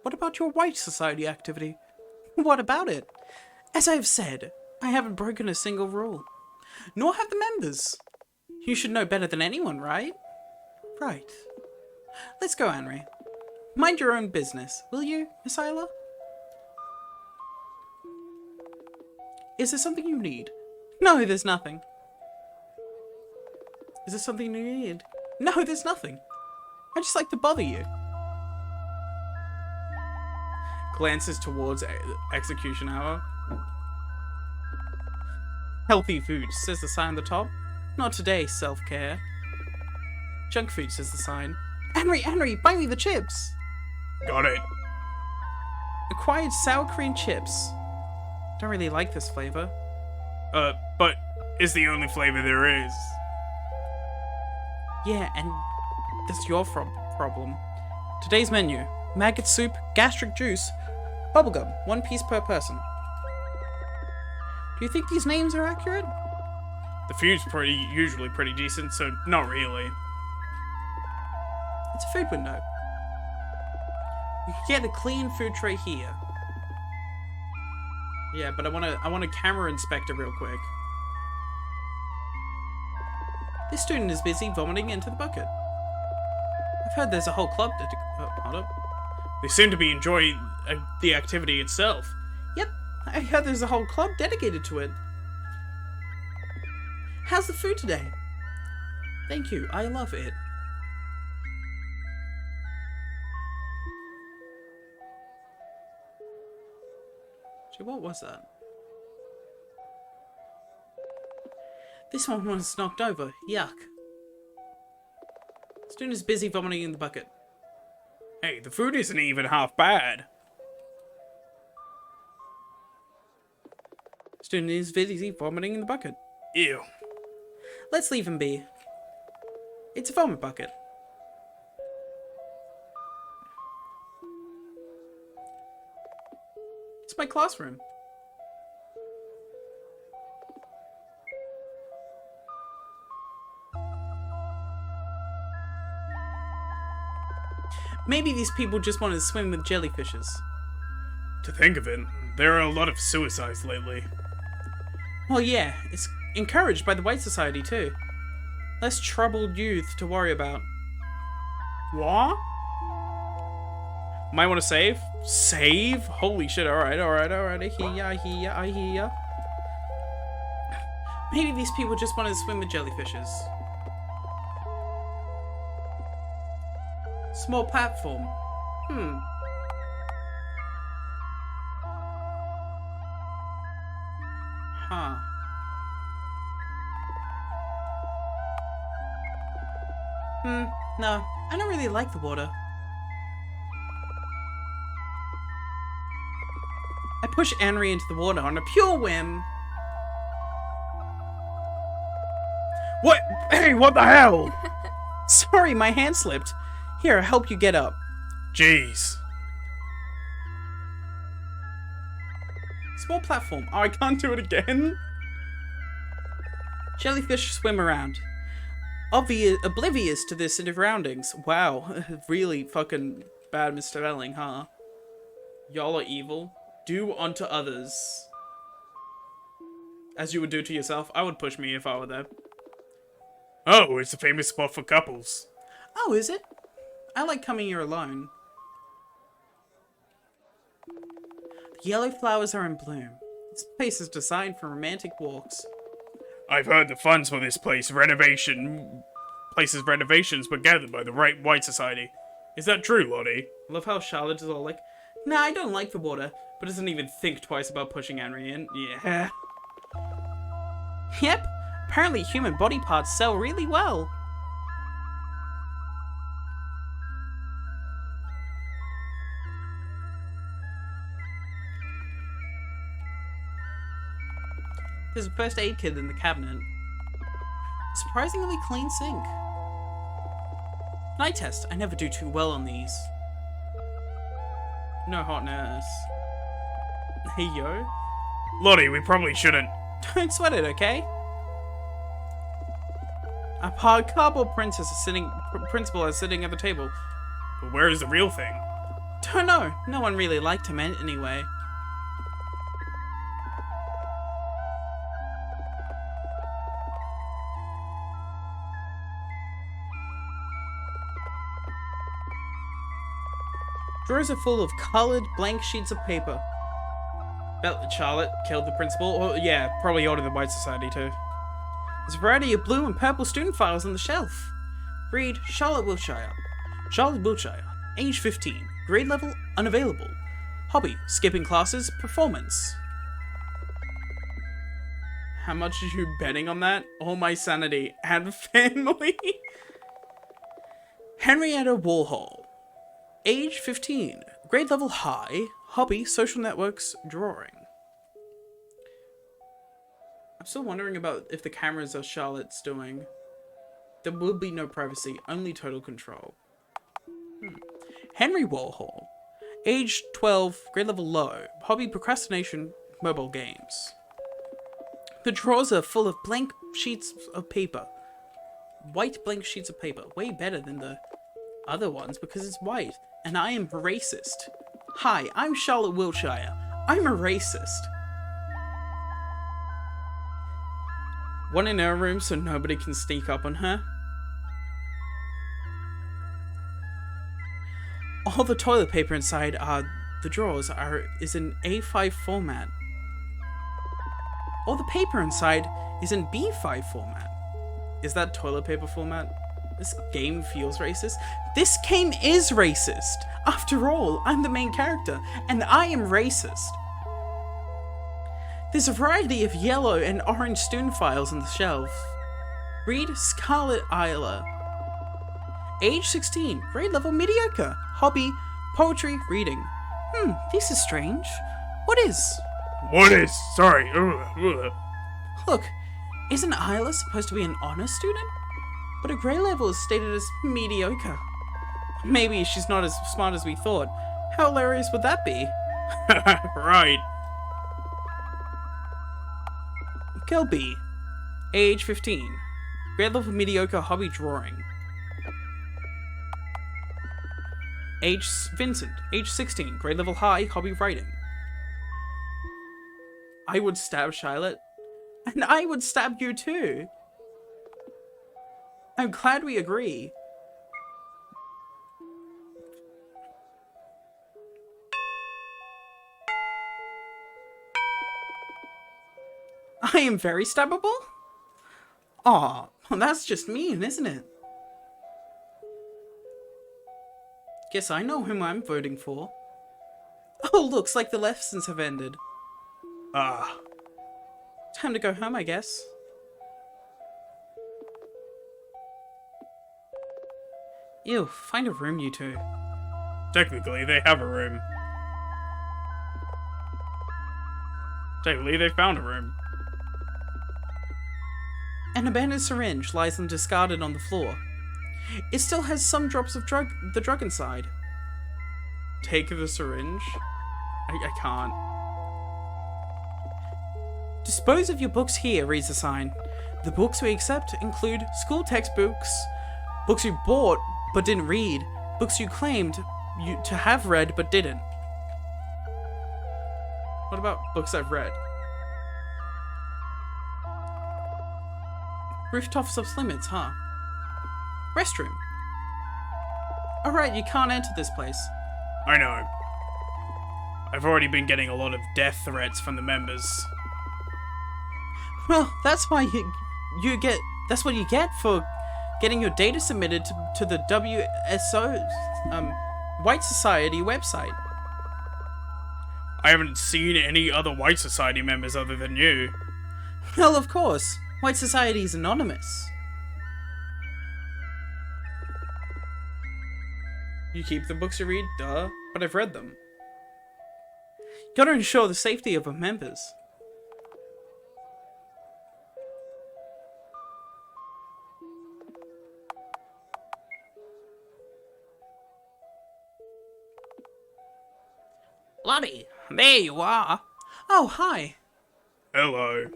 What about your white society activity? What about it? As I have said, I haven't broken a single rule. Nor have the members. You should know better than anyone, right? Right. Let's go, Henry. Mind your own business, will you, Miss Isla? Is there something you need? No, there's nothing. Is there something you need? No, there's nothing. I just like to bother you. Glances towards execution hour. Healthy food, says the sign on the top. Not today, self-care. Junk food, says the sign. Henry, buy me the chips! Got it. Acquired sour cream chips. Don't really like this flavor. But it's the only flavor there is. Yeah, and that's your problem. Today's menu. Maggot soup, gastric juice, bubblegum, 1 piece per person. Do you think these names are accurate? The food's usually pretty decent, so not really. It's a food window. You can get a clean food tray here. Yeah, but I want a camera inspector real quick. This student is busy vomiting into the bucket. I've heard there's a whole club hold up. They seem to be enjoying the activity itself. Yep, I heard there's a whole club dedicated to it. How's the food today? Thank you, I love it. Gee, what was that? This one was knocked over. Yuck. Student is busy vomiting in the bucket. Hey, the food isn't even half bad. Student is busy vomiting in the bucket. Ew. Let's leave him be. It's a vomit bucket. It's my classroom. Maybe these people just want to swim with jellyfishes. To think of it, there are a lot of suicides lately. Well, yeah, it's encouraged by the White Society too. Less troubled youth to worry about. What? Might want to save? Save? Holy shit, alright, I hear ya. Maybe these people just want to swim with jellyfishes. Small platform. Huh. No, I don't really like the water. I push Henry into the water on a pure whim. What? Hey, what the hell? Sorry, my hand slipped. Here, I'll help you get up. Jeez. Small platform. Oh, I can't do it again? Jellyfish swim around. Oblivious to their surroundings. Wow, really fucking bad misspelling, huh? Y'all are evil. Do unto others as you would do to yourself. I would push me if I were there. Oh, it's a famous spot for couples. Oh, is it? I like coming here alone. The yellow flowers are in bloom. This place is designed for romantic walks. I've heard the funds for this place's renovations were gathered by the White Society. Is that true, Lottie? I love how Charlotte is all like, nah, I don't like the water, but doesn't even think twice about pushing Henry in. Yeah. Yep, apparently human body parts sell really well. There's a first aid kit in the cabinet. Surprisingly clean sink. Night test. I never do too well on these. No hotness. Hey, yo. Lottie, we probably shouldn't. Don't sweat it, okay? A cardboard principal is sitting at the table. But where is the real thing? Don't know. No one really liked him anyway. Drawers are full of colored blank sheets of paper. Charlotte killed the principal. Or, yeah, probably ordered the White Society too. There's a variety of blue and purple student files on the shelf. Read Charlotte Wiltshire. Charlotte Wiltshire, age 15, grade level unavailable. Hobby, skipping classes, performance. How much are you betting on that? All my sanity and family. Henrietta Warhol. Age 15, grade level high, hobby, social networks, drawing. I'm still wondering about if the cameras are Charlotte's doing. There will be no privacy, only total control. Henry Warhol. Age 12, grade level low, hobby, procrastination, mobile games. The drawers are full of blank sheets of paper. White blank sheets of paper, way better than the other ones because it's white. And I am racist. Hi, I'm Charlotte Wiltshire. I'm a racist. One in her room so nobody can sneak up on her. All the toilet paper inside the drawers is in A5 format. All the paper inside is in B5 format. Is that toilet paper format? This game feels racist. This game is racist! After all, I'm the main character, and I am racist. There's a variety of yellow and orange student files on the shelf. Read Scarlet Isla. Age 16, grade level mediocre. Hobby, poetry, reading. This is strange. What is? What is? Sorry. Ugh. Look, isn't Isla supposed to be an honor student? But her grade level is stated as mediocre. Maybe she's not as smart as we thought. How hilarious would that be? Right. Girl B. Age 15. Grade level mediocre, hobby drawing. Vincent. Age 16. Grade level high, hobby writing. I would stab Charlotte. And I would stab you too. I'm glad we agree. I am very stabbable? Aw, well, that's just mean, isn't it? Guess I know whom I'm voting for. Oh, looks like the lessons have ended. Time to go home, I guess. Ew, find a room, you two. Technically, they have a room. Technically, they found a room. An abandoned syringe lies undiscarded on the floor. It still has some drops of the drug inside. Take the syringe? I can't. Dispose of your books here, reads the sign. The books we accept include school textbooks, books you bought but didn't read, books you claimed to have read but didn't. What about books I've read? Rooftops off limits, huh? Restroom. Alright, you can't enter this place. I know. I've already been getting a lot of death threats from the members. Well, that's why that's what you get for getting your data submitted to the WSO's White Society website. I haven't seen any other White Society members other than you. Well, of course. White Society is anonymous. You keep the books you read, duh, but I've read them. Gotta ensure the safety of our members. Lottie, there you are. Oh, hi. Hello.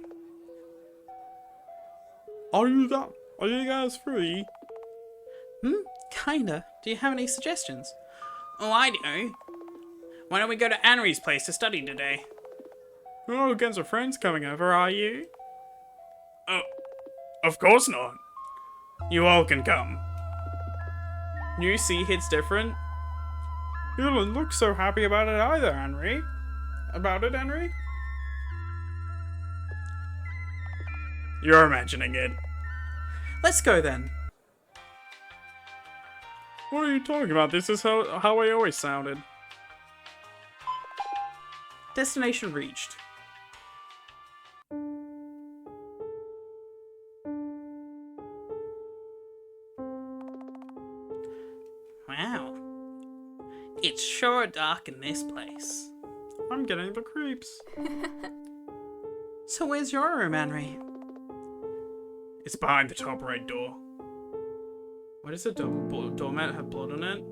Are you guys free? Kinda. Do you have any suggestions? Oh, I do. Why don't we go to Anri's place to study today? Oh, against our friends coming over, are you? Oh, of course not. You all can come. You see hits different? You don't look so happy about it either, Anri. About it, Anri? You're imagining it. Let's go then. What are you talking about? This is how I always sounded. Destination reached. Wow. It's sure dark in this place. I'm getting the creeps. So where's your room, Anri? It's behind the top right door. Why does the doormat have blood on it?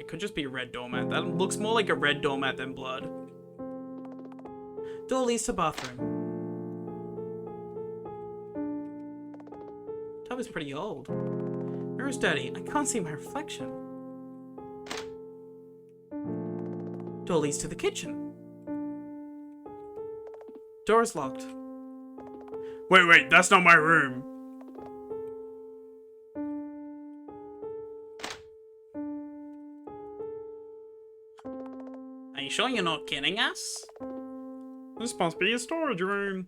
It could just be a red doormat. That looks more like a red doormat than blood. Door leads to bathroom. Tub is pretty old. Mirror's dirty. I can't see my reflection. Door leads to the kitchen. Door is locked. Wait, that's not my room. Are you sure you're not kidding us? This must be a storage room.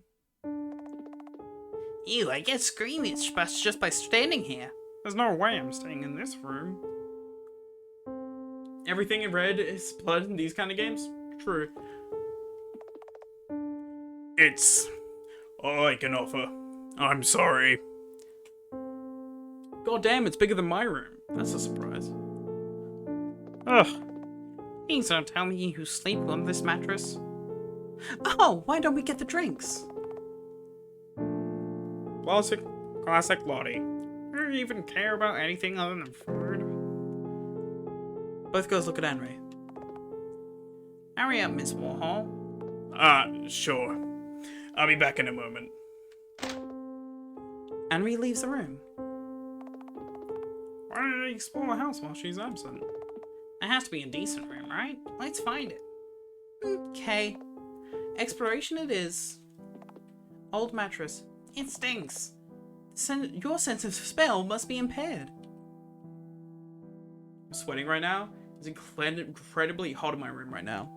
Ew, I get squeamish just by standing here. There's no way I'm staying in this room. Everything in red is blood in these kind of games? True. It's all I can offer. I'm sorry. God damn, it's bigger than my room. That's a surprise. Ugh. Please don't tell me you sleep on this mattress. Oh, why don't we get the drinks? Classic Lottie. Do you even care about anything other than food? Both girls look at Anri. Hurry up, Miss Warhol. Sure. I'll be back in a moment. Anri leaves the room. Why did I explore the house while she's absent? There has to be a decent room, right? Let's find it. Okay. Exploration it is. Old mattress. It stinks. Your sense of smell must be impaired. I'm sweating right now. It's incredibly hot in my room right now.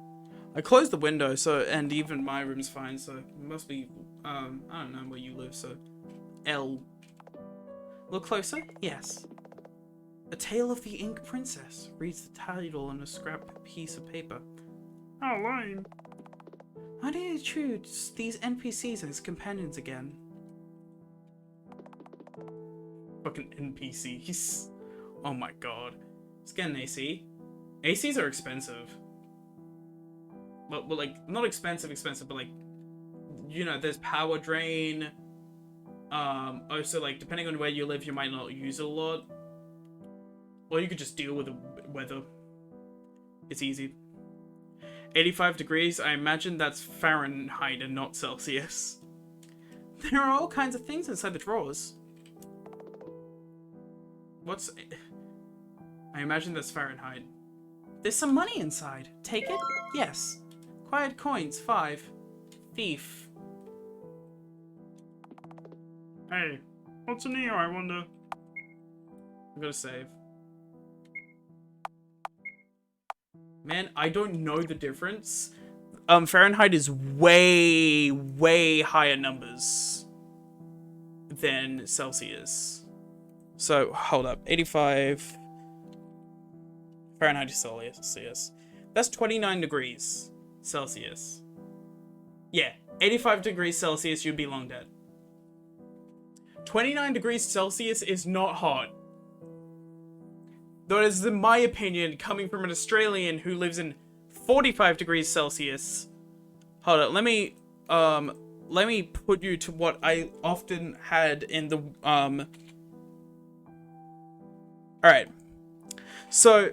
I closed the window, and even my room's fine, so it must be, I don't know where you live, so L. Look closer? Yes. A Tale of the Ink Princess reads the title on a scrap piece of paper. How lame. Why do you choose these NPCs as companions again? Fucking NPCs. Oh my god. Let's get an AC. ACs are expensive. But like, not expensive, but like, you know, there's power drain. Also, like, depending on where you live, you might not use it a lot. Or you could just deal with the weather. It's easy. 85 degrees, I imagine that's Fahrenheit and not Celsius. There are all kinds of things inside the drawers. What's... I imagine that's Fahrenheit. There's some money inside. Take it? Yes. Quiet coins, 5. Thief. Hey, what's in here, I wonder? I'm gonna save. Man, I don't know the difference. Fahrenheit is way, way higher numbers than Celsius. So, hold up. 85... Fahrenheit to Celsius. That's 29 degrees Celsius. Yeah, 85 degrees Celsius, you'd be long dead. 29 degrees Celsius is not hot. Though it is, in my opinion, coming from an Australian who lives in 45 degrees Celsius. Hold on, let me put you to what I often had in the, Alright. So,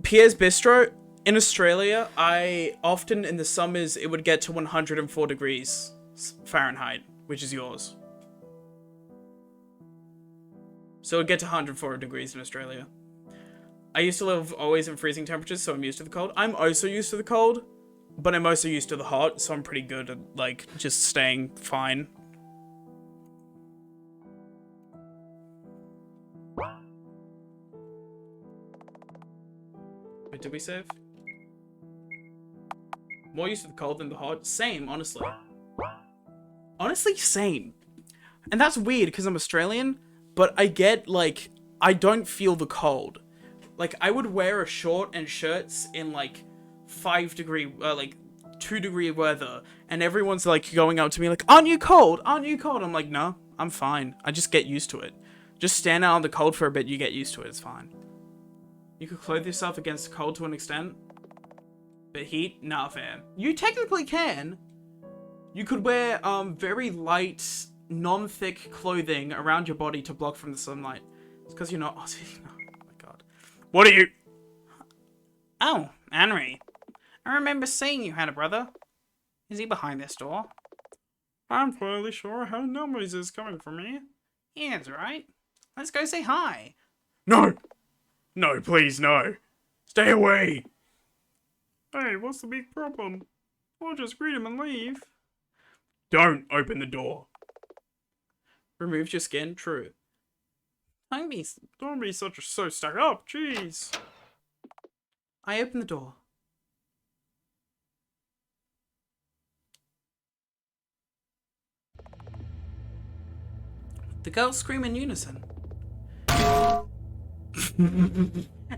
Pierre's Bistro, in Australia, I often, in the summers, it would get to 104 degrees Fahrenheit, which is yours. So it would get to 104 degrees in Australia. I used to live always in freezing temperatures, so I'm used to the cold. I'm also used to the cold, but I'm also used to the hot, so I'm pretty good at, like, just staying fine. Wait, did we save? More used to the cold than the hot? Same, honestly. Honestly, same. And that's weird, because I'm Australian, but I get, like, I don't feel the cold. Like, I would wear a short and shirts in, like, 5 degree, like, 2 degree weather, and everyone's, like, going up to me, like, aren't you cold? Aren't you cold? I'm like, no, I'm fine. I just get used to it. Just stand out in the cold for a bit, you get used to it, it's fine. You could clothe yourself against the cold to an extent, but heat, nah, fam. You technically can. You could wear, very light, non-thick clothing around your body to block from the sunlight. It's because you're not Aussie. Oh my god. What are you? Oh, Henry. I remember seeing you had a brother. Is he behind this door? I'm fairly sure I heard noises coming from here. Yeah, that's right. Let's go say hi. No! No, please, no. Stay away! Hey, what's the big problem? I'll just greet him and leave. Don't open the door. Removes your skin? True. Don't be so stuck up, jeez. I open the door. The girls scream in unison.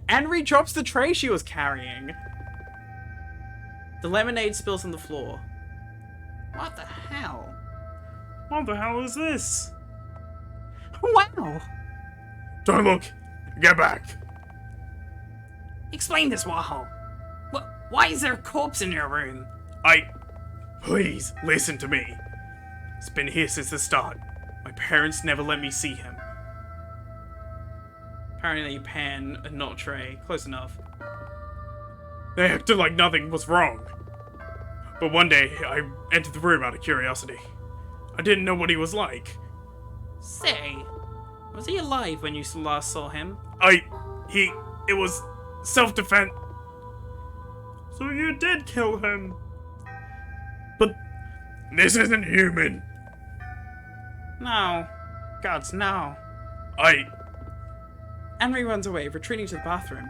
Henry drops the tray she was carrying. The lemonade spills on the floor. What the hell? What the hell is this? Wow! Don't look! Get back! Explain this, Warhol. Why is there a corpse in your room? Please, listen to me. It's been here since the start. My parents never let me see him. Apparently pan and not tray. Close enough. They acted like nothing was wrong. But one day, I entered the room out of curiosity. I didn't know what he was like. Say, was he alive when you last saw him? It was self-defense. So you did kill him? But this isn't human. No. Gods, no. Henry runs away, retreating to the bathroom.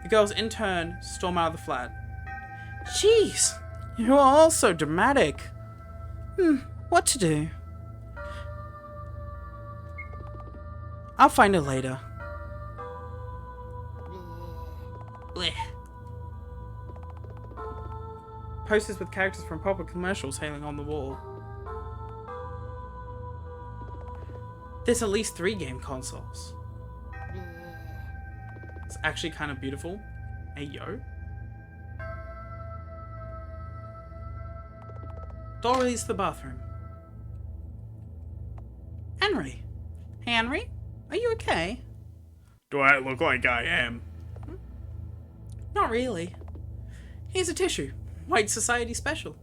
The girls, in turn, storm out of the flat. Jeez, you are all so dramatic. What to do? I'll find it later. Blech. Posters with characters from popular commercials hanging on the wall. There's at least 3 game consoles. It's actually kind of beautiful. Hey, yo. Door leads to the bathroom. Henry. Hey, Henry? Are you okay? Do I look like I am? Not really. Here's a tissue. White Society special.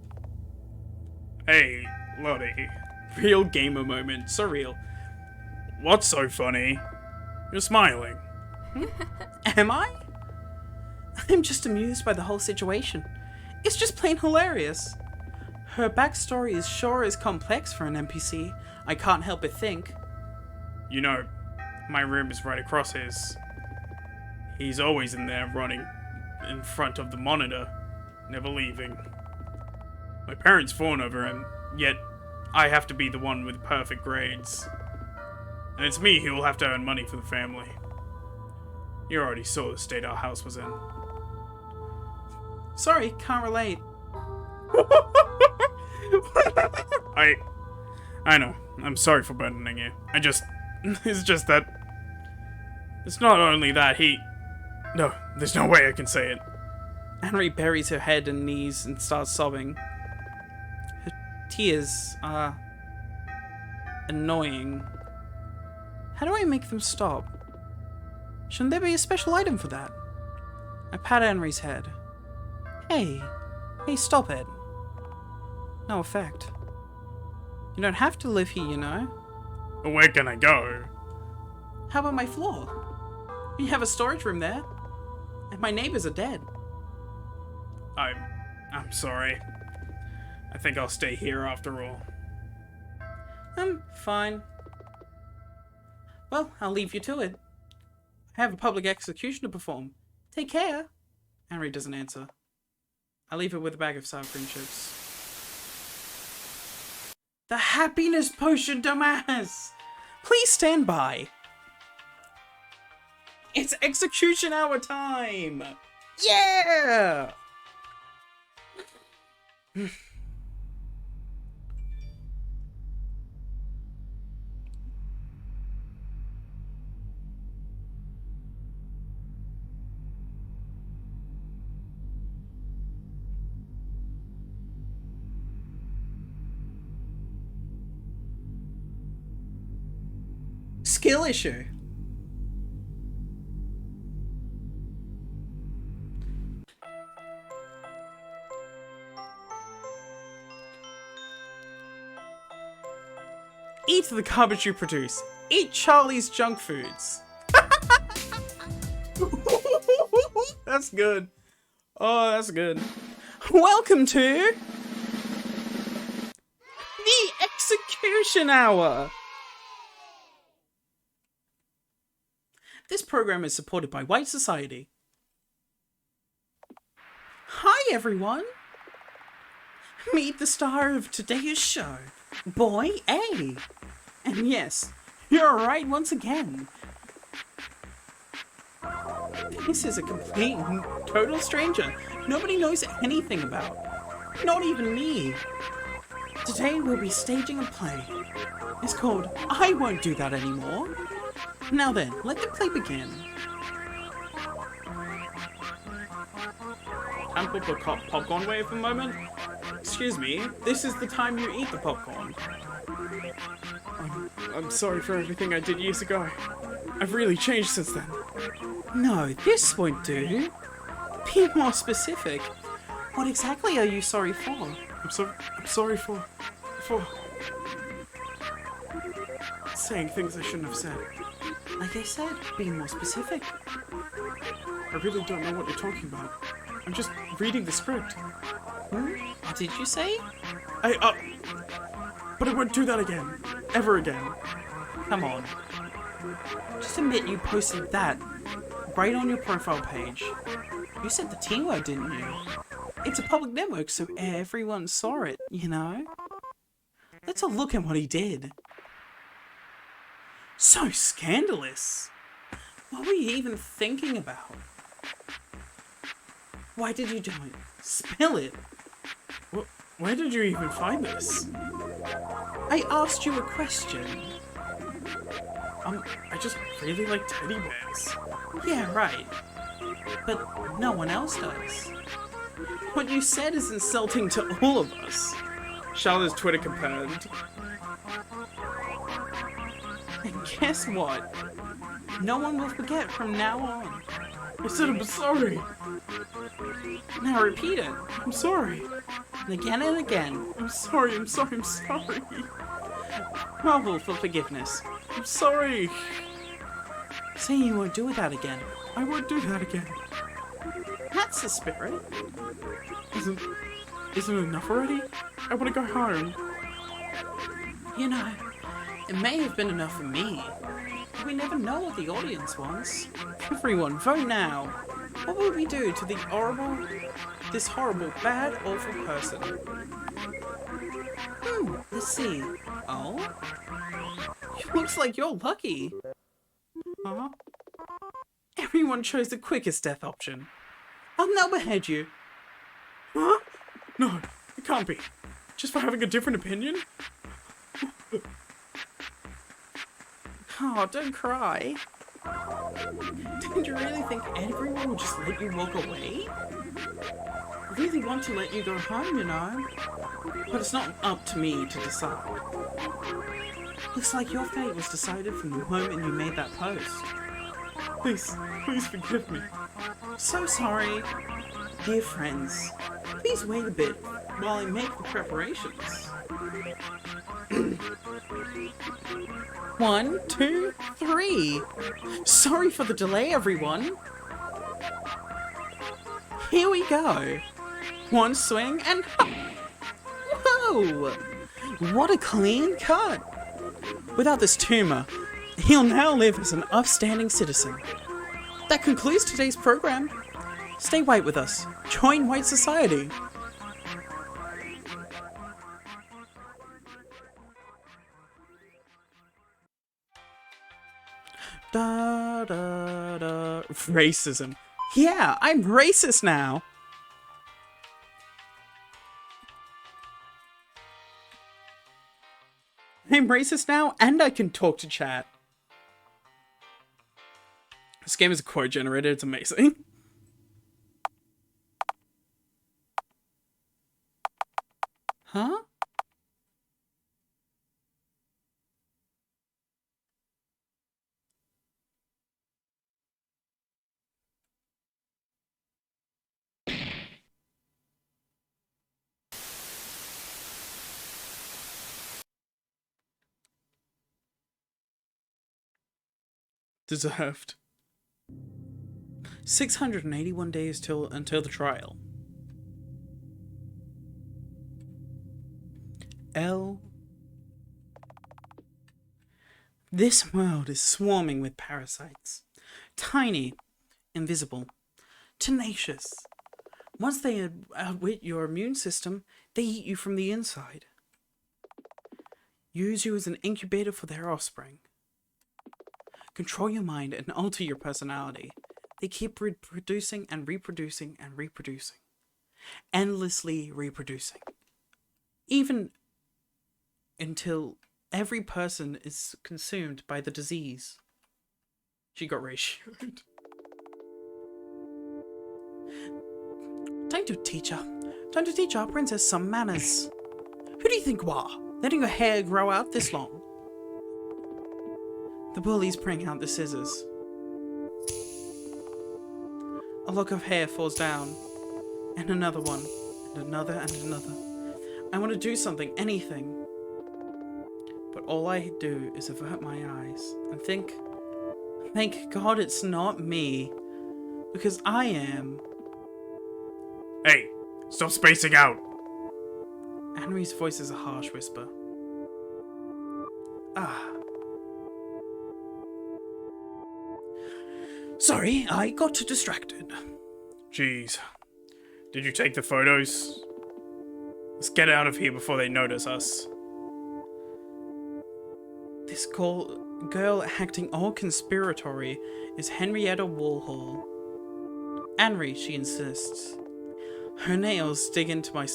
Hey, Lottie. Real gamer moment. So real. What's so funny? You're smiling. Am I? I'm just amused by the whole situation. It's just plain hilarious. Her backstory is sure as complex for an NPC. I can't help but think. You know, my room is right across his. He's always in there running in front of the monitor, never leaving. My parents fawn over him, yet I have to be the one with perfect grades. And it's me who will have to earn money for the family. You already saw the state our house was in. Sorry, can't relate. I know. I'm sorry for burdening you. It's just that... It's not only that No, there's no way I can say it. Henry buries her head and knees and starts sobbing. Her tears are... annoying. How do I make them stop? Shouldn't there be a special item for that? I pat Henry's head. Hey, stop it. No effect. You don't have to live here, you know. Where can I go? How about my floor? You have a storage room there. And my neighbors are dead. I'm sorry. I think I'll stay here after all. Fine. Well, I'll leave you to it. I have a public execution to perform. Take care. Henry doesn't answer. I leave her with a bag of sour cream chips. The happiness potion, dumbass! Please stand by. It's execution hour time! Yeah! Skill issue. Eat the garbage you produce. Eat Charlie's junk foods. That's good. Oh, that's good. Welcome to the execution hour. This program is supported by White Society. Hi, everyone. Meet the star of today's show, Boy A. And yes, you're right once again. This is a complete and total stranger nobody knows anything about. Not even me. Today we'll be staging a play. It's called I Won't Do That Anymore. Now then, let the play begin. Can I put the popcorn away for a moment? Excuse me, this is the time you eat the popcorn. I'm sorry for everything I did years ago. I've really changed since then. No, this won't do. Be more specific. What exactly are you sorry for? I'm sorry for saying things I shouldn't have said. Like I said, be more specific. I really don't know what you're talking about. I'm just reading the script. What did you say? But I won't do that again. Ever again. Come on. Just admit you posted that right on your profile page. You said the T word, didn't you? It's a public network, so everyone saw it, you know? Let's all look at what he did. So scandalous. What were you even thinking about? Why did you do it? Spill it. Where did you even find this? I asked you a question. I just really like teddy bears. Yeah, right. But no one else does. What you said is insulting to all of us. Charlotte's Twitter confirmed. And guess what? No one will forget from now on. I said I'm sorry. Now repeat it. I'm sorry. And again and again. I'm sorry, I'm sorry, I'm sorry. Marvel for forgiveness. I'm sorry. Say you won't do that again. I won't do that again. That's the spirit. Isn't it enough already? I want to go home. You know, it may have been enough for me. But we never know what the audience wants. Everyone, vote now. What would we do to this horrible, bad, awful person? Let's see. Oh? Looks like you're lucky. Huh? Everyone chose the quickest death option. I'll now behead you. Huh? No, it can't be. Just for having a different opinion? Oh, don't cry. Did you really think everyone would just let you walk away? I really want to let you go home, you know. But it's not up to me to decide. Looks like your fate was decided from the moment you made that post. Please forgive me. So sorry. Dear friends, please wait a bit while I make the preparations. 1, 2, 3. Sorry for the delay, everyone. Here we go. One swing and hop. Whoa! What a clean cut. Without this tumor, he'll now live as an upstanding citizen. That concludes today's program. Stay white with us. Join White Society. Da da da. Racism. Yeah, I'm racist now. I'm racist now, and I can talk to chat. This game is a quote generator. It's amazing. Huh? Deserved. 681 days until the trial. This world is swarming with parasites. Tiny, invisible, tenacious. Once they outwit your immune system, they eat you from the inside. Use you as an incubator for their offspring. Control your mind and alter your personality. They keep reproducing and reproducing and reproducing. Endlessly reproducing. Even until every person is consumed by the disease. She got ratioed. Time to teach our princess some manners. Who do you think you are, letting your hair grow out this long? The bully's bring out the scissors. A lock of hair falls down, and another one, and another and another. I want to do something, anything. But all I do is avert my eyes and think, thank God it's not me, because I am. Hey, stop spacing out. Henry's voice is a harsh whisper. Sorry, I got distracted. Jeez. Did you take the photos? Let's get out of here before they notice us. This girl acting all conspiratory is Henrietta Walhall. Henry, she insists. Her nails dig into my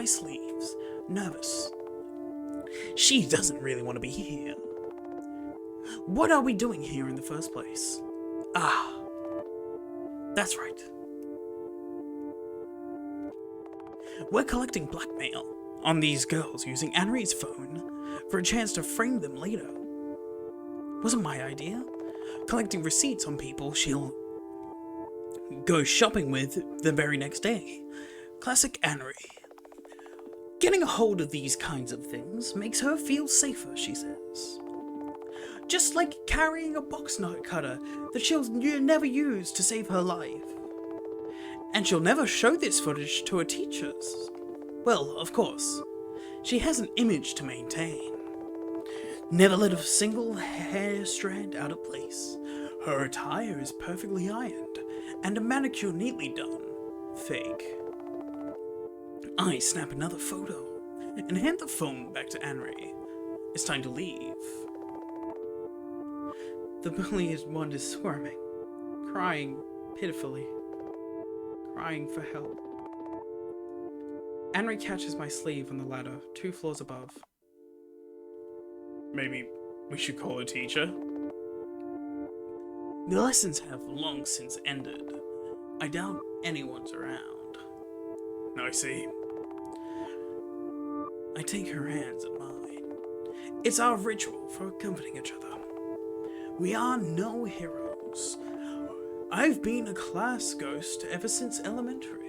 sleeves. Nervous. She doesn't really want to be here. What are we doing here in the first place? That's right. We're collecting blackmail on these girls using Henry's phone for a chance to frame them later. Wasn't my idea. Collecting receipts on people she'll go shopping with the very next day. Classic Annery. Getting a hold of these kinds of things makes her feel safer, she says. Just like carrying a box nut cutter that she'll never use to save her life. And she'll never show this footage to her teachers. Well, of course. She has an image to maintain. Never let a single hair strand out of place. Her attire is perfectly ironed, and a manicure neatly done. Fake. I snap another photo, and hand the phone back to Annery. It's time to leave. The bullied one is squirming, crying pitifully, crying for help. Annery catches my sleeve on the ladder, 2 floors above. Maybe we should call a teacher? The lessons have long since ended. I doubt anyone's around. I see. I take her hands in mine. It's our ritual for comforting each other. We are no heroes. I've been a class ghost ever since elementary.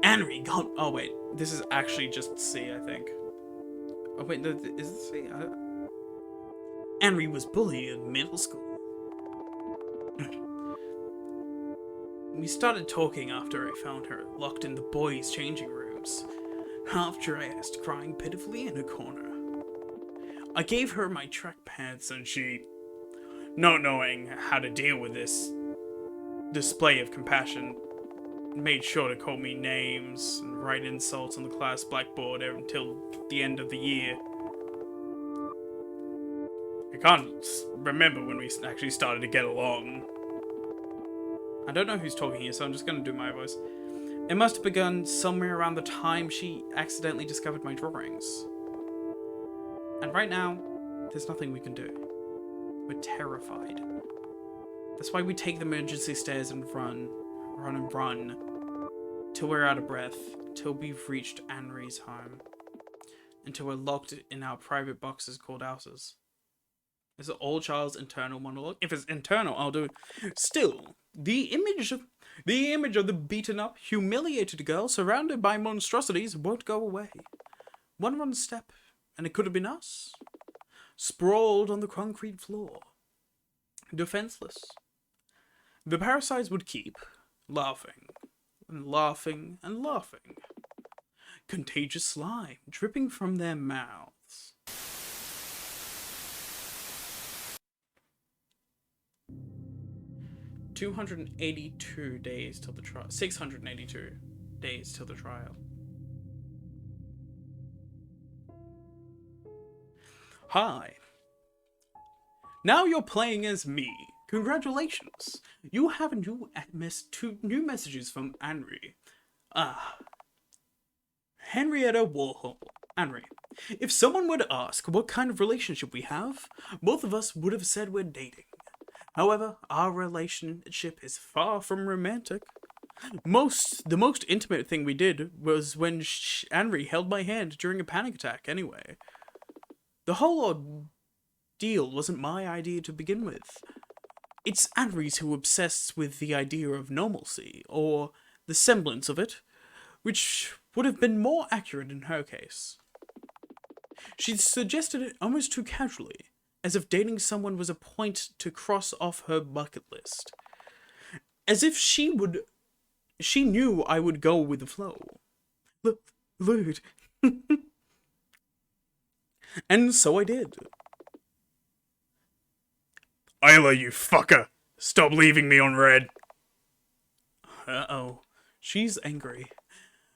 Annery got... Oh wait, this is actually just C, I think. Oh wait, no, is it C? Annery was bullied in middle school. We started talking after I found her locked in the boys' changing rooms, half-dressed, crying pitifully in a corner. I gave her my track pants and she, not knowing how to deal with this display of compassion, made sure to call me names and write insults on the class blackboard until the end of the year. I can't remember when we actually started to get along. I don't know who's talking here, so I'm just going to do my voice. It must have begun somewhere around the time she accidentally discovered my drawings. And right now, there's nothing we can do. We're terrified. That's why we take the emergency stairs and run and run, till we're out of breath, till we've reached Annery's home, until we're locked in our private boxes called houses. Is it all child's internal monologue? If it's internal, I'll do it. Still, the image of the beaten up, humiliated girl surrounded by monstrosities won't go away. One wrong step, and it could have been us. Sprawled on the concrete floor. Defenseless. The parasites would keep laughing, and laughing, and laughing. Contagious slime dripping from their mouths. $282 days till the trial. 682 days till the trial. Hi. Now you're playing as me. Congratulations. You have two new messages from Annery. Henrietta Warhol. Annery. If someone were to ask what kind of relationship we have, both of us would have said we're dating. However, our relationship is far from romantic. The most intimate thing we did was when Annery held my hand during a panic attack anyway. The whole ordeal wasn't my idea to begin with. It's Annery's who obsessed with the idea of normalcy, or the semblance of it, which would have been more accurate in her case. She suggested it almost too casually, as if dating someone was a point to cross off her bucket list. As if she knew I would go with the flow. Lewd. And so I did. Isla, you fucker! Stop leaving me on red! Uh-oh. She's angry.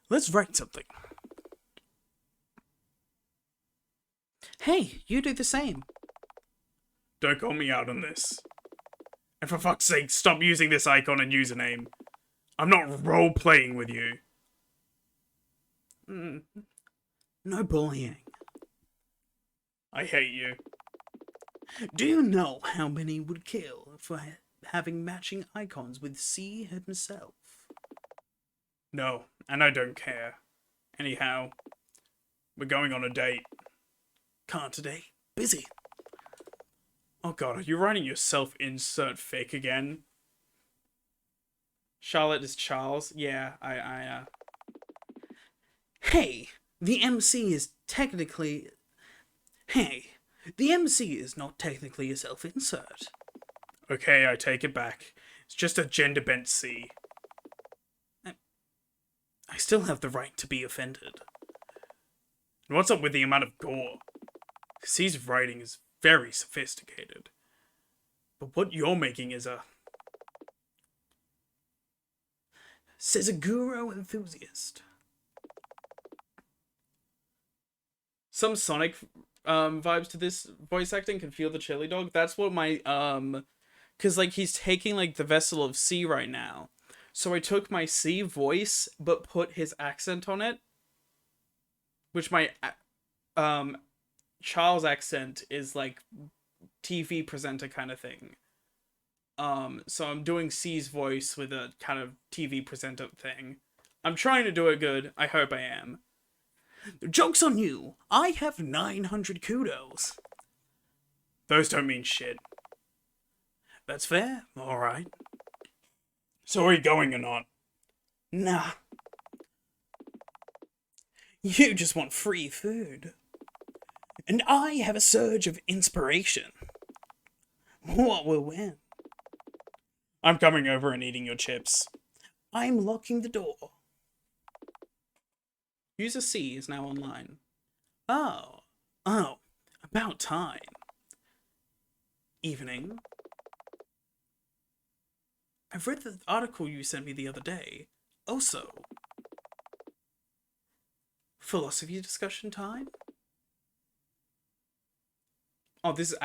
Let's write something. Hey, you do the same. Don't call me out on this. And for fuck's sake, stop using this icon and username. I'm not role-playing with you. No bullying. I hate you. Do you know how many would kill for having matching icons with C himself? No, and I don't care. Anyhow, we're going on a date. Can't today. Busy. Oh god, are you writing your self-insert fic again? Charlotte is Charles. Yeah, Hey, the MC is technically... Hey, the MC is not technically a self-insert. Okay, I take it back. It's just a gender-bent C. I still have the right to be offended. And what's up with the amount of gore? C's writing is very sophisticated. But what you're making is a... Says a guru enthusiast. Some Sonic vibes to this voice acting. Can feel the chili dog. That's what my because like he's taking like the vessel of C right now. So I took my C voice but put his accent on it, which my Charles accent is like TV presenter kind of thing. So I'm doing C's voice with a kind of TV presenter thing. I'm trying to do it good. I hope I am. Joke's on you. I have 900 kudos. Those don't mean shit. That's fair. Alright. So are you going or not? Nah. You just want free food. And I have a surge of inspiration. What will win? I'm coming over and eating your chips. I'm locking the door. User C is now online. Oh, about time. Evening. I've read the article you sent me the other day. Also, philosophy discussion time? Oh, this is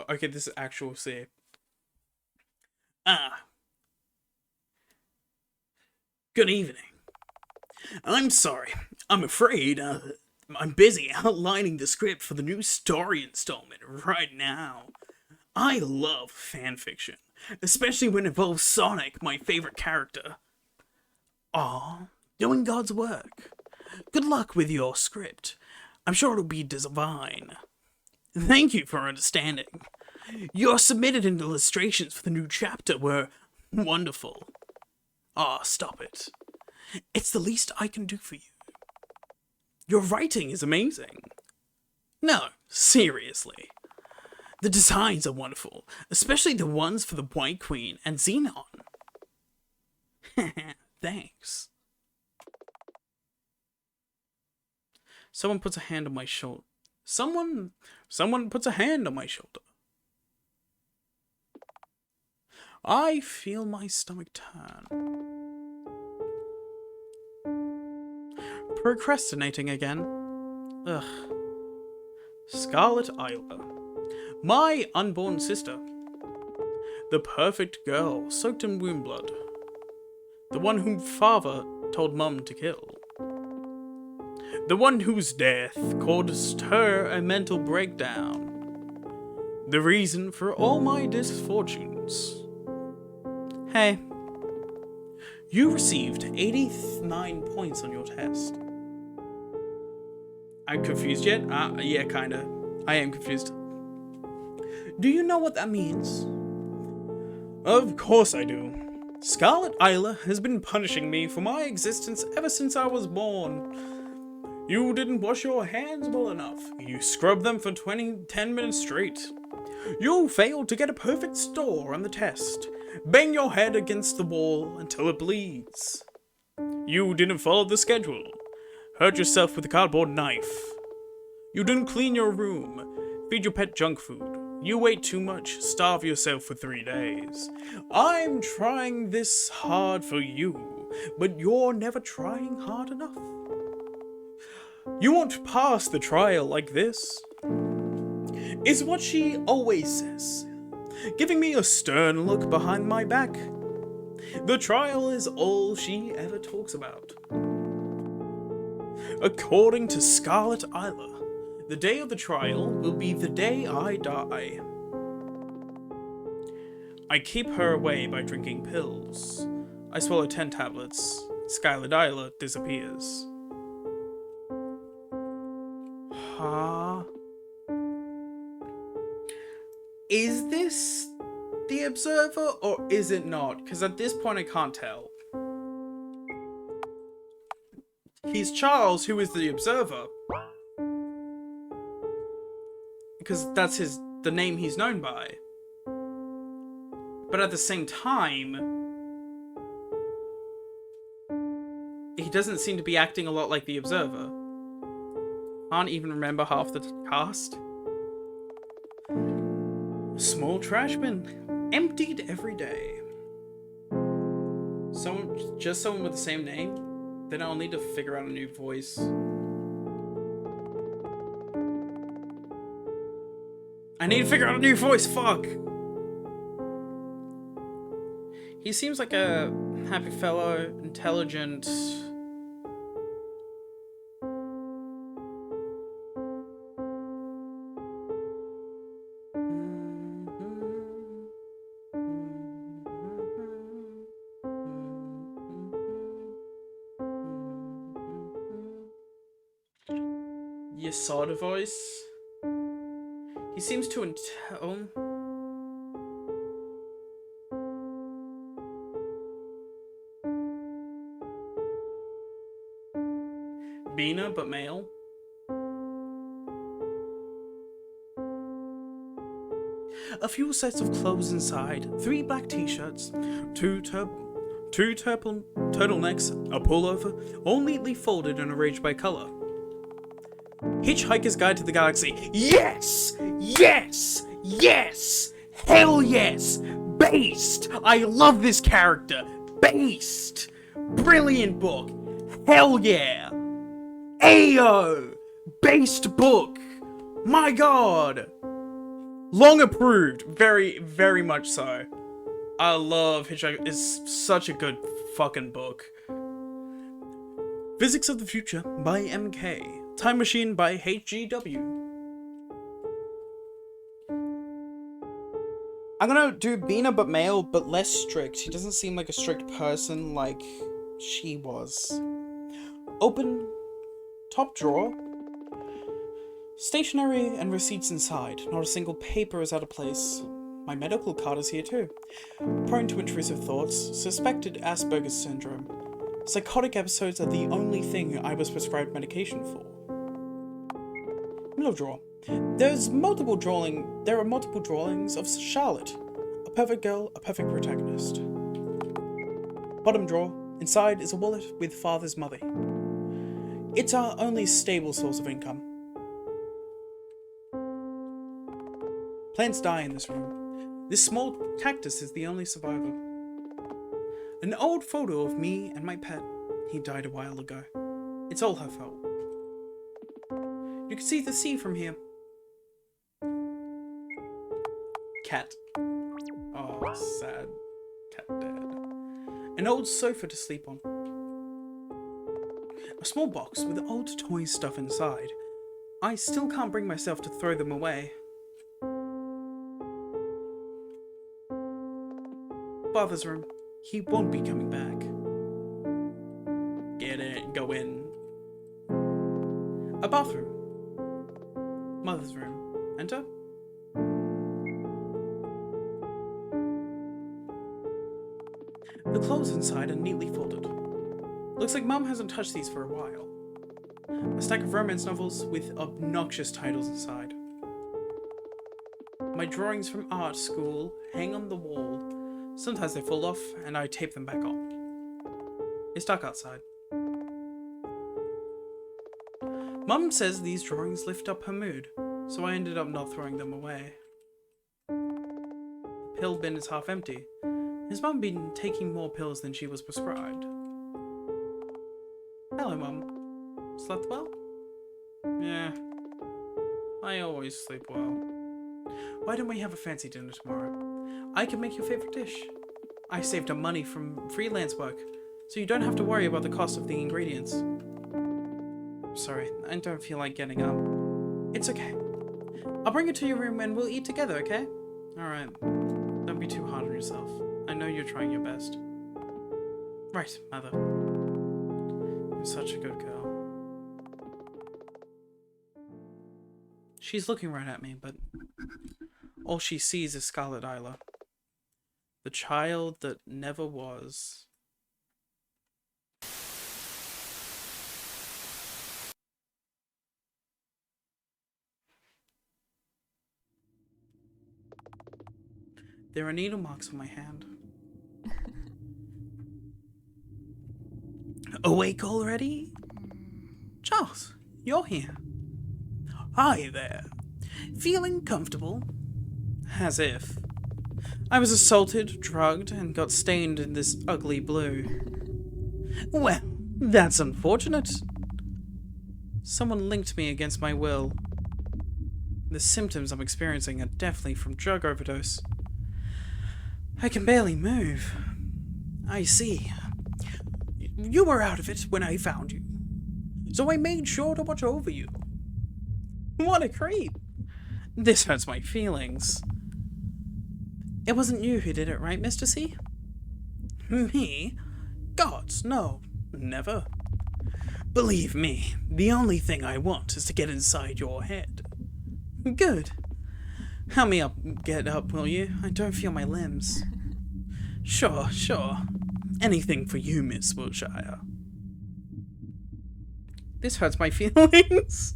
okay, this is actual C. Good evening. I'm sorry. I'm afraid I'm busy outlining the script for the new story installment right now. I love fanfiction, especially when it involves Sonic, my favorite character. Aw, doing God's work. Good luck with your script. I'm sure it'll be divine. Thank you for understanding. Your submitted illustrations for the new chapter were wonderful. Aw, stop it. It's the least I can do for you. Your writing is amazing. No, seriously. The designs are wonderful, especially the ones for the White Queen and Xenon. Thanks. Someone puts a hand on my shoulder. Someone puts a hand on my shoulder. I feel my stomach turn. Procrastinating again. Ugh. Scarlet Isla. My unborn sister. The perfect girl soaked in womb blood. The one whom father told mum to kill. The one whose death caused her a mental breakdown. The reason for all my misfortunes. Hey. You received 89 points on your test. I'm confused yet? Yeah, kinda. I am confused. Do you know what that means? Of course I do. Scarlet Isla has been punishing me for my existence ever since I was born. You didn't wash your hands well enough. You scrubbed them for 10 minutes straight. You failed to get a perfect score on the test. Bang your head against the wall until it bleeds. You didn't follow the schedule. Hurt yourself with a cardboard knife. You didn't clean your room. Feed your pet junk food. You ate too much. Starve yourself for 3 days. I'm trying this hard for you, but you're never trying hard enough. You won't pass the trial like this. Is what she always says, giving me a stern look behind my back. The trial is all she ever talks about. According to Scarlet Isla, the day of the trial will be the day I die. I keep her away by drinking pills. I swallow 10 tablets. Scarlet Isla disappears. Huh? Is this the Observer or is it not? Because at this point I can't tell. He's Charles, who is the observer. Because that's the name he's known by. But at the same time, he doesn't seem to be acting a lot like the observer. Can't even remember half the cast. Small trash bin, emptied every day. Someone with the same name. Then I'll need to figure out a new voice. I need to figure out a new voice. Fuck. He seems like a happy fellow, intelligent. Yasada voice. He seems to Bina, but male. A few sets of clothes inside, 3 black t-shirts, 2 turtlenecks, a pullover, all neatly folded and arranged by color. Hitchhiker's Guide to the Galaxy. Yes! Yes! Yes! Hell yes! Based! I love this character. Based! Brilliant book. Hell yeah! Ayo! Based book! My god! Long approved. Very, very much so. I love Hitchhiker. It's such a good fucking book. Physics of the Future by MK. Time Machine by HGW. I'm gonna do Bina but male, but less strict. He doesn't seem like a strict person like she was. Open top drawer. Stationery and receipts inside. Not a single paper is out of place. My medical card is here too. Prone to intrusive thoughts. Suspected Asperger's syndrome. Psychotic episodes are the only thing I was prescribed medication for. Middle drawer. There are multiple drawings of Charlotte. A perfect girl, a perfect protagonist. Bottom drawer. Inside is a wallet with father's money. It's our only stable source of income. Plants die in this room. This small cactus is the only survivor. An old photo of me and my pet. He died a while ago. It's all her fault. You can see the sea from here. Cat. Oh, sad. Cat dead. An old sofa to sleep on. A small box with old toy stuff inside. I still can't bring myself to throw them away. Father's room. He won't be coming back. Get in. Go in. A bathroom. Mother's room. Enter. The clothes inside are neatly folded. Looks like Mum hasn't touched these for a while. A stack of romance novels with obnoxious titles inside. My drawings from art school hang on the wall. Sometimes they fall off and I tape them back on. It's dark outside. Mum says these drawings lift up her mood, so I ended up not throwing them away. The pill bin is half empty. Has Mum been taking more pills than she was prescribed? Hello, Mum. Slept well? Yeah. I always sleep well. Why don't we have a fancy dinner tomorrow? I can make your favorite dish. I saved up money from freelance work, so you don't have to worry about the cost of the ingredients. Sorry, I don't feel like getting up. It's okay. I'll bring it to your room and we'll eat together, okay? Alright. Don't be too hard on yourself. I know you're trying your best. Right, Mother. You're such a good girl. She's looking right at me, but all she sees is Scarlet Isla. The child that never was. There are needle marks on my hand. Awake already? Charles, you're here. Hi there. Feeling comfortable? As if. I was assaulted, drugged, and got stained in this ugly blue. Well, that's unfortunate. Someone linked me against my will. The symptoms I'm experiencing are definitely from drug overdose. I can barely move. I see. You were out of it when I found you, so I made sure to watch over you. What a creep. This hurts my feelings. It wasn't you who did it, right, Mr. C? Me? Gods, no. Never. Believe me, the only thing I want is to get inside your head. Good. Help me up, get up, will you? I don't feel my limbs. Sure. Anything for you, Miss Wilshire. This hurts my feelings.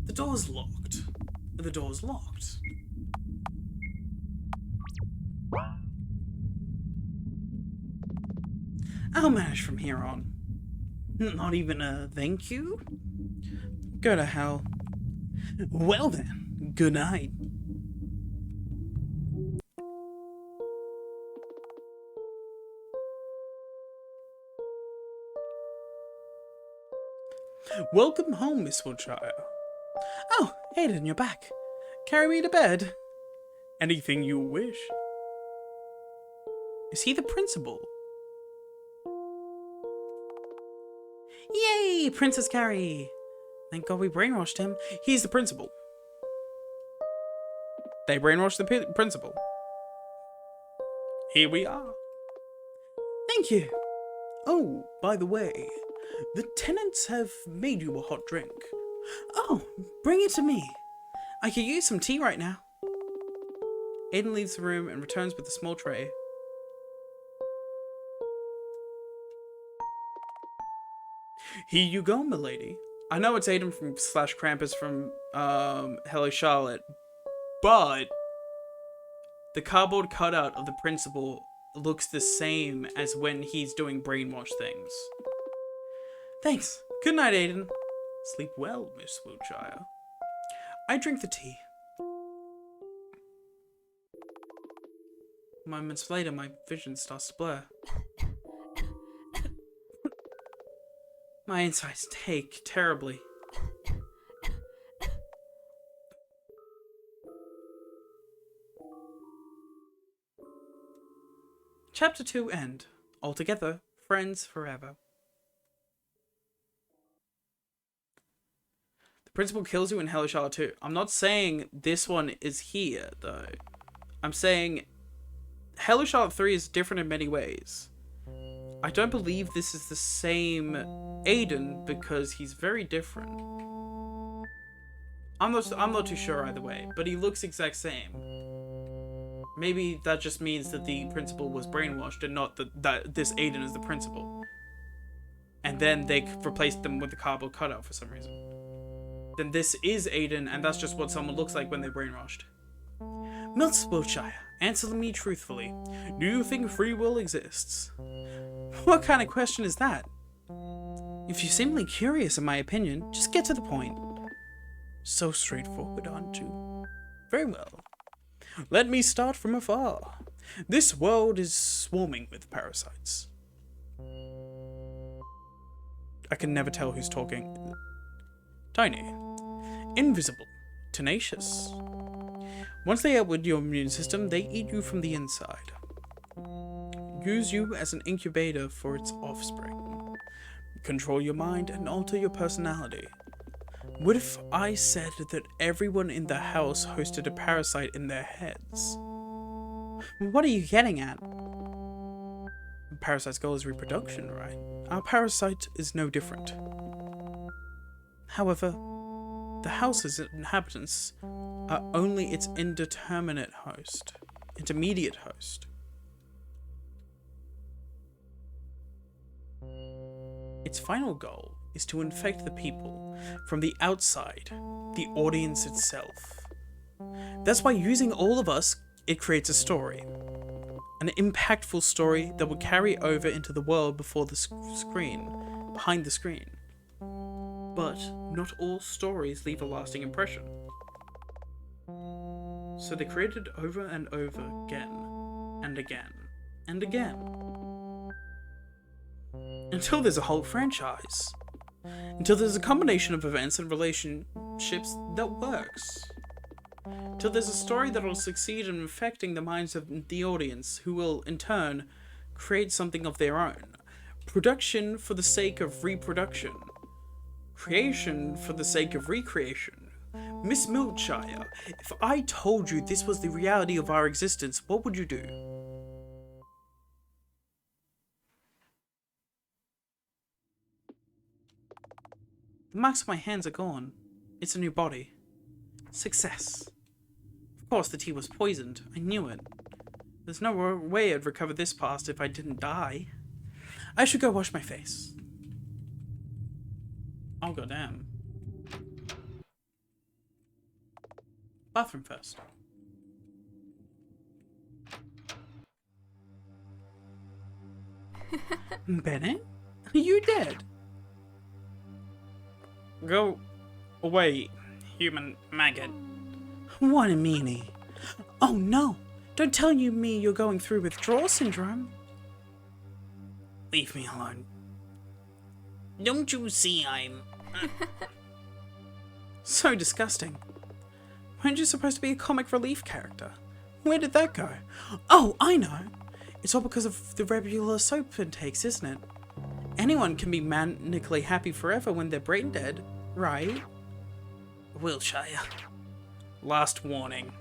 The door's locked. The door's locked. I'll manage from here on. Not even a thank you? Go to hell. Well then, good night. Welcome home, Miss Wiltshire. Oh, Aiden, you're back. Carry me to bed. Anything you wish. Is he the principal? Yay, Princess Carrie! Thank God we brainwashed him. He's the principal. They brainwashed the principal. Here we are. Thank you. Oh, by the way, the tenants have made you a hot drink. Oh, bring it to me. I could use some tea right now. Aiden leaves the room and returns with a small tray. Here you go, milady. I know it's Aiden from / Krampus from Hello Charlotte, but the cardboard cutout of the principal looks the same as when he's doing brainwash things. Thanks. Good night, Aiden. Sleep well, Miss Wiltshire. I drink the tea. Moments later, my vision starts to blur. My insides take terribly. Chapter 2 end. Altogether, friends forever. The principal kills you in Hello Charlotte 2. I'm not saying this one is here, though. I'm saying Hello Charlotte 3 is different in many ways. I don't believe this is the same Aiden because he's very different. I'm not too sure either way, but he looks exact same. Maybe that just means that the principal was brainwashed and not that this Aiden is the principal. And then they replaced them with the cardboard cutout for some reason. Then this is Aiden, and that's just what someone looks like when they're brainwashed. Miss Wiltshire, answer me truthfully. Do you think free will exists? What kind of question is that? If you're simply curious in my opinion, just get to the point. So straightforward, aren't you? Very well. Let me start from afar. This world is swarming with parasites. I can never tell who's talking. Tiny. Invisible. Tenacious. Once they outwit your immune system, they eat you from the inside. Use you as an incubator for its offspring. Control your mind and alter your personality. What if I said that everyone in the house hosted a parasite in their heads? What are you getting at? A parasite's goal is reproduction, right? Our parasite is no different. However, the house's inhabitants are only its intermediate host. Its final goal is to infect the people from the outside, the audience itself. That's why using all of us, it creates a story. An impactful story that will carry over into the world before the screen, behind the screen. But not all stories leave a lasting impression. So they created over and over again, and again, and again. Until there's a whole franchise. Until there's a combination of events and relationships that works. Till there's a story that will succeed in affecting the minds of the audience, who will, in turn, create something of their own. Production for the sake of reproduction. Creation for the sake of recreation. Miss Milchire, if I told you this was the reality of our existence, what would you do? The marks on my hands are gone. It's a new body. Success. Of course, the tea was poisoned. I knew it. There's no way I'd recover this past if I didn't die. I should go wash my face. Oh, goddamn. Bathroom first. Bennett? Are you dead? Go away, human maggot. What a meanie. Oh no! Don't tell me you're going through withdrawal syndrome. Leave me alone. Don't you see I'm... So disgusting. Weren't you supposed to be a comic relief character? Where did that go? Oh, I know! It's all because of the regular soap intakes, isn't it? Anyone can be manically happy forever when they're brain dead, right? Wilshire. Last warning.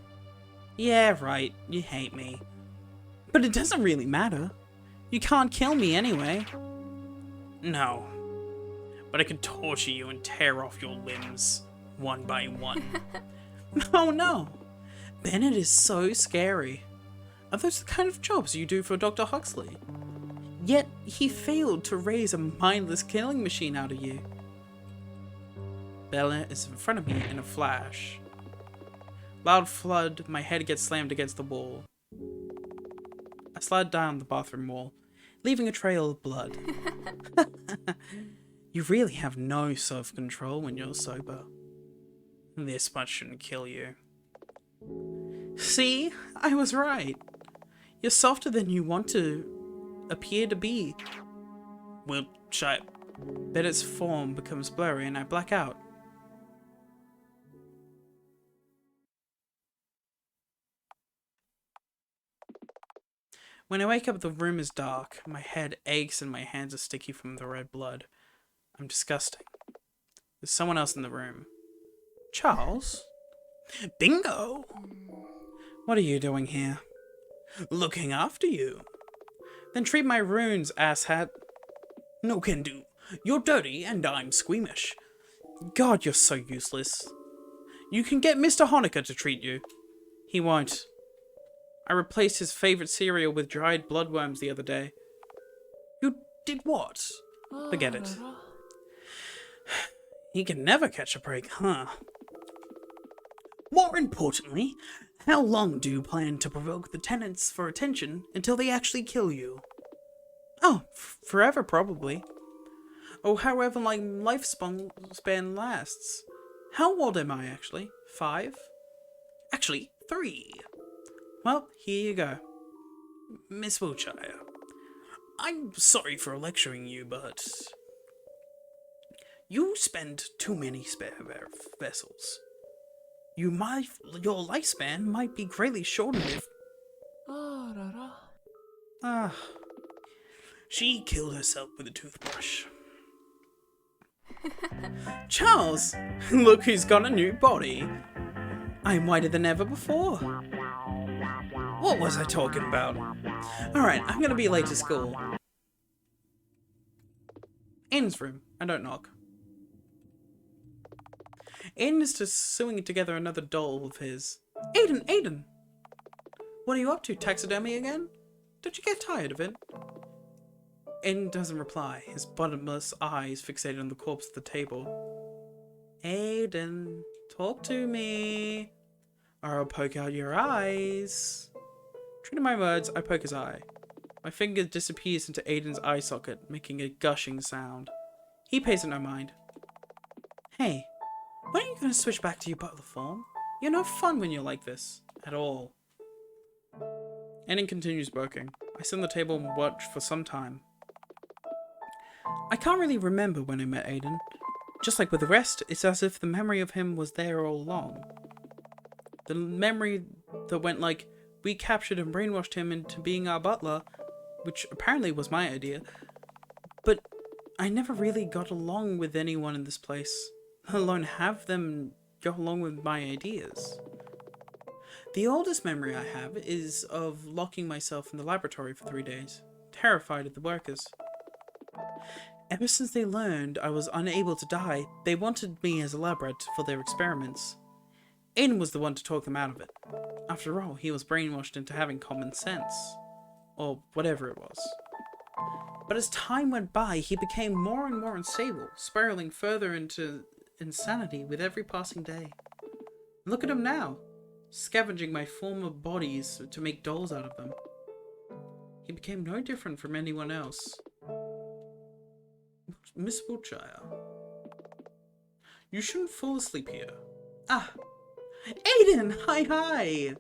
Yeah, right, you hate me. But it doesn't really matter. You can't kill me anyway. No. But I can torture you and tear off your limbs, one by one. Oh no! Bennett is so scary. Are those the kind of jobs you do for Dr. Huxley? Yet, he failed to raise a mindless killing machine out of you. Bella is in front of me in a flash. Loud flood, my head gets slammed against the wall. I slide down the bathroom wall, leaving a trail of blood. You really have no self-control when you're sober. This much shouldn't kill you. See? I was right. You're softer than you want to appear to be. Well, shut. Bennett's form becomes blurry and I black out. When I wake up, the room is dark. My head aches and my hands are sticky from the red blood. I'm disgusting. There's someone else in the room. Charles? Bingo! What are you doing here? Looking after you. Then treat my runes, asshat. No can do. You're dirty and I'm squeamish. God, you're so useless. You can get Mr. Honecker to treat you. He won't. I replaced his favorite cereal with dried bloodworms the other day. You did what? Forget it. He can never catch a break, huh? More importantly, how long do you plan to provoke the tenants for attention until they actually kill you? Oh, forever probably. Or however long lifespan lasts. How old am I actually? 5? Actually, 3. Well, here you go. Miss Wiltshire. I'm sorry for lecturing you, but... you spend too many spare vessels. Your lifespan might be greatly shortened if... She killed herself with a toothbrush. Charles! Look who's got a new body. I'm whiter than ever before. What was I talking about? Alright, I'm gonna be late to school. Aiden's room. I don't knock. Aiden is just sewing together another doll of his. Aiden! What are you up to? Taxidermy again? Don't you get tired of it? Aiden doesn't reply, his bottomless eyes fixated on the corpse at the table. Aiden, talk to me. or I'll poke out your eyes. True to my words, I poke his eye. My finger disappears into Aiden's eye socket, making a gushing sound. He pays it no mind. Hey, when are you going to switch back to your butler form? You're no fun when you're like this. At all. Aiden continues working. I sit on the table and watch for some time. I can't really remember when I met Aiden. Just like with the rest, it's as if the memory of him was there all along. The memory that went like, we captured and brainwashed him into being our butler, which apparently was my idea, but I never really got along with anyone in this place, let alone have them go along with my ideas. The oldest memory I have is of locking myself in the laboratory for 3 days, terrified of the workers. Ever since they learned I was unable to die, they wanted me as a lab rat for their experiments. Aiden was the one to talk them out of it. After all, he was brainwashed into having common sense. Or whatever it was. But as time went by, he became more and more unstable, spiraling further into insanity with every passing day. Look at him now, scavenging my former bodies to make dolls out of them. He became no different from anyone else. Miss Wiltshire, you shouldn't fall asleep here. Ah, Aiden! Hi!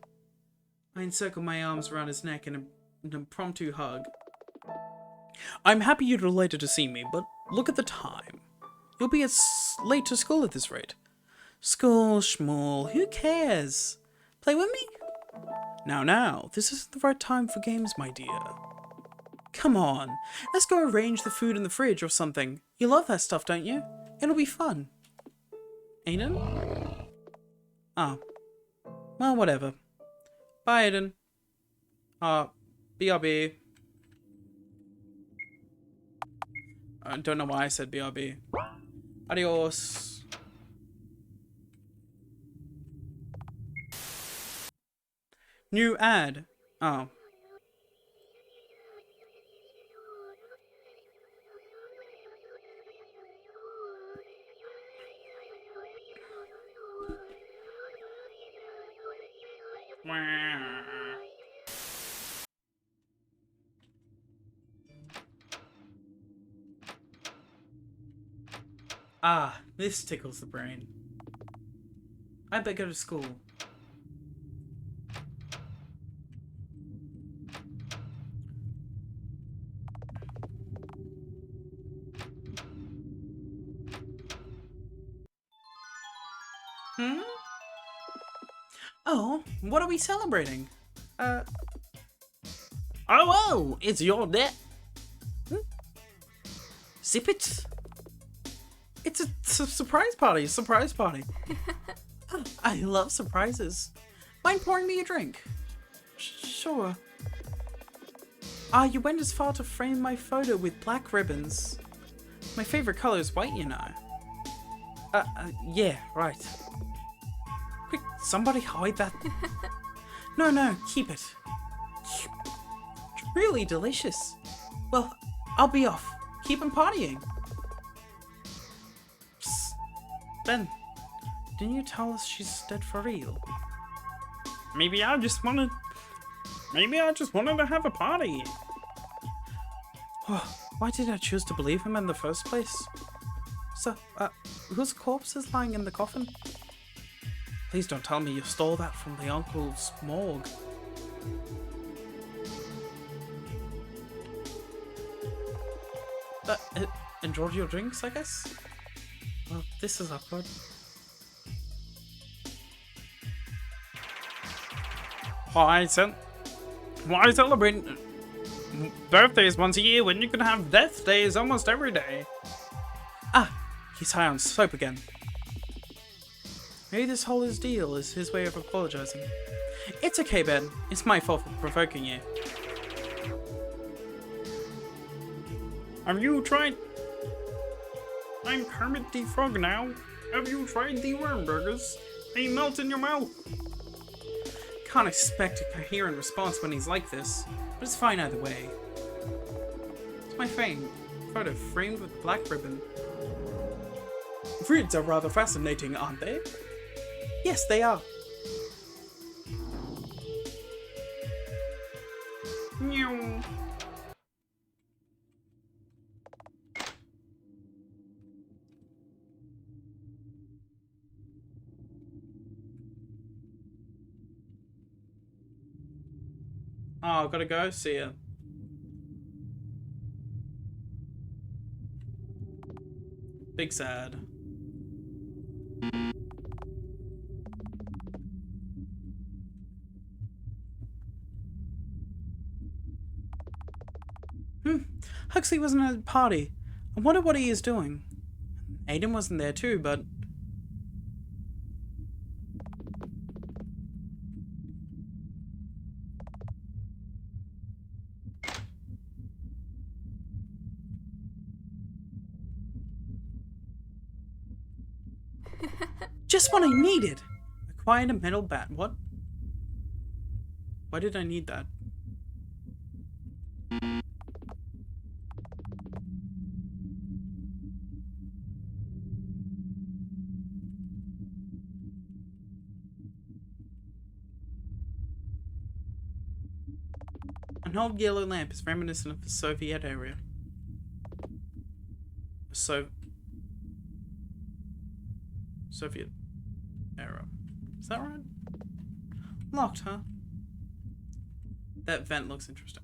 I encircle my arms around his neck in an impromptu hug. I'm happy you're delighted to see me, but look at the time. You'll be late to school at this rate. School, schmool, who cares? Play with me? Now, this isn't the right time for games, my dear. Come on, let's go arrange the food in the fridge or something. You love that stuff, don't you? It'll be fun. Aiden? Oh. Well, whatever. Bye, Aiden. BRB. I don't know why I said BRB. Adios. New ad. Oh. Ah, this tickles the brain. I better go to school. Oh, what are we celebrating? Oh, it's your day. Sip it. It's a surprise party, I love surprises. Mind pouring me a drink? Sure. You went as far to frame my photo with black ribbons. My favorite color is white, you know. Yeah, right. Quick, somebody hide that. No, keep it. It's really delicious. Well, I'll be off. Keep on partying. Psst. Ben, didn't you tell us she's dead for real? Maybe I just wanted to have a party. Why did I choose to believe him in the first place? So, whose corpse is lying in the coffin? Please don't tell me you stole that from the uncle's morgue. Enjoyed your drinks, I guess? Well, this is awkward. Why celebrate birthdays once a year when you can have death days almost every day? He's high on soap again. Maybe this whole deal is his way of apologizing. It's okay, Ben. It's my fault for provoking you. Have you tried? I'm Kermit the Frog now. Have you tried the worm burgers? They melt in your mouth. Can't expect a coherent response when he's like this, but it's fine either way. It's my photo framed with black ribbon. Frids are rather fascinating, aren't they? Yes, they are. Oh, gotta go. See ya. Big sad. Huxley wasn't at the party. I wonder what he is doing. Aiden wasn't there too, but... Just what I needed! Acquired a metal bat. What? Why did I need that? An old yellow lamp is reminiscent of the Soviet area. Soviet era. Is that right? Locked, huh? That vent looks interesting.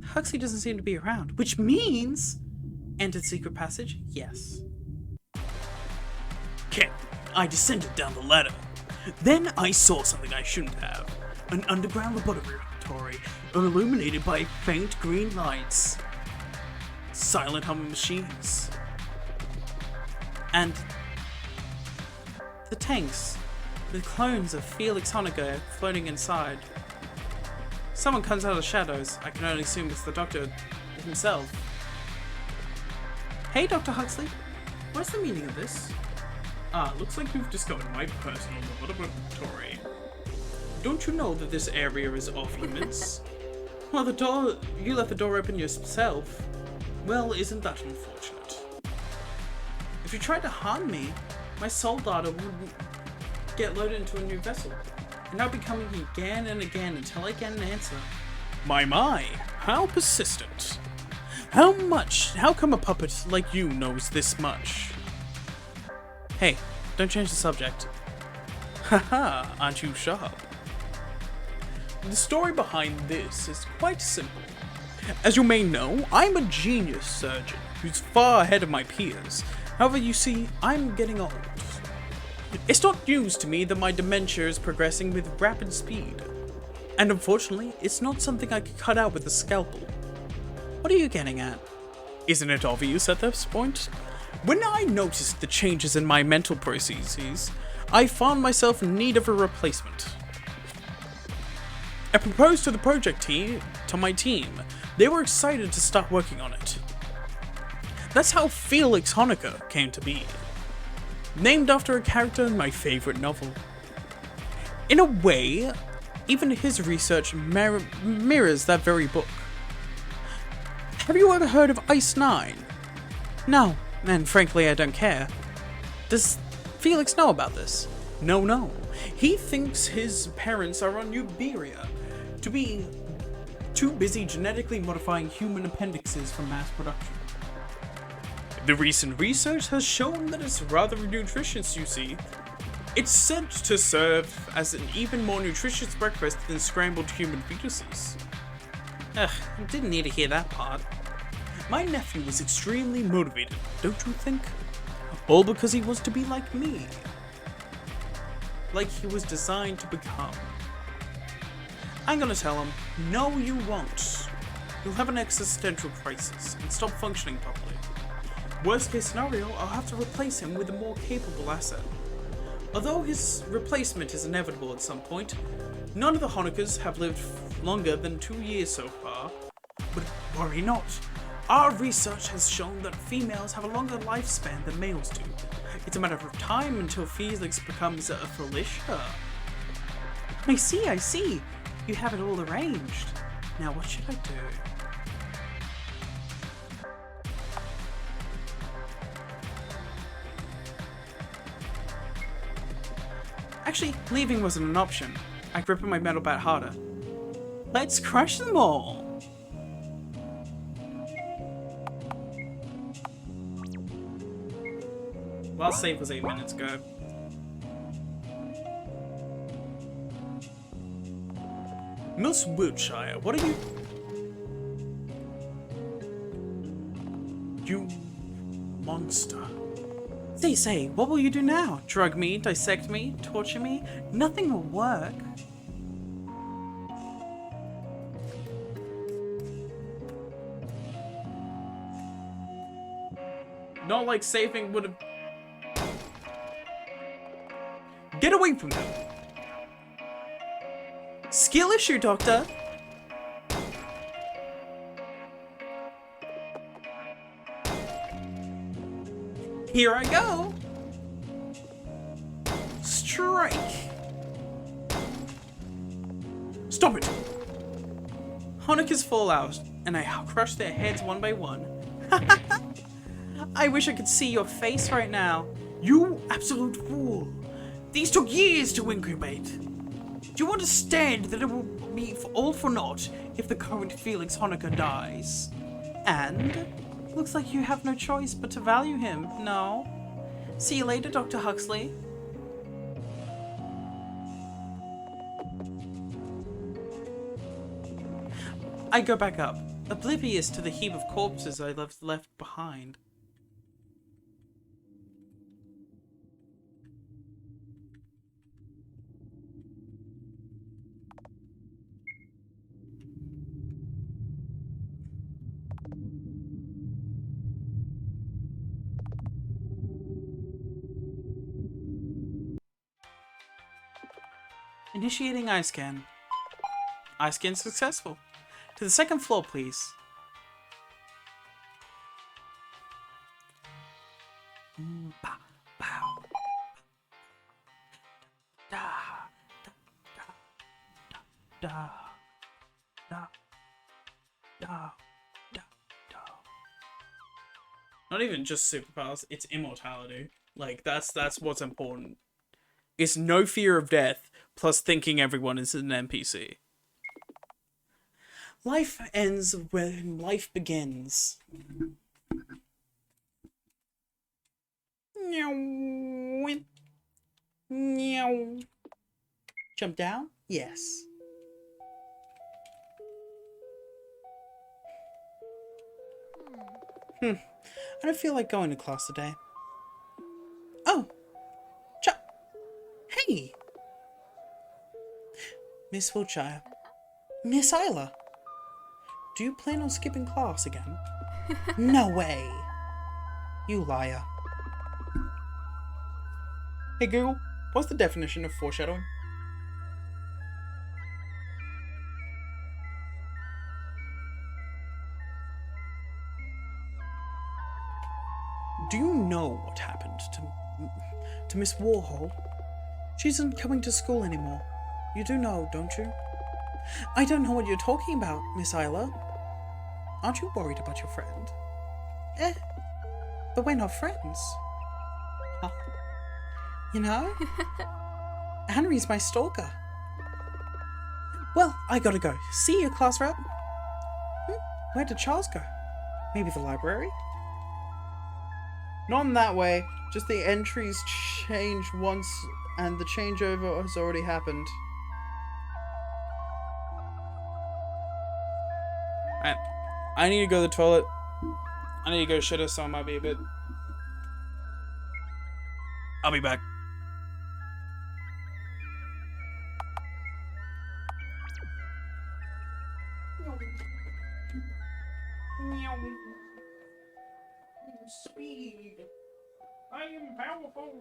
Huxley doesn't seem to be around, which means... Entered secret passage? Yes. Okay, I descended down the ladder. Then I saw something I shouldn't have. An underground laboratory illuminated by faint green lights. Silent humming machines. And... the tanks. With clones of Felix Honecker floating inside. Someone comes out of the shadows. I can only assume it's the Doctor himself. Hey, Dr. Huxley. What's the meaning of this? Looks like you've discovered my personal laboratory. Don't you know that this area is off limits? Well, you left the door open yourself. Well, isn't that unfortunate? If you tried to harm me, my soul data would get loaded into a new vessel. And I'll be coming again and again until I get an answer. My, how persistent. How come a puppet like you knows this much? Hey, don't change the subject. Haha, aren't you sharp? The story behind this is quite simple. As you may know, I'm a genius surgeon who's far ahead of my peers. However, you see, I'm getting old. It's not news to me that my dementia is progressing with rapid speed. And unfortunately, it's not something I could cut out with a scalpel. What are you getting at? Isn't it obvious at this point? When I noticed the changes in my mental processes, I found myself in need of a replacement. I proposed to the project team, to my team. They were excited to start working on it. That's how Felix Honecker came to be. Named after a character in my favorite novel. In a way, even his research mirrors that very book. Have you ever heard of Ice 9? No, and frankly I don't care. Does Felix know about this? No. He thinks his parents are on Uberia, to be too busy genetically modifying human appendixes for mass production. The recent research has shown that it's rather nutritious, you see. It's said to serve as an even more nutritious breakfast than scrambled human fetuses. Ugh, I didn't need to hear that part. My nephew was extremely motivated, don't you think? All because he wants to be like me. Like he was designed to become. I'm gonna tell him, no you won't. You'll have an existential crisis and stop functioning properly. Worst case scenario, I'll have to replace him with a more capable asset. Although his replacement is inevitable at some point, none of the Honeckers have lived longer than 2 years so far. But worry not. Our research has shown that females have a longer lifespan than males do. It's a matter of time until Felix becomes a Felicia. I see. You have it all arranged. Now what should I do? Actually, leaving wasn't an option. I grip my metal bat harder. Let's crush them all! Last save was 8 minutes ago. Miss Wiltshire, what are you... You... monster. Say, what will you do now? Drug me, dissect me, torture me? Nothing will work. Not like saving would have... Get away from them! Skill issue, Doctor! Here I go! Strike! Stop it! Honoka's fall out, and I crush their heads one by one. I wish I could see your face right now. You absolute fool! These took years to incubate. Do you understand that it will be all for naught if the current Felix Honoka dies? And looks like you have no choice but to value him, no? See you later, Dr. Huxley. I go back up, oblivious to the heap of corpses I left behind. Initiating eye scan. Eye scan successful. To the second floor, please. Bow, bow. Da, da, da, da, da, da, da, da. Not even just superpowers, it's immortality. Like, that's what's important. It's no fear of death, plus thinking everyone is an NPC. Life ends when life begins. Jump down? Yes. I don't feel like going to class today. Oh! Hey! Miss Wiltshire. Miss Isla. Do you plan on skipping class again? No way! You liar. Hey Google, what's the definition of foreshadowing? Do you know what happened to Miss Warhol? She isn't coming to school anymore. You do know, don't you? I don't know what you're talking about, Miss Isla. Aren't you worried about your friend? But we're not friends. Huh? You know? Henry's my stalker. Well, I gotta go. See you, class rep. Where did Charles go? Maybe the library? Not in that way. Just the entries changed once and the changeover has already happened. Alright. I need to go to the toilet. I need to go shit, so I might be a bit. I'll be back. Speed. I am powerful.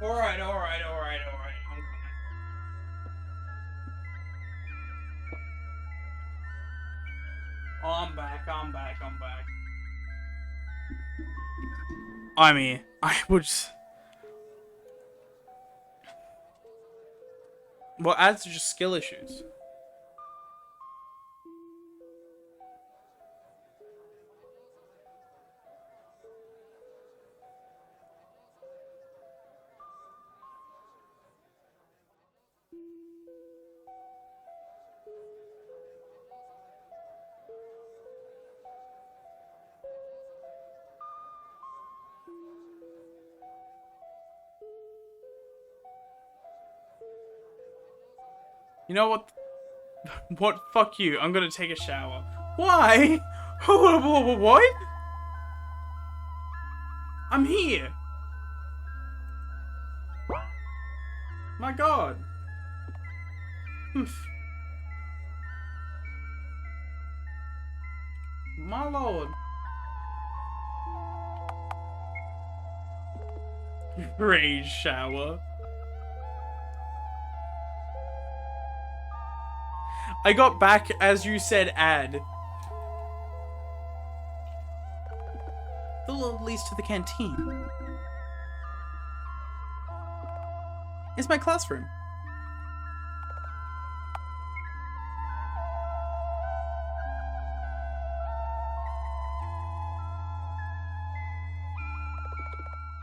Alright. I'm coming. Oh, I'm back. I mean, I would just... Well, adds to just skill issues. You know what? What? Fuck you. I'm gonna take a shower. Why? What? I'm here. My god. My lord. Rage shower. I got back as you said ad. The road leads to the canteen. It's my classroom.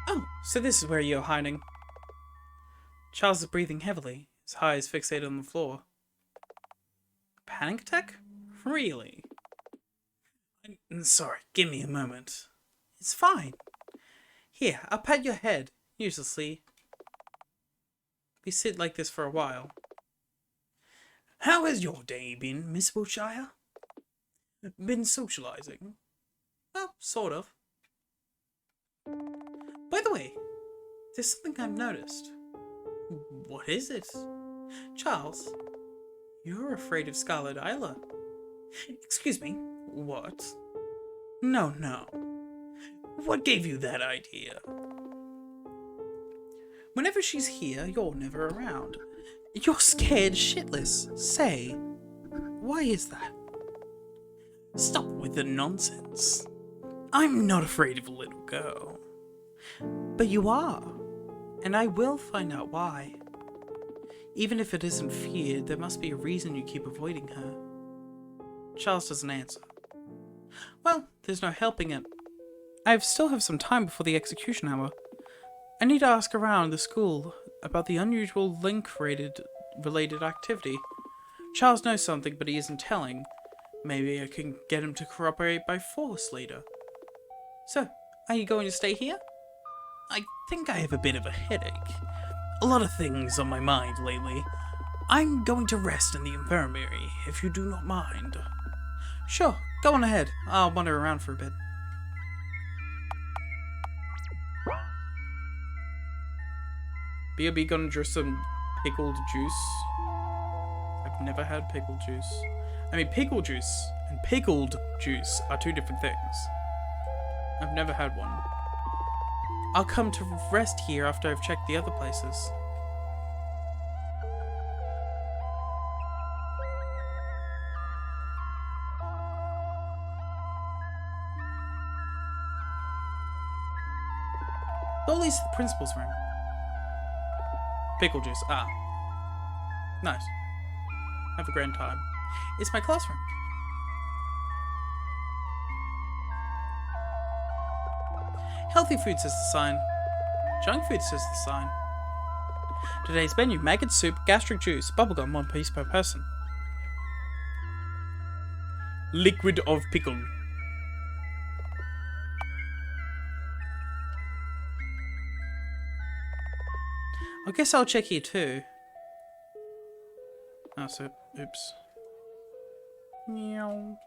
Oh, so this is where you're hiding. Charles is breathing heavily, his eyes fixated on the floor. Panic attack? Really? I'm sorry, give me a moment. It's fine. Here, I'll pat your head, uselessly. We sit like this for a while. How has your day been, Miss Wilshire? Been socializing? Well, sort of. By the way, there's something I've noticed. What is it? Charles, you're afraid of Scarlet Isla. Excuse me, what? No. What gave you that idea? Whenever she's here, you're never around. You're scared shitless. Say, why is that? Stop with the nonsense. I'm not afraid of a little girl. But you are. And I will find out why. Even if it isn't fear, there must be a reason you keep avoiding her. Charles doesn't answer. Well, there's no helping it. I still have some time before the execution hour. I need to ask around the school about the unusual link-related activity. Charles knows something, but he isn't telling. Maybe I can get him to corroborate by force later. So, are you going to stay here? I think I have a bit of a headache. A lot of things on my mind lately. I'm going to rest in the infirmary, if you do not mind. Sure, go on ahead. I'll wander around for a bit. B.O.B. gonna drink some pickled juice. I've never had pickled juice. I mean, pickle juice and pickled juice are two different things. I've never had one. I'll come to rest here after I've checked the other places. That leads to the principal's room. Pickle juice. Ah. Nice. Have a grand time. It's my classroom. Healthy food says the sign. Junk food says the sign. Today's menu: maggot soup, gastric juice, bubblegum, 1 piece per person. Liquid of pickle. I guess I'll check here too. Oh, so, oops. Meow.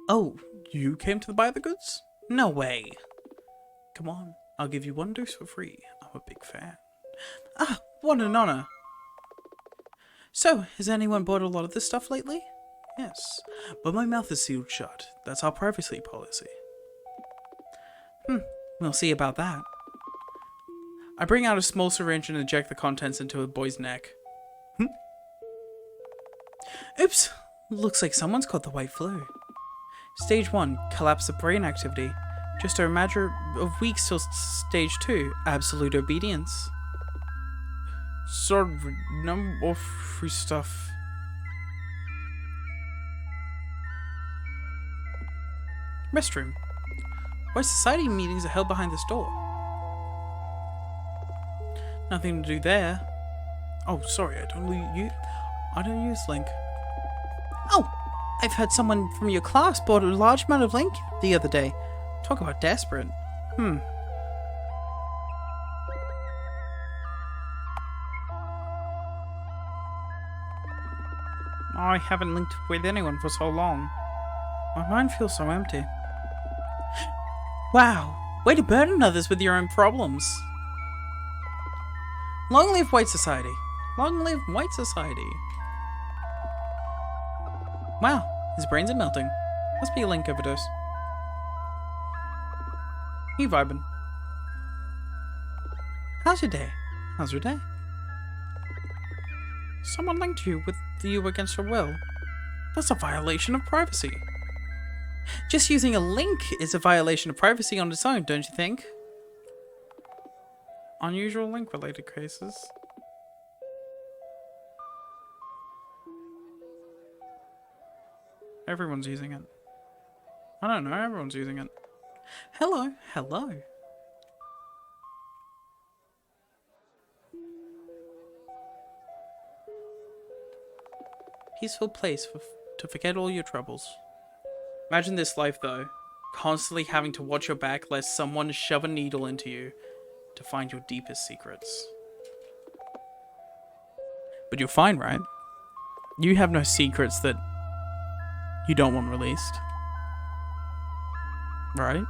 Oh, you came to buy the goods? No way. Come on, I'll give you 1 dose for free. I'm a big fan. Ah, what an honor. So, has anyone bought a lot of this stuff lately? Yes, but my mouth is sealed shut. That's our privacy policy. We'll see about that. I bring out a small syringe and inject the contents into a boy's neck. Oops! Looks like someone's caught the white flu. Stage 1, collapse of brain activity. Just a matter of weeks till stage 2, absolute obedience. Sort of number of free stuff. Restroom. Why society meetings are held behind this door? Nothing to do there. Oh, sorry, I don't use Link. Oh, I've heard someone from your class bought a large amount of Link the other day. Talk about desperate. I haven't linked with anyone for so long. My mind feels so empty. Wow, way to burden others with your own problems. Long live White Society. Long live White Society. Wow, his brains are melting. Must be a Link overdose. You vibing? How's your day? How's your day? Someone linked you with you against your will. That's a violation of privacy. Just using a link is a violation of privacy on its own, don't you think? Unusual link-related cases. Everyone's using it. I don't know, everyone's using it. Hello, hello. Peaceful place to forget all your troubles. Imagine this life though, constantly having to watch your back lest someone shove a needle into you to find your deepest secrets. But you're fine, right? You have no secrets that you don't want released. Right?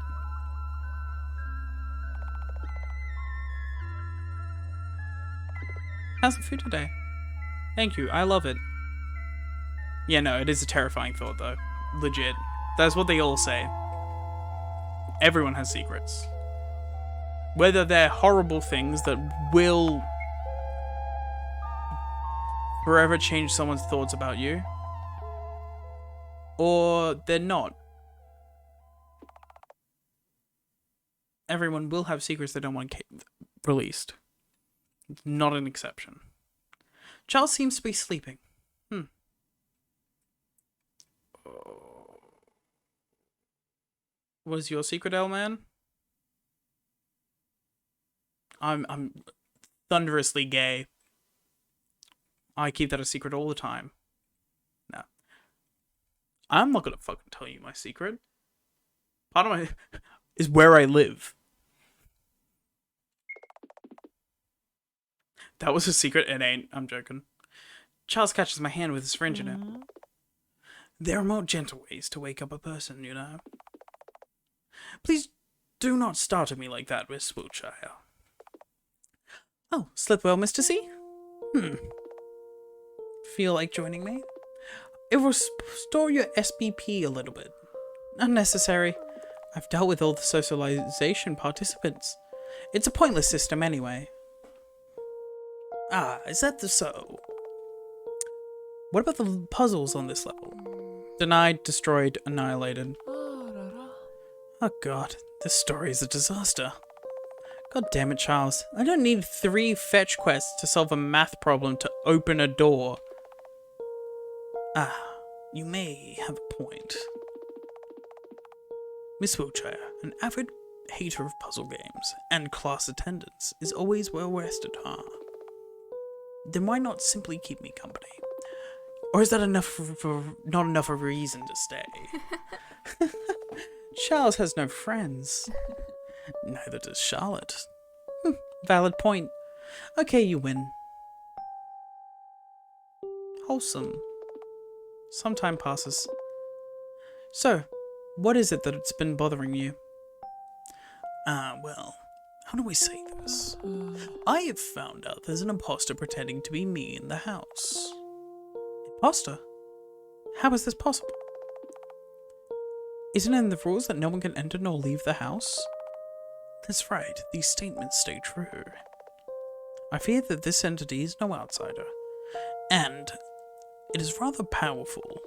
How's the food today? Thank you, I love it. Yeah, no, it is a terrifying thought though. Legit. That's what they all say. Everyone has secrets. Whether they're horrible things that will forever change someone's thoughts about you, or they're not. Everyone will have secrets they don't want released. It's not an exception. Charles seems to be sleeping. What is your secret, L-Man? I'm thunderously gay. I keep that a secret all the time. No. I'm not gonna fucking tell you my secret. Part of my is where I live. That was a secret. It ain't. I'm joking. Charles catches my hand with his syringe in it. There are more gentle ways to wake up a person, you know. Please do not startle me like that, Miss Wiltshire. Oh, slip well, Mr. C? Feel like joining me? It will restore your SBP a little bit. Unnecessary. I've dealt with all the socialization participants. It's a pointless system anyway. Ah, is that so? What about the puzzles on this level? Denied, destroyed, annihilated. Oh god, this story is a disaster. God damn it, Charles. I don't need 3 fetch quests to solve a math problem to open a door. Ah, you may have a point. Miss Wiltshire, an avid hater of puzzle games and class attendance, is always well rested, huh? Then why not simply keep me company? Or is that not enough of a reason to stay? Charles has no friends. Neither does Charlotte. Valid point. Okay, you win. Wholesome. Some time passes. So, what is it that's been bothering you? Well, how do we say this? I have found out there's an imposter pretending to be me in the house. Imposter? How is this possible? Isn't it in the rules that no one can enter nor leave the house? That's right, these statements stay true. I fear that this entity is no outsider, and it is rather powerful.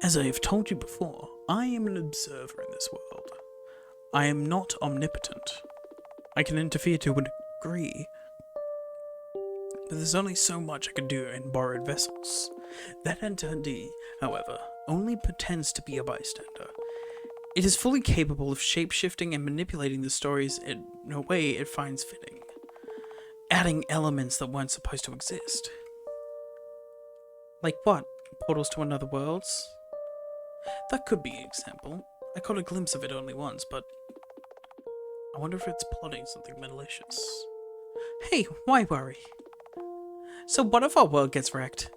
As I have told you before, I am an observer in this world. I am not omnipotent. I can interfere to a degree, but there's only so much I can do in borrowed vessels. That entity, however, only pretends to be a bystander. It is fully capable of shape-shifting and manipulating the stories in a way it finds fitting, adding elements that weren't supposed to exist. Like what? Portals to another worlds? That could be an example. I caught a glimpse of it only once, but I wonder if it's plotting something malicious. Hey, why worry? So what if our world gets wrecked?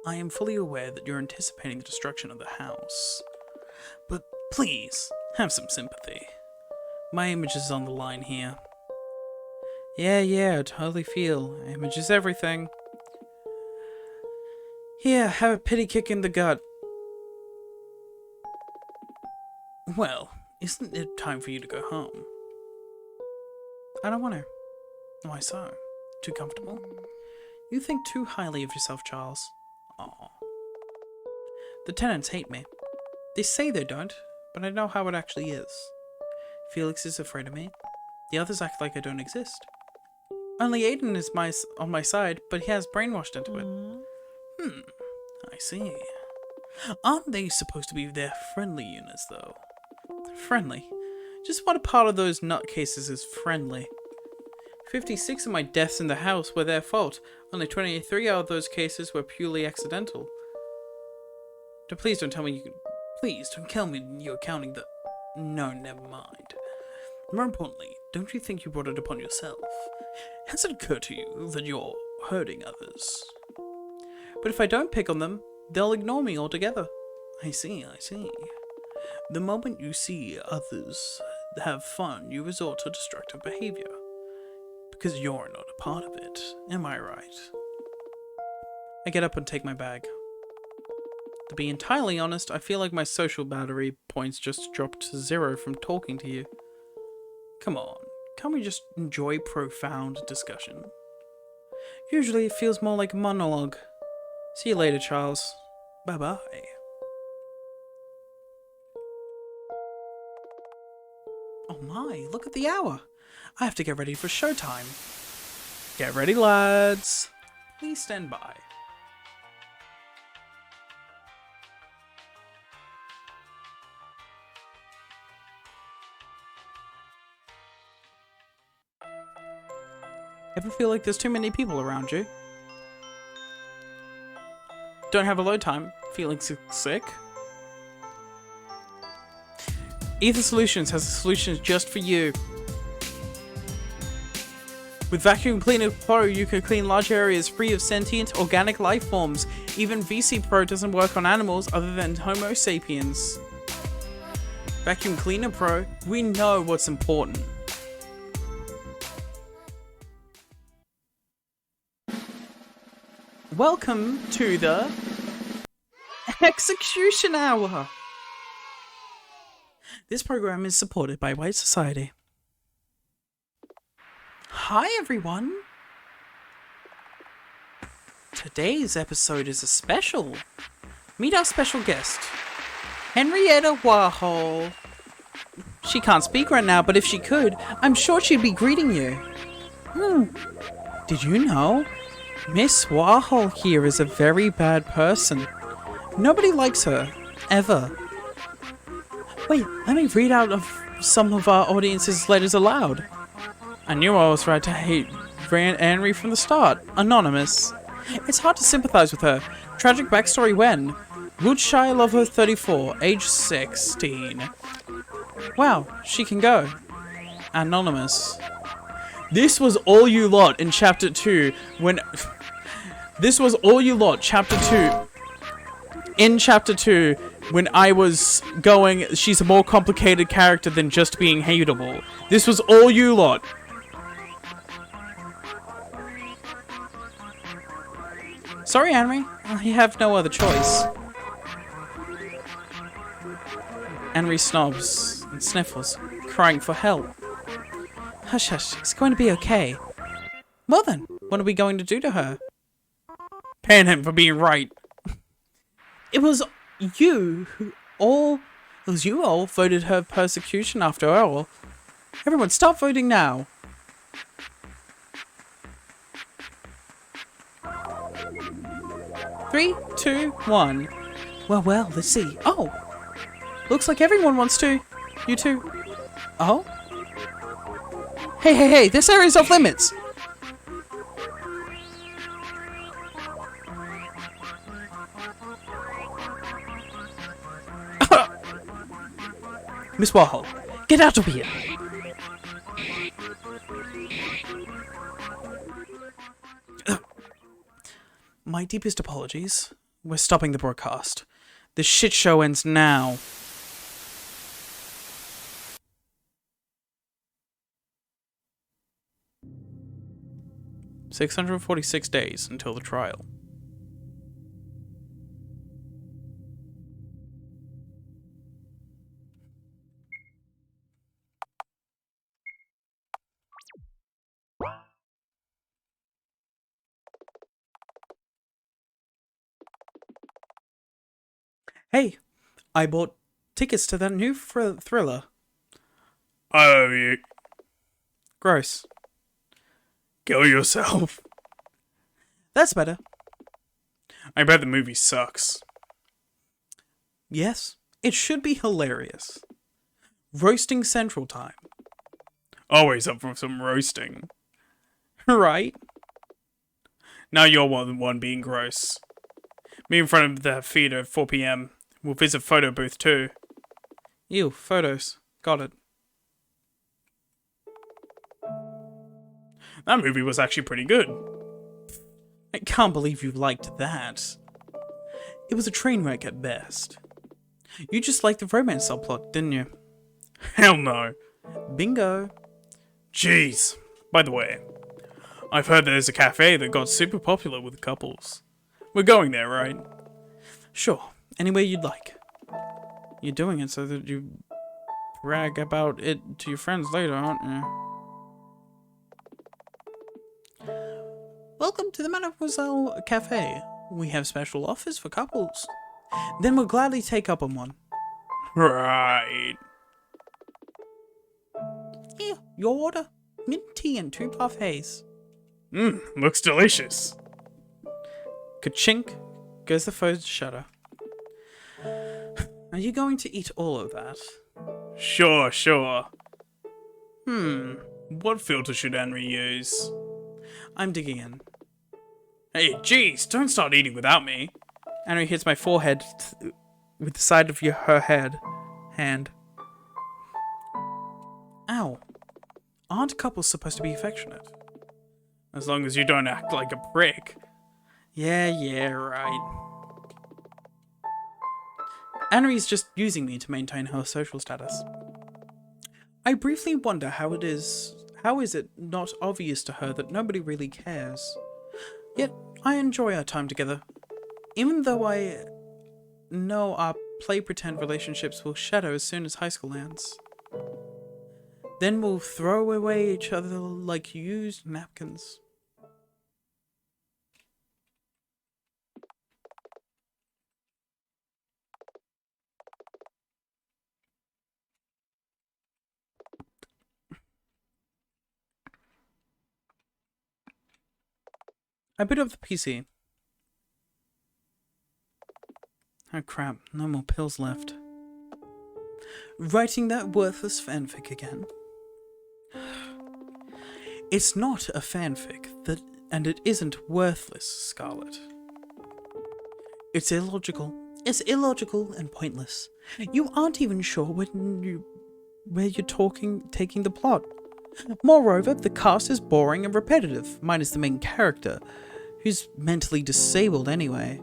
I am fully aware that you're anticipating the destruction of the house, but please, have some sympathy. My image is on the line here. Yeah, I totally feel. Image is everything. Here, have a pity kick in the gut. Well, isn't it time for you to go home? I don't want to. Why so? Too comfortable? You think too highly of yourself, Charles. Aw. The tenants hate me. They say they don't, but I know how it actually is. Felix is afraid of me. The others act like I don't exist. Only Aiden is on my side, but he has brainwashed into it. I see. Aren't they supposed to be their friendly units, though? Friendly? Just what part of those nutcases is friendly? 56 of my deaths in the house were their fault. Only 23 out of those cases were purely accidental. Please don't tell me Please don't tell me you're counting the... No, never mind. More importantly, don't you think you brought it upon yourself? Has it occurred to you that you're hurting others? But if I don't pick on them, they'll ignore me altogether. I see. The moment you see others have fun, you resort to destructive behavior. Because you're not a part of it, am I right? I get up and take my bag. To be entirely honest, I feel like my social battery points just dropped to 0 from talking to you. Come on, can't we just enjoy profound discussion? Usually it feels more like a monologue. See you later, Charles. Bye-bye. Oh my, look at the hour. I have to get ready for showtime. Get ready, lads. Please stand by. Ever feel like there's too many people around you? Don't have a load time? Feeling sick? Ether Solutions has a solution just for you. With Vacuum Cleaner Pro, you can clean large areas free of sentient, organic life forms. Even VC Pro doesn't work on animals other than Homo sapiens. Vacuum Cleaner Pro, we know what's important. Welcome to the Execution Hour! This program is supported by White Society. Hi everyone! Today's episode is a special. Meet our special guest, Henrietta Warhol. She can't speak right now, but if she could, I'm sure she'd be greeting you. Did you know? Miss Warhol here is a very bad person. Nobody likes her, ever. Wait, let me read out of some of our audience's letters aloud. I knew I was right to hate Henry from the start. Anonymous. It's hard to sympathize with her. Tragic backstory when? Woodshire Lover 34, age 16. Wow, she can go. Anonymous. This was all you lot in chapter 2 when... This was all you lot, chapter 2. In chapter 2, when I was going, she's a more complicated character than just being hateable. This was all you lot. Sorry, Henry. I have no other choice. Henry snobs and sniffles, crying for help. Hush, hush. It's going to be okay. Well then, what are we going to do to her? Pan him for being right. It was you all voted her persecution after all. Everyone stop voting now. Three, two, one. Well, let's see. Oh, looks like everyone wants to. You too. Oh? Hey, this area's off limits. Miss Warhol, get out of here. My deepest apologies. We're stopping the broadcast. The shit show ends now. "646 days until the trial." Hey, I bought tickets to that new thriller. Oh, you Gross. kill yourself. That's better. I bet the movie sucks. Yes, it should be hilarious. Roasting Central Time. Always up for some roasting. Right? Now you're one being gross. Me in front of the theater at 4 p.m. We'll visit photo booth too. Ew, photos. Got it. That movie was actually pretty good. I can't believe you liked that. It was a train wreck at best. You just liked the romance subplot, didn't you? Hell no. Bingo. Jeez. By the way, I've heard there's a cafe that got super popular with couples. We're going there, right? Sure, anywhere you'd like. You're doing it so that you brag about it to your friends later, aren't you? Welcome to the Mademoiselle Cafe. We have special offers for couples. Then we'll gladly take up on one. Right. Here, your order. Mint tea and 2 parfaits. Looks delicious. Ka-chink goes the phone's shutter. Are you going to eat all of that? Sure. What filter should Henry use? I'm digging in. Hey, jeez, don't start eating without me. Henry hits my forehead with the side of her hand. Ow. Aren't couples supposed to be affectionate? As long as you don't act like a prick. Yeah, right. Henry's just using me to maintain her social status. I briefly wonder how is it not obvious to her that nobody really cares? Yet, I enjoy our time together. Even though I know our play-pretend relationships will shatter as soon as high school ends. Then we'll throw away each other like used napkins. I boot up the PC. Oh crap, no more pills left. Writing that worthless fanfic again. It's not a fanfic, and it isn't worthless, Scarlet. It's illogical. It's illogical and pointless. You aren't even sure where you're taking the plot. Moreover, the cast is boring and repetitive, minus the main character, who's mentally disabled anyway.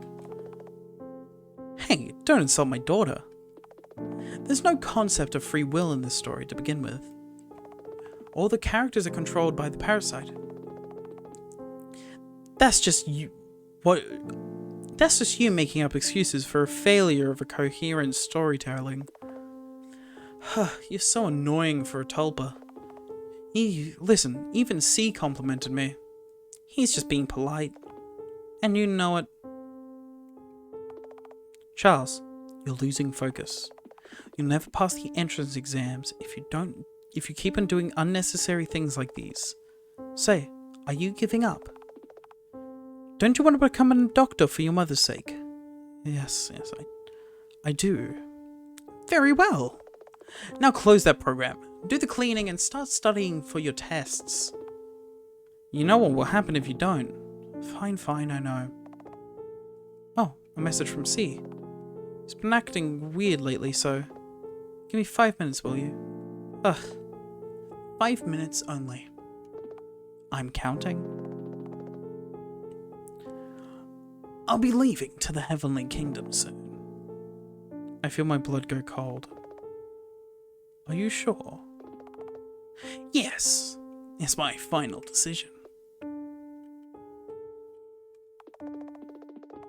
Hey, don't insult my daughter. There's no concept of free will in this story to begin with. All the characters are controlled by the parasite. That's just you making up excuses for a failure of a coherent storytelling. You're so annoying for a tulpa. Listen, even C complimented me. He's just being polite. And you know it. Charles, you're losing focus. You'll never pass the entrance exams if you keep on doing unnecessary things like these. Say, are you giving up? Don't you want to become a doctor for your mother's sake? Yes, I do. Very well. Now close that program, do the cleaning, and start studying for your tests. You know what will happen if you don't. Fine, I know. Oh, a message from C. He's been acting weird lately, so give me 5 minutes, will you? Ugh. 5 minutes only. I'm counting. I'll be leaving to the Heavenly Kingdom soon. I feel my blood go cold. Are you sure? Yes, it's my final decision.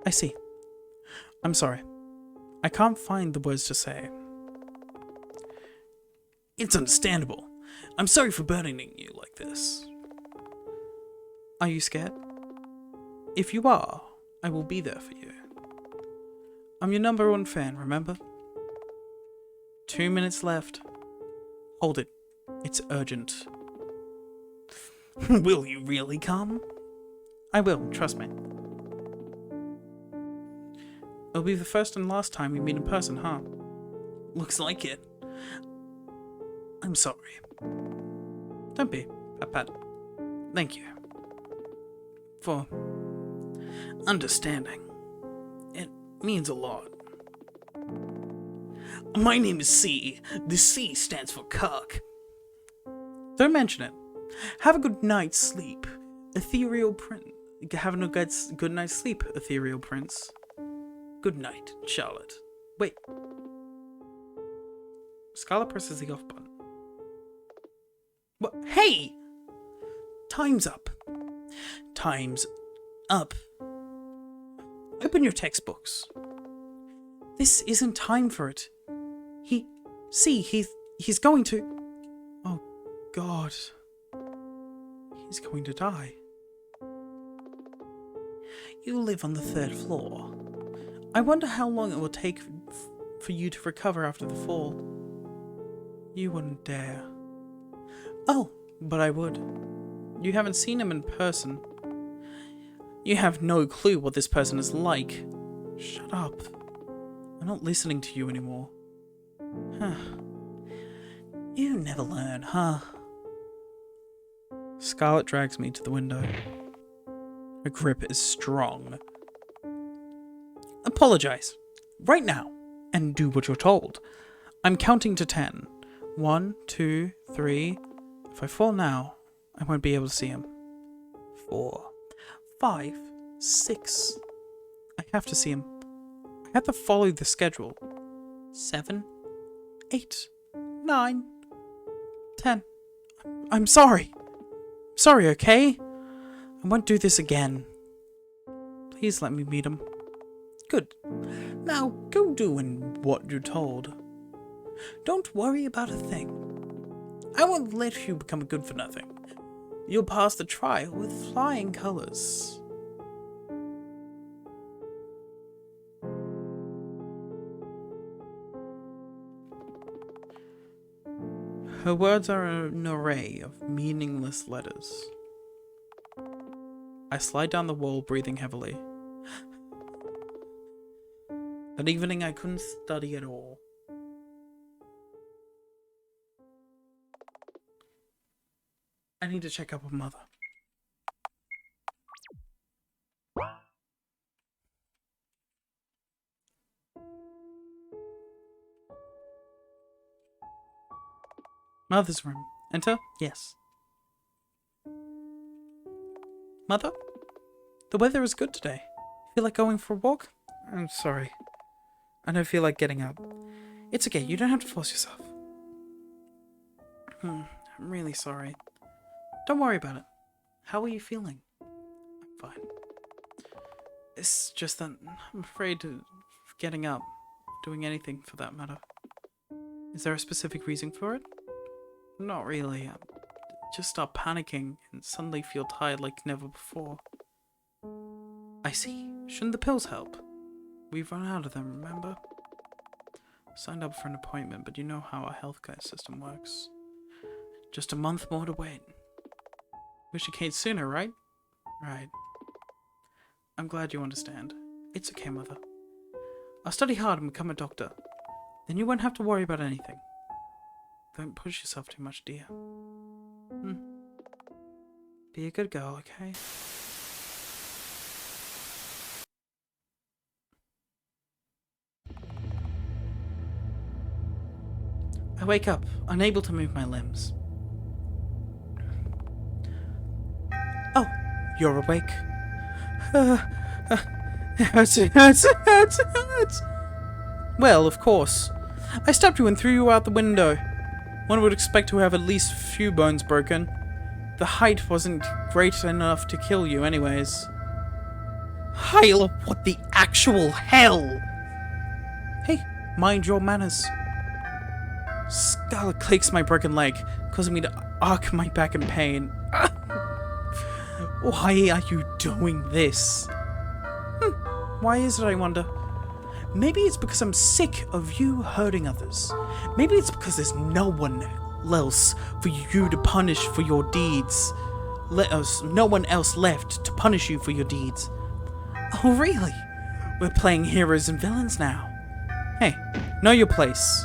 I see. I'm sorry. I can't find the words to say. It's understandable. I'm sorry for burdening you like this. Are you scared? If you are, I will be there for you. I'm your #1 fan, remember? 2 minutes left. Hold it. It's urgent. Will you really come? I will, trust me. It'll be the first and last time we meet in person, huh? Looks like it. I'm sorry. Don't be, Pat. Thank you. For understanding. It means a lot. My name is C. The C stands for cock. Don't mention it. Have a good night's sleep, ethereal prince. Having a good night's sleep, ethereal prince. Good night, Charlotte. Wait. Scarlet presses the off button. What? Hey! Time's up. Time's up. Open your textbooks. This isn't time for it. He's going to... Oh, God. He's going to die. You live on the 3rd floor. I wonder how long it will take for you to recover after the fall. You wouldn't dare. Oh, but I would. You haven't seen him in person. You have no clue what this person is like. Shut up. I'm not listening to you anymore. You never learn, huh? Scarlet drags me to the window. Her grip is strong. Apologize. Right now. And do what you're told. I'm counting to 10. 1, 2, 3. If I fall now, I won't be able to see him. 4, 5, 6. I have to see him. I have to follow the schedule. 7, 8, 9, 10. I'm sorry. Sorry, okay? I won't do this again. Please let me meet him. Good. Now go doing what you're told. Don't worry about a thing. I won't let you become good for nothing. You'll pass the trial with flying colors. Her words are an array of meaningless letters. I slide down the wall, breathing heavily. That evening I couldn't study at all. I need to check up on Mother. Mother's room. Enter? Yes. Mother? The weather is good today. Feel like going for a walk? I'm sorry. I don't feel like getting up. It's okay, you don't have to force yourself. I'm really sorry. Don't worry about it. How are you feeling? I'm fine. It's just that I'm afraid of getting up, doing anything for that matter. Is there a specific reason for it? Not really. just start panicking and suddenly feel tired like never before. I see. Shouldn't the pills help? We've run out of them, remember? Signed up for an appointment, but you know how our healthcare system works. Just a month more to wait. Wish you came sooner, right? Right. I'm glad you understand. It's okay, Mother. I'll study hard and become a doctor. Then you won't have to worry about anything. Don't push yourself too much, dear. Be a good girl, okay? I wake up, unable to move my limbs. Oh, you're awake. It hurts. Well, of course. I stopped you and threw you out the window. One would expect to have at least a few bones broken. The height wasn't great enough to kill you anyways. Hyla, what the actual hell? Hey, mind your manners. Scarlet clicks my broken leg, causing me to arc my back in pain. Why are you doing this? Why is it, I wonder? Maybe it's because I'm sick of you hurting others. Maybe it's because there's no one else for you to punish for your deeds. No one else left to punish you for your deeds. Oh, really? We're playing heroes and villains now. Hey, know your place.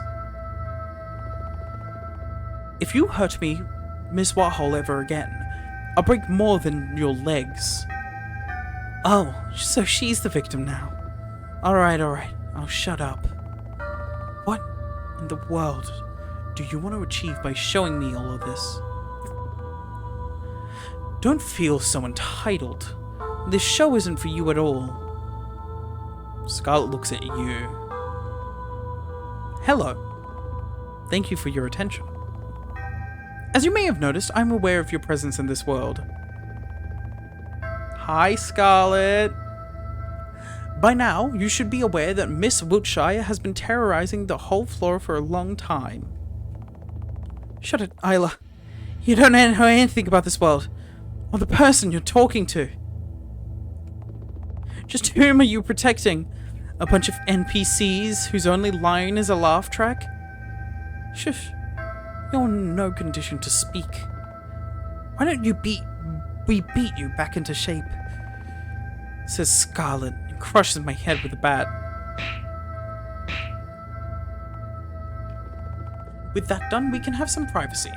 If you hurt me, Miss Wathole, ever again, I'll break more than your legs. Oh, so she's the victim now. Alright, I'll shut up. What in the world do you want to achieve by showing me all of this? Don't feel so entitled. This show isn't for you at all. Scarlet looks at you. Hello. Thank you for your attention. As you may have noticed, I'm aware of your presence in this world. Hi, Scarlet. By now, you should be aware that Miss Wiltshire has been terrorizing the whole floor for a long time. Shut it, Isla. You don't know anything about this world, or the person you're talking to. Just whom are you protecting? A bunch of NPCs whose only line is a laugh track? Shush. You're in no condition to speak. Why don't we beat you back into shape? Says Scarlet and crushes my head with a bat. With that done, we can have some privacy.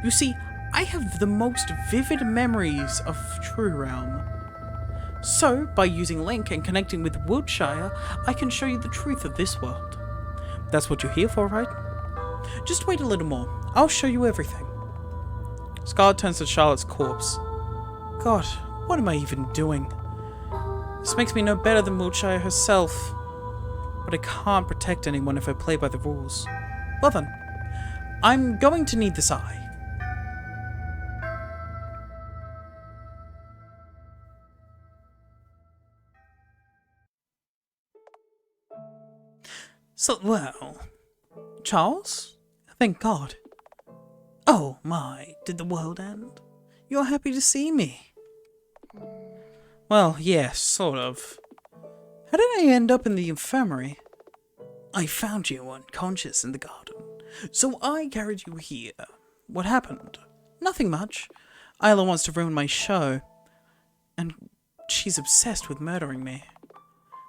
You see, I have the most vivid memories of True Realm. So, by using Link and connecting with Wiltshire, I can show you the truth of this world. That's what you're here for, right? Just wait a little more. I'll show you everything. Scarlet turns to Charlotte's corpse. God, what am I even doing? This makes me no better than Wiltshire herself. But I can't protect anyone if I play by the rules. Well then, I'm going to need this eye. So, well... Charles? Thank God. Oh my, did the world end? You're happy to see me? Well, yes, sort of. How did I end up in the infirmary? I found you unconscious in the garden, so I carried you here. What happened? Nothing much. Isla wants to ruin my show, and she's obsessed with murdering me.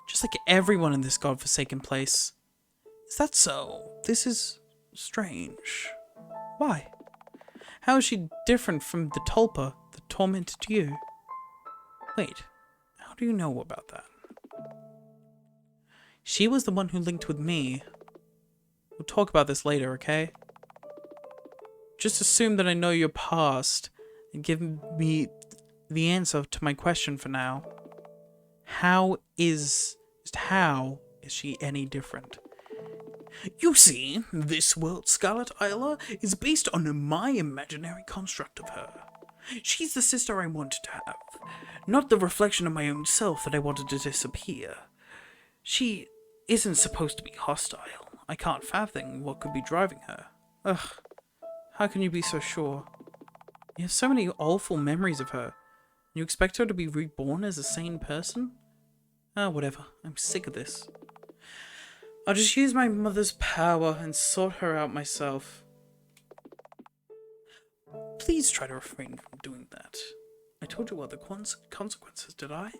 Just like everyone in this godforsaken place. Is that so? This is strange. Why? How is she different from the tulpa that tormented you? Wait, how do you know about that? She was the one who linked with me. We'll talk about this later, okay? Just assume that I know your past and give me the answer to my question for now. How is she any different? You see, this world, Scarlet Isla, is based on my imaginary construct of her. She's the sister I wanted to have, not the reflection of my own self that I wanted to disappear. She isn't supposed to be hostile. I can't fathom what could be driving her. Ugh, how can you be so sure? You have so many awful memories of her. You expect her to be reborn as a sane person? Ah, whatever. I'm sick of this. I'll just use my mother's power and sort her out myself. Please try to refrain from doing that. I told you other consequences, didn't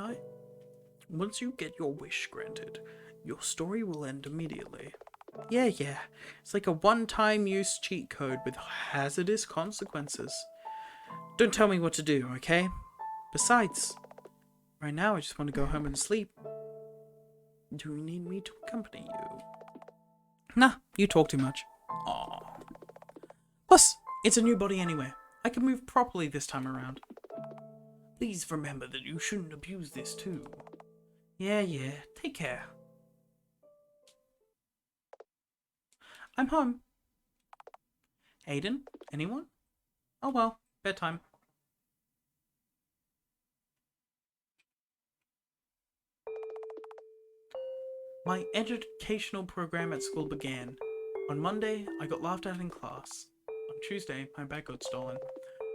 I? Once you get your wish granted, your story will end immediately. Yeah. It's like a one-time use cheat code with hazardous consequences. Don't tell me what to do, okay? Besides, right now I just want to go home and sleep. Do you need me to accompany you? Nah, you talk too much. Aww. Plus, it's a new body anyway. I can move properly this time around. Please remember that you shouldn't abuse this too. Yeah. Take care. I'm home. Aiden? Anyone? Oh well, bedtime. My educational program at school began. On Monday, I got laughed at in class. On Tuesday, my bag got stolen.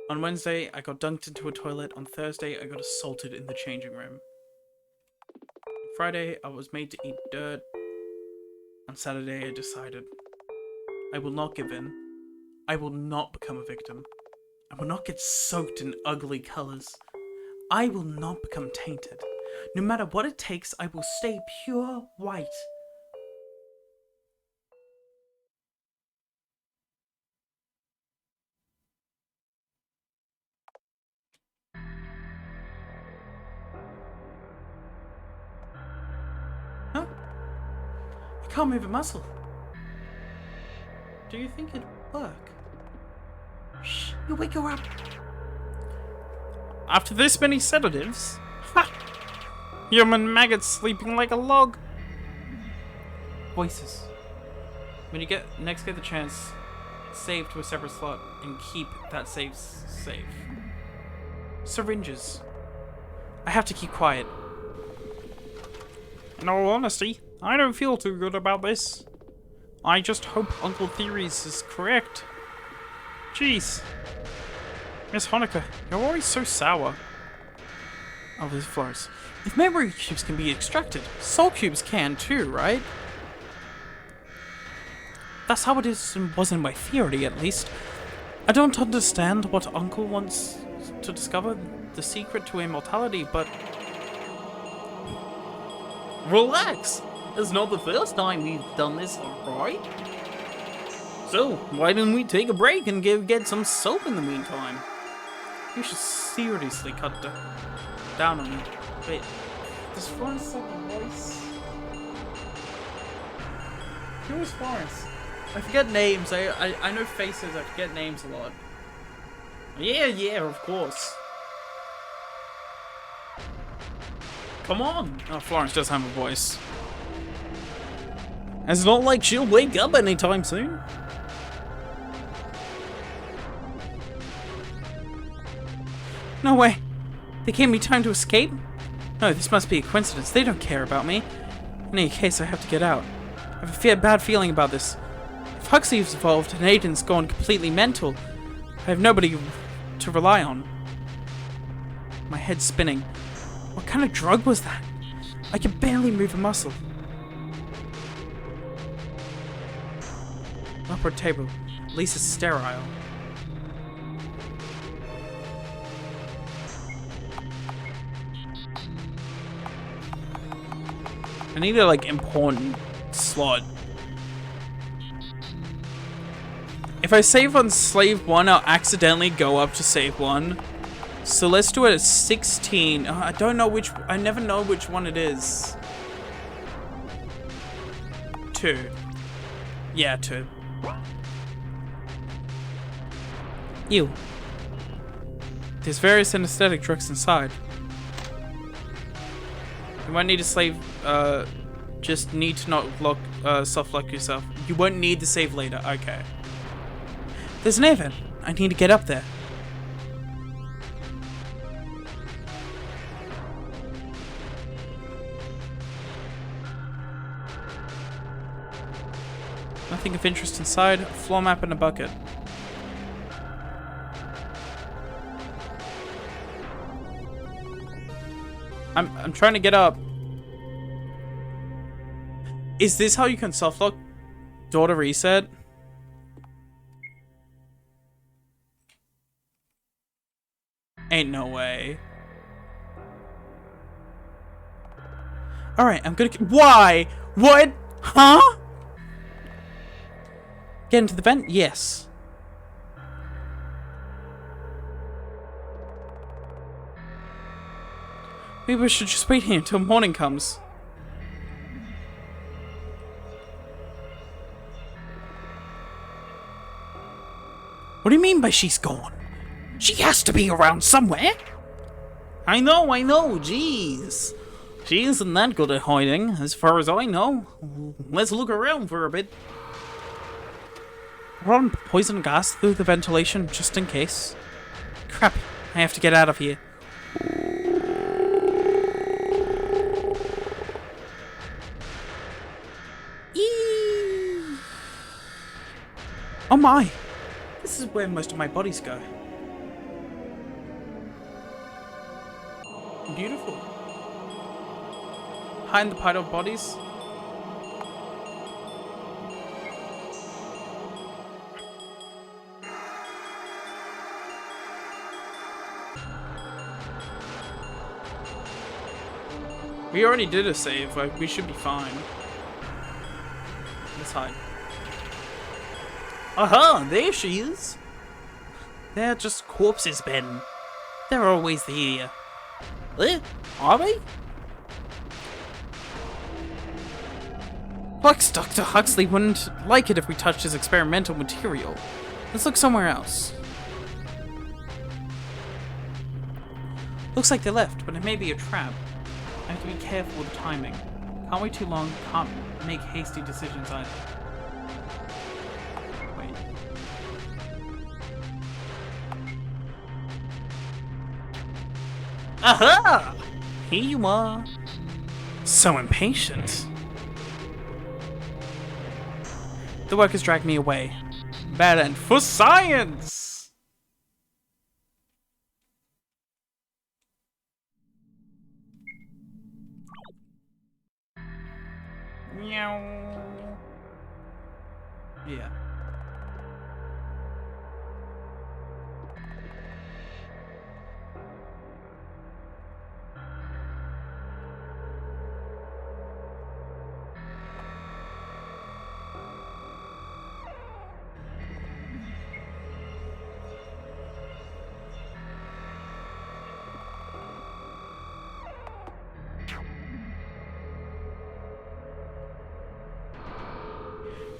On Wednesday, I got dunked into a toilet. On Thursday, I got assaulted in the changing room. On Friday, I was made to eat dirt. On Saturday, I decided I will not give in. I will not become a victim. I will not get soaked in ugly colors. I will not become tainted. No matter what it takes, I will stay pure white. Huh? I can't move a muscle. Do you think it'd work? Shh, you'll wake her up. After this many sedatives? Ha! Human maggots sleeping like a log. Voices. When you next get the chance, save to a separate slot and keep that save safe. Syringes. I have to keep quiet. In all honesty, I don't feel too good about this. I just hope Uncle Theories is correct. Jeez. Miss Honecker, you're always so sour. Oh, there's Flores. If memory cubes can be extracted, soul cubes can too, right? That's how it was in my theory, at least. I don't understand what Uncle wants to discover the secret to immortality, but... Relax! It's not the first time we've done this, alright? So, why don't we take a break and get some soap in the meantime? You should seriously cut down on me. Wait, does Florence have a voice? Who is Florence? I forget names. I know faces, I forget names a lot. Yeah, of course. Come on! Oh, Florence does have a voice. It's not like she'll wake up anytime soon. No way. They gave me time to escape? No, this must be a coincidence. They don't care about me. In any case, I have to get out. I have a bad feeling about this. If Huxley's involved and Aiden's gone completely mental, I have nobody to rely on. My head's spinning. What kind of drug was that? I can barely move a muscle. Upper table. At least it's sterile. I need a, like, important slot. If I save on slave 1, I'll accidentally go up to save 1. So let's do it at 16. I don't know which... I never know which one it is. 2. Yeah, 2. Ew. There's various anesthetic drugs inside. You might need to save, just need to not lock, soft-lock yourself. You won't need the save later, okay. There's an air vent. I need to get up there. Nothing of interest inside. A floor map and a bucket. I'm trying to get up. Is this how you can softlock door to reset? Ain't no way. Alright, I'm gonna... Why? What? Huh? Get into the vent? Yes. Maybe we should just wait here until morning comes. What do you mean by she's gone? She has to be around somewhere. I know, jeez. She isn't that good at hiding, as far as I know. Let's look around for a bit. Run poison gas through the ventilation, just in case. Crap, I have to get out of here. Eee! Oh my! This is where most of my bodies go. Beautiful. Behind the pile of bodies. We already did a save, like we should be fine. Let's hide. Aha, there she is. They're just corpses, Ben. They're always here. Are they? Lux Dr. Huxley wouldn't like it if we touched his experimental material. Let's look somewhere else. Looks like they left, but it may be a trap. I have to be careful with the timing. Can't wait too long, can't make hasty decisions either. Wait. Aha! Here you are. So impatient. The workers dragged me away. Bad end for science! Meow. Yeah.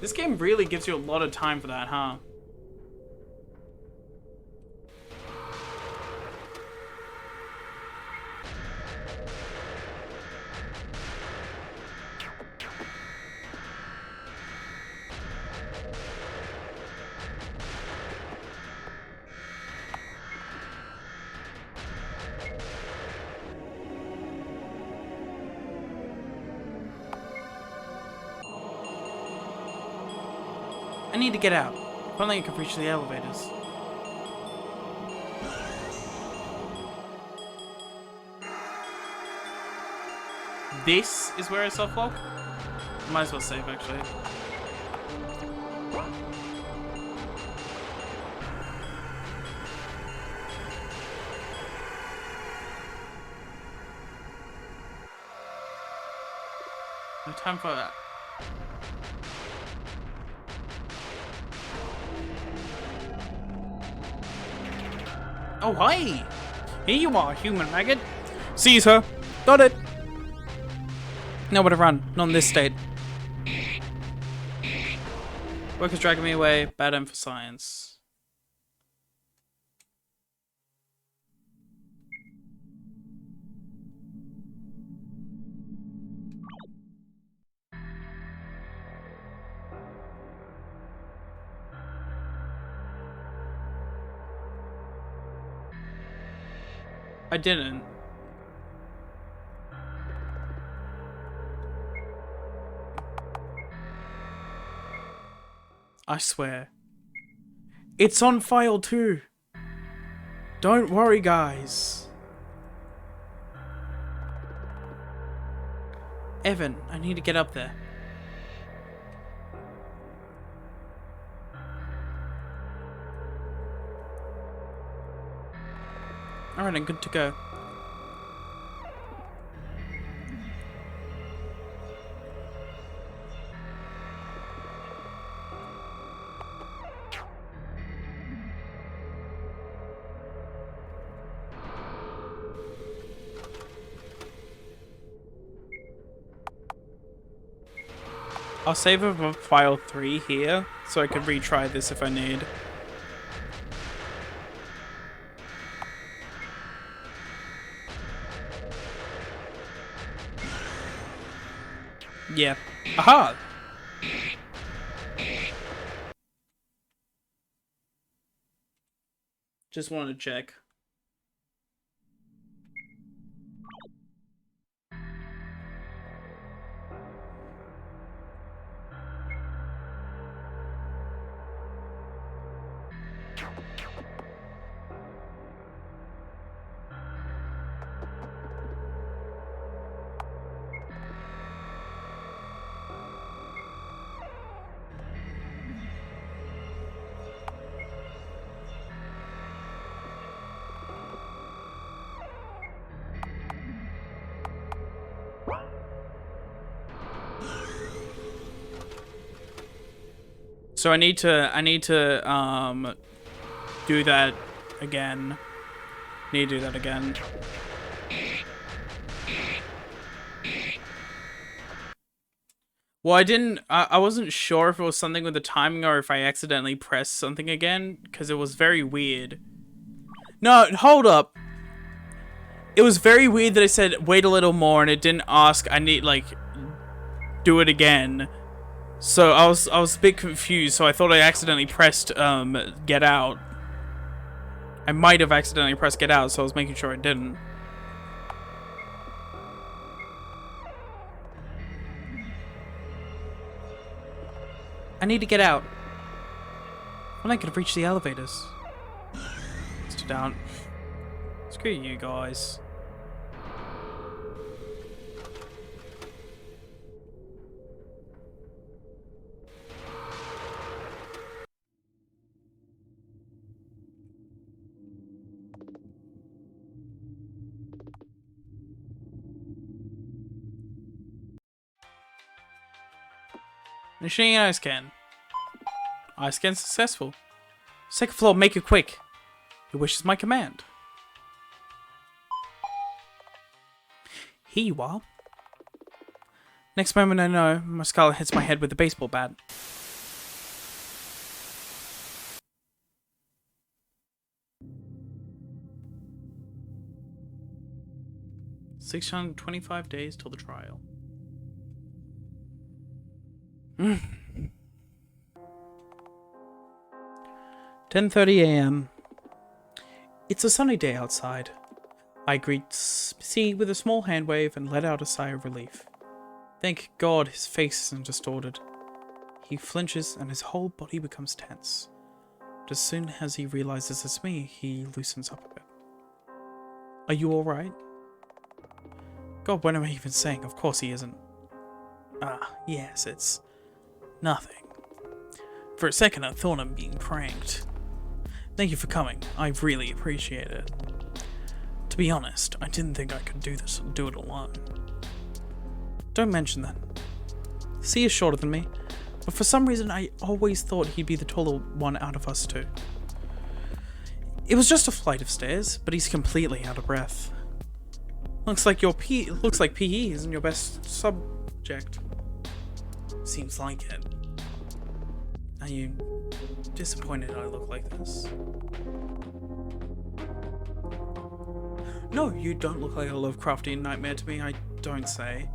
This game really gives you a lot of time for that, huh? I need to get out. If only I could reach the elevators. This is where I self-lock? Might as well save, actually. No time for that. Oh, hi! Here you are, human maggot. Seize her. Got it. Nowhere to run. Not in this state. Workers dragging me away. Bad end for science. I didn't. I swear. It's on file too. Don't worry, guys. Evan, I need to get up there. Alright, I'm good to go. I'll save a file 3 here, so I can retry this if I need. Yeah. Aha! Just wanted to check. So I need to do that again. Need to do that again. Well, I wasn't sure if it was something with the timing or if I accidentally pressed something again, because it was very weird. No, hold up. It was very weird that I said wait a little more and it didn't ask I need, like, do it again. So I was a bit confused, so I thought I accidentally pressed get out. I might have accidentally pressed get out, so I was making sure I didn't. I need to get out. I'm not gonna reach the elevators. Sit down. Screw you guys. Machine ice scan. Ice scan successful. Second floor, make it quick. Your wish is my command. Here you are. Next moment I know, my skull hits my head with a baseball bat. $625 days till the trial. 10:30 a.m. It's a sunny day outside. I greet C with a small hand wave and let out a sigh of relief. Thank God his face isn't distorted. He flinches and his whole body becomes tense. But as soon as he realizes it's me, he loosens up a bit. Are you alright? God, what am I even saying? Of course he isn't. Ah, yes, it's nothing. For a second I thought I'm being pranked. Thank you for coming. I really appreciate it. To be honest, I didn't think I could do it alone. Don't mention that. C is shorter than me, but for some reason I always thought he'd be the taller one out of us two. It was just a flight of stairs, but he's completely out of breath. Looks like PE isn't your best subject. Seems like it. Are you disappointed I look like this? No, you don't look like a Lovecraftian nightmare to me, I don't say.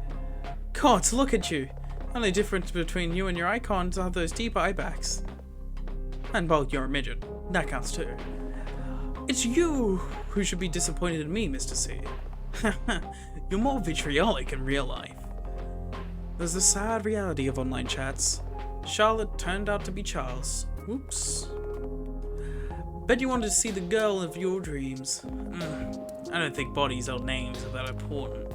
God, look at you! Only difference between you and your icons are those deep eye backs. And well, you're a midget. That counts too. It's you who should be disappointed in me, Mr. C. You're more vitriolic in real life. There's the sad reality of online chats. Charlotte turned out to be Charles. Whoops. Bet you wanted to see the girl of your dreams. I don't think bodies or names are that important.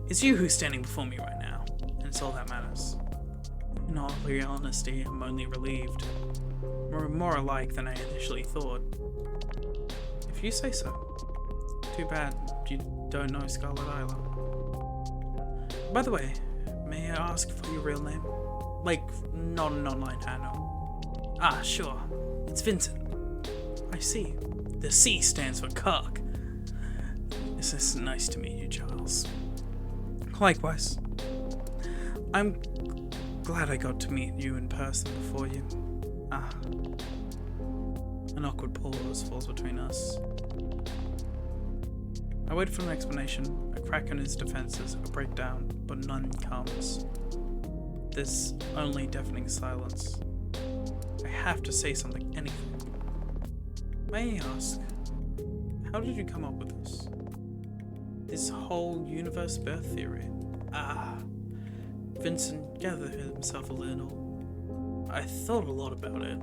It's you who's standing before me right now, and it's all that matters. In all real honesty, I'm only relieved. We're more alike than I initially thought. If you say so. Too bad you don't know Scarlet Isla. By the way, may I ask for your real name? Like, not an online handle. Ah, sure. It's Vincent. I see. The C stands for cock. This is nice to meet you, Charles. Likewise. I'm glad I got to meet you in person before you. Ah. An awkward pause falls between us. I wait for an explanation, a crack in his defenses, a breakdown, but none comes. There's only deafening silence. I have to say something, anything. May I ask, how did you come up with this? This whole universe birth theory? Ah. Vincent gathered himself a little. I thought a lot about it,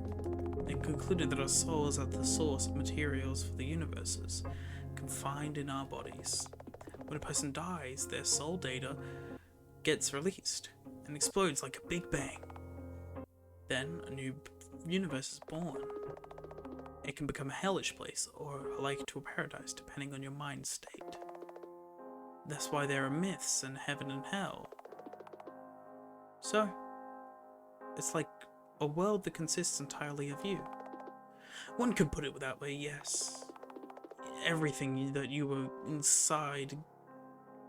and concluded that our souls are the source of materials for the universes, confined in our bodies. When a person dies, their soul data gets released, and explodes like a big bang. Then a new universe is born. It can become a hellish place, or a lake to a paradise, depending on your mind state. That's why there are myths and heaven and hell. So, it's like a world that consists entirely of you. One could put it that way, yes. Everything that you were inside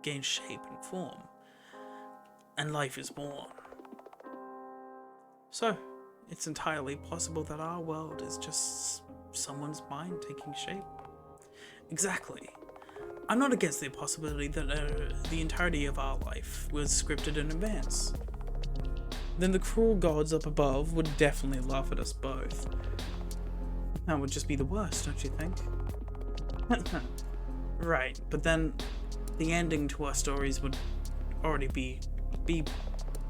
gains shape and form, and life is born. So, it's entirely possible that our world is just someone's mind taking shape. Exactly. I'm not against the possibility that the entirety of our life was scripted in advance. Then the cruel gods up above would definitely laugh at us both. That would just be the worst, don't you think? Right, but then the ending to our stories would already be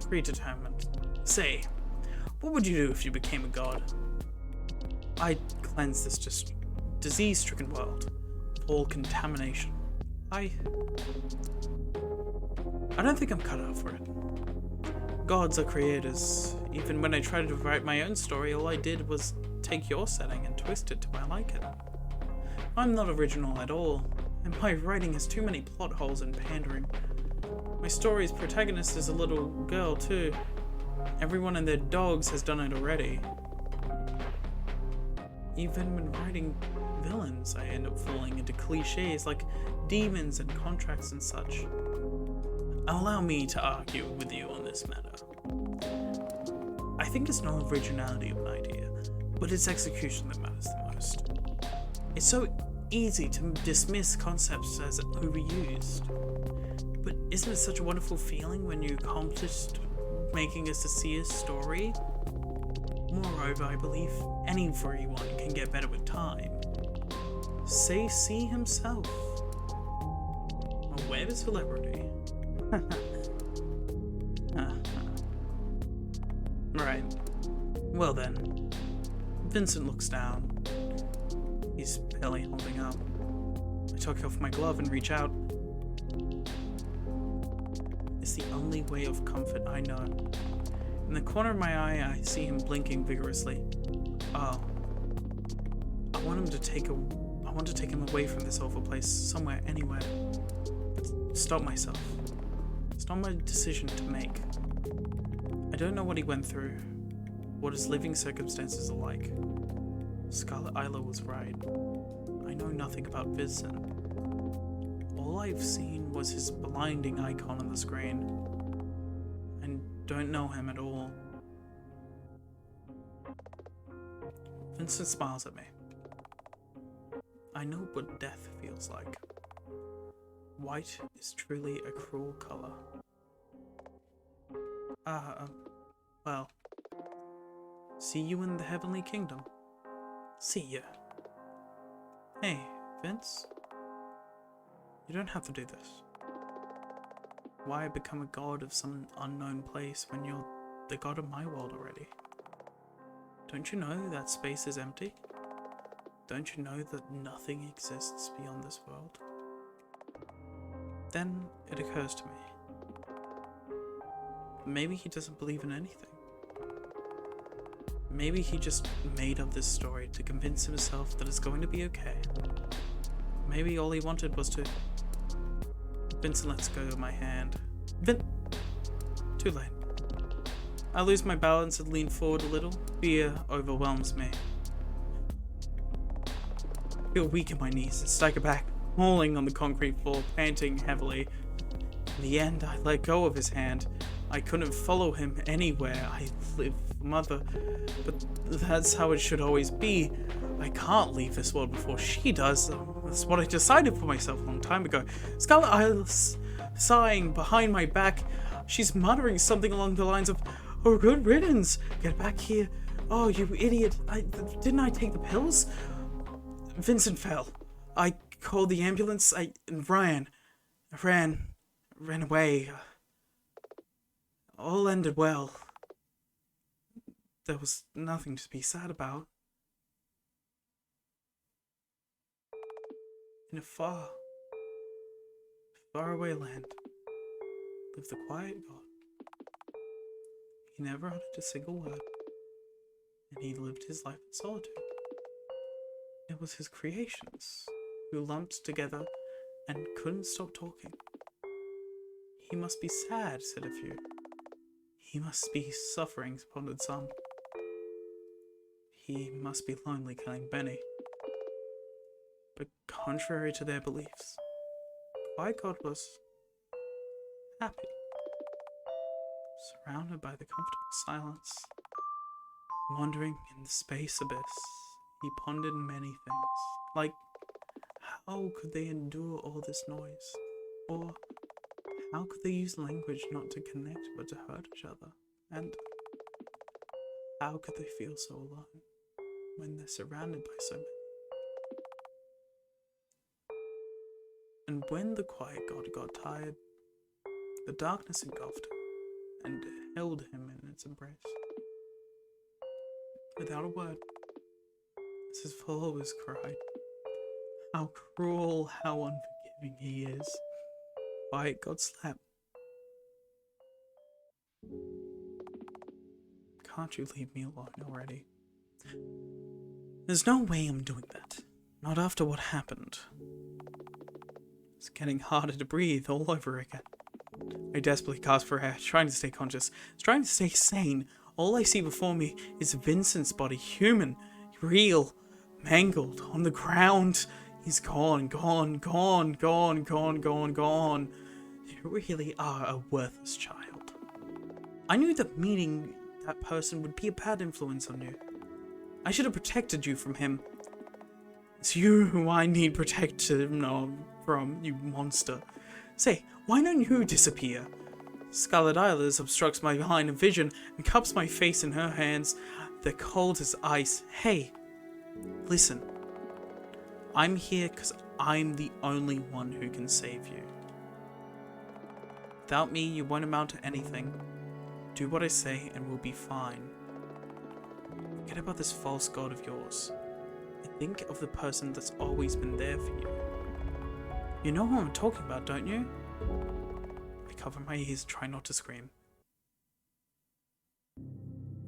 predetermined. Say, what would you do if you became a god? I'd cleanse this just disease-stricken world of all contamination. I don't think I'm cut out for it. Gods are creators. Even when I tried to write my own story, all I did was take your setting and twist it to my liking. I'm not original at all, and my writing has too many plot holes and pandering. My story's protagonist is a little girl too. Everyone and their dogs has done it already. Even when writing villains, I end up falling into cliches like demons and contracts and such. Allow me to argue with you on this matter. I think it's not originality of an idea, but it's execution that matters the most. It's so easy to dismiss concepts as overused, but isn't it such a wonderful feeling when you accomplished making a sincere story? Moreover, I believe anyone can get better with time. Say C himself. A web celebrity. Right. Well then. Vincent looks down. He's barely holding up. I take off my glove and reach out. It's the only way of comfort I know. In the corner of my eye, I see him blinking vigorously. Oh. I want to take him away from this awful place, somewhere, anywhere. Stop myself. It's not my decision to make. I don't know what he went through, what his living circumstances are like. Scarlet Isla was right. I know nothing about Vincent. All I've seen was his blinding icon on the screen. I don't know him at all. Vincent smiles at me. I know what death feels like. White is truly a cruel color. Well. See you in the Heavenly Kingdom. See ya. Hey, Vince? You don't have to do this. Why become a god of some unknown place when you're the god of my world already? Don't you know that space is empty? Don't you know that nothing exists beyond this world? Then it occurs to me. maybe he doesn't believe in anything. Maybe he just made up this story to convince himself that it's going to be okay. Maybe all he wanted was to... Vincent lets go of my hand. Too late. I lose my balance and lean forward a little. Fear overwhelms me. I feel weak in my knees and stagger back, falling on the concrete floor, panting heavily. In the end, I let go of his hand. I couldn't follow him anywhere. I live for Mother, but that's how it should always be. I can't leave this world before she does. That's what I decided for myself a long time ago. Scarlet Isles sighing behind my back. She's muttering something along the lines of, "Oh, good riddance. Get back here. Oh, you idiot. Didn't I take the pills?" Vincent fell. I called the ambulance. I ran away. All ended well. There was nothing to be sad about. In a far, far away land lived the quiet God. He never uttered a single word, and he lived his life in solitude. It was his creations who lumped together and couldn't stop talking. He must be sad, said a few. He must be suffering, pondered some. He must be lonely, killing Benny. But contrary to their beliefs, Quiet God was happy, surrounded by the comfortable silence. Wandering in the space abyss, he pondered many things, like how could they endure all this noise, or how could they use language not to connect but to hurt each other, and how could they feel so alone when they're surrounded by so many? And when the quiet God got tired, the darkness engulfed him and held him in its embrace. Without a word, as his followers cried, "How cruel, how unforgiving he is!" Quiet God slept. Can't you leave me alone already? There's no way I'm doing that. Not after what happened. It's getting harder to breathe all over again. I desperately gasp for air, trying to stay conscious, trying to stay sane. All I see before me is Vincent's body, human, real, mangled, on the ground. He's gone, gone, gone, gone, gone, gone, gone. You really are a worthless child. I knew that meeting that person would be a bad influence on you. I should have protected you from him. It's you who I need protection from, you monster. Say, why don't you disappear? Scarlet Isles obstructs my line of vision and cups my face in her hands. They're cold as ice. Hey, listen. I'm here because I'm the only one who can save you. Without me, you won't amount to anything. Do what I say and we'll be fine. Forget about this false god of yours. And think of the person that's always been there for you. You know who I'm talking about, don't you? I cover my ears, try not to scream.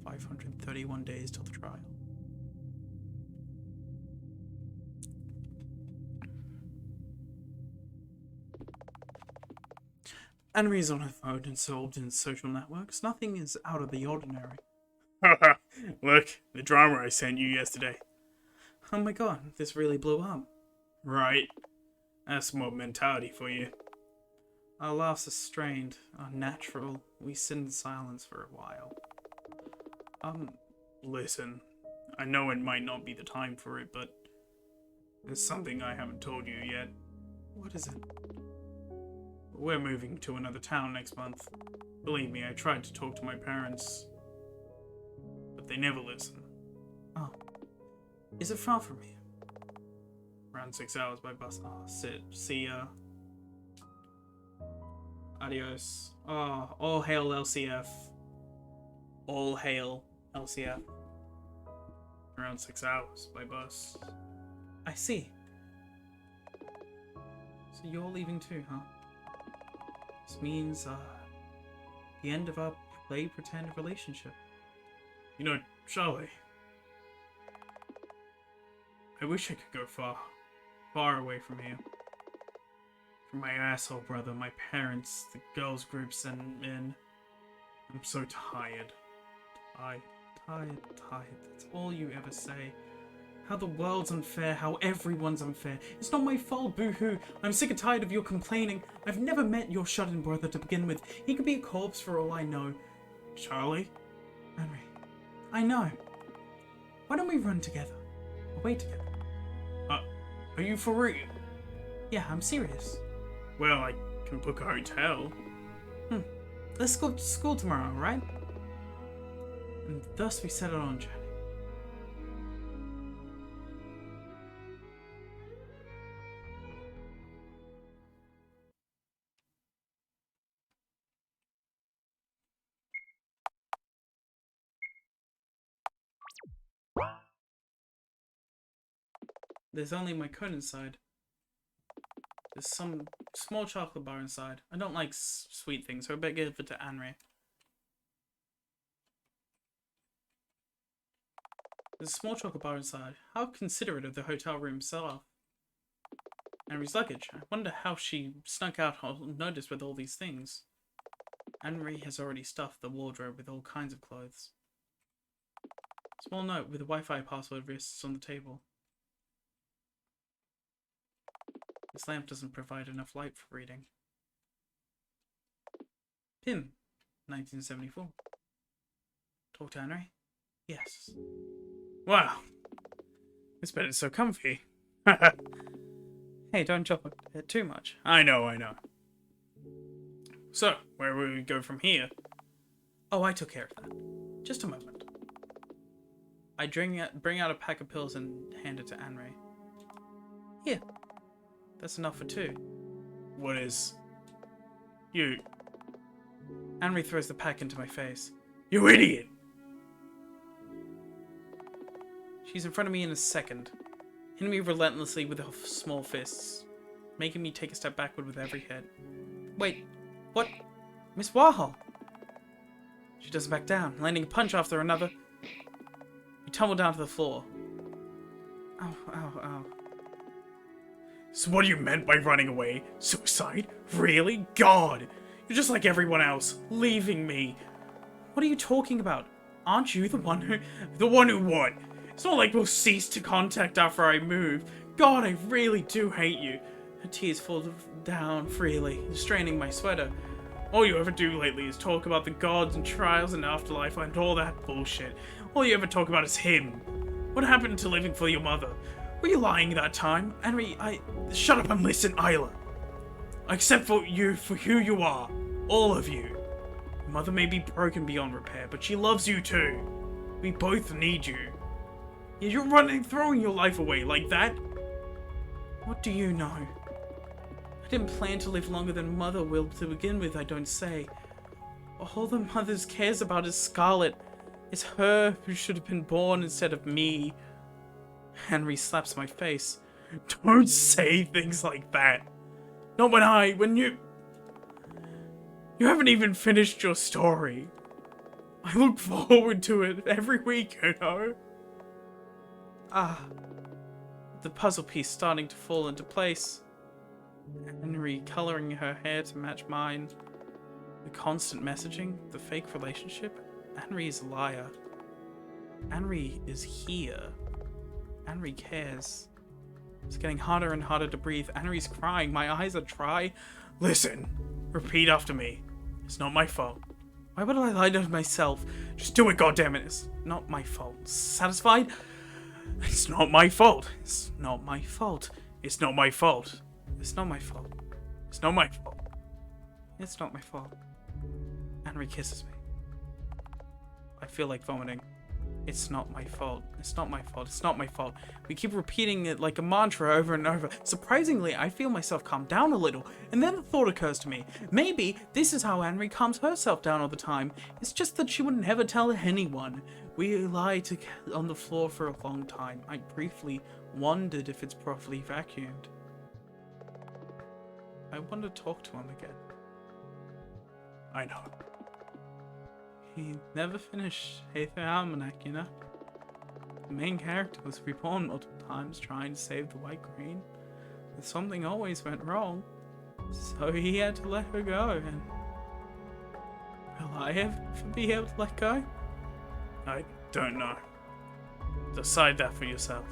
531 days till the trial. Enemies on her phone and solved in social networks. Nothing is out of the ordinary. Haha, look, the drama I sent you yesterday. Oh my god, this really blew up. Right. That's mob mentality for you. Our laughs are strained, unnatural. We sit in silence for a while. Listen. I know it might not be the time for it, but there's something I haven't told you yet. What is it? We're moving to another town next month. Believe me, I tried to talk to my parents, but they never listen. Oh. Is it far from here? Around 6 hours by bus. Oh, see ya. Adios. Oh, all hail LCF. All hail LCF. Around 6 hours by bus. I see. So you're leaving too, huh? This means, the end of our play pretend relationship. You know, Charlie, I wish I could go far away from here. From my asshole brother, my parents, the girls' groups, and I'm so tired. Tired. That's all you ever say. How the world's unfair, how everyone's unfair. It's not my fault, boo-hoo. I'm sick and tired of your complaining. I've never met your shut-in brother to begin with. He could be a corpse for all I know. Charlie? Henry. I know. Why don't we run together? Away together? Are you for real? Yeah, I'm serious. Well, I can book a hotel. Let's go to school tomorrow, right? And thus we set out on journey. There's only my cone inside. There's some small chocolate bar inside. I don't like sweet things, so I better give it to Henry. There's a small chocolate bar inside. How considerate of the hotel room staff. Henry's luggage. I wonder how she snuck out unnoticed with all these things. Henry has already stuffed the wardrobe with all kinds of clothes. Small note with a Wi-Fi password rests on the table. This lamp doesn't provide enough light for reading. Pim, 1974. Talk to Henry? Yes. Wow. This bed is so comfy. Hey, don't jump it too much. I know. So, where will we go from here? Oh, I took care of that. Just a moment. I bring out a pack of pills and hand it to Henry. Here. That's enough for two. What is... You... Henry throws the pack into my face. You idiot! She's in front of me in a second, hitting me relentlessly with her small fists, making me take a step backward with every hit. Wait, what? Miss Warhol! She doesn't back down, landing a punch after another. We tumble down to the floor. Ow. So what do you meant by running away? Suicide? Really? God! You're just like everyone else, leaving me. What are you talking about? Aren't you the one who... The one who what? It's not like we'll cease to contact after I move. God, I really do hate you. Her tears fall down freely, straining my sweater. All you ever do lately is talk about the gods and trials and afterlife and all that bullshit. All you ever talk about is him. What happened to living for your mother? Were you lying that time? Henry, Shut up and listen, Isla. I accept for who you are. All of you. Your mother may be broken beyond repair, but she loves you too. We both need you. Yet you're throwing your life away like that? What do you know? I didn't plan to live longer than Mother will to begin with, I don't say. All the Mother cares about is Scarlet. It's her who should have been born instead of me. Henry slaps my face. Don't say things like that. Not when you... You haven't even finished your story. I look forward to it every week, you know? The puzzle piece starting to fall into place. Henry coloring her hair to match mine. The constant messaging, the fake relationship. Henry is a liar. Henry is here. Henry cares. It's getting harder and harder to breathe. Henry's crying. My eyes are dry. Listen. Repeat after me. It's not my fault. Why would I lie to myself? Just do it, goddammit. It's not my fault. Satisfied? It's not my fault. It's not my fault. It's not my fault. It's not my fault. It's not my fault. It's not my fault. Henry kisses me. I feel like vomiting. It's not my fault. It's not my fault. It's not my fault. We keep repeating it like a mantra over and over. Surprisingly, I feel myself calm down a little, and then the thought occurs to me. Maybe this is how Henry calms herself down all the time. It's just that she would never tell anyone. We lie on the floor for a long time. I briefly wondered if it's properly vacuumed. I want to talk to him again. I know. he never finished Aether Almanac, you know? The main character was reborn multiple times trying to save the White Queen, but something always went wrong, so he had to let her go, and will I ever be able to let go? I don't know. Decide that for yourself.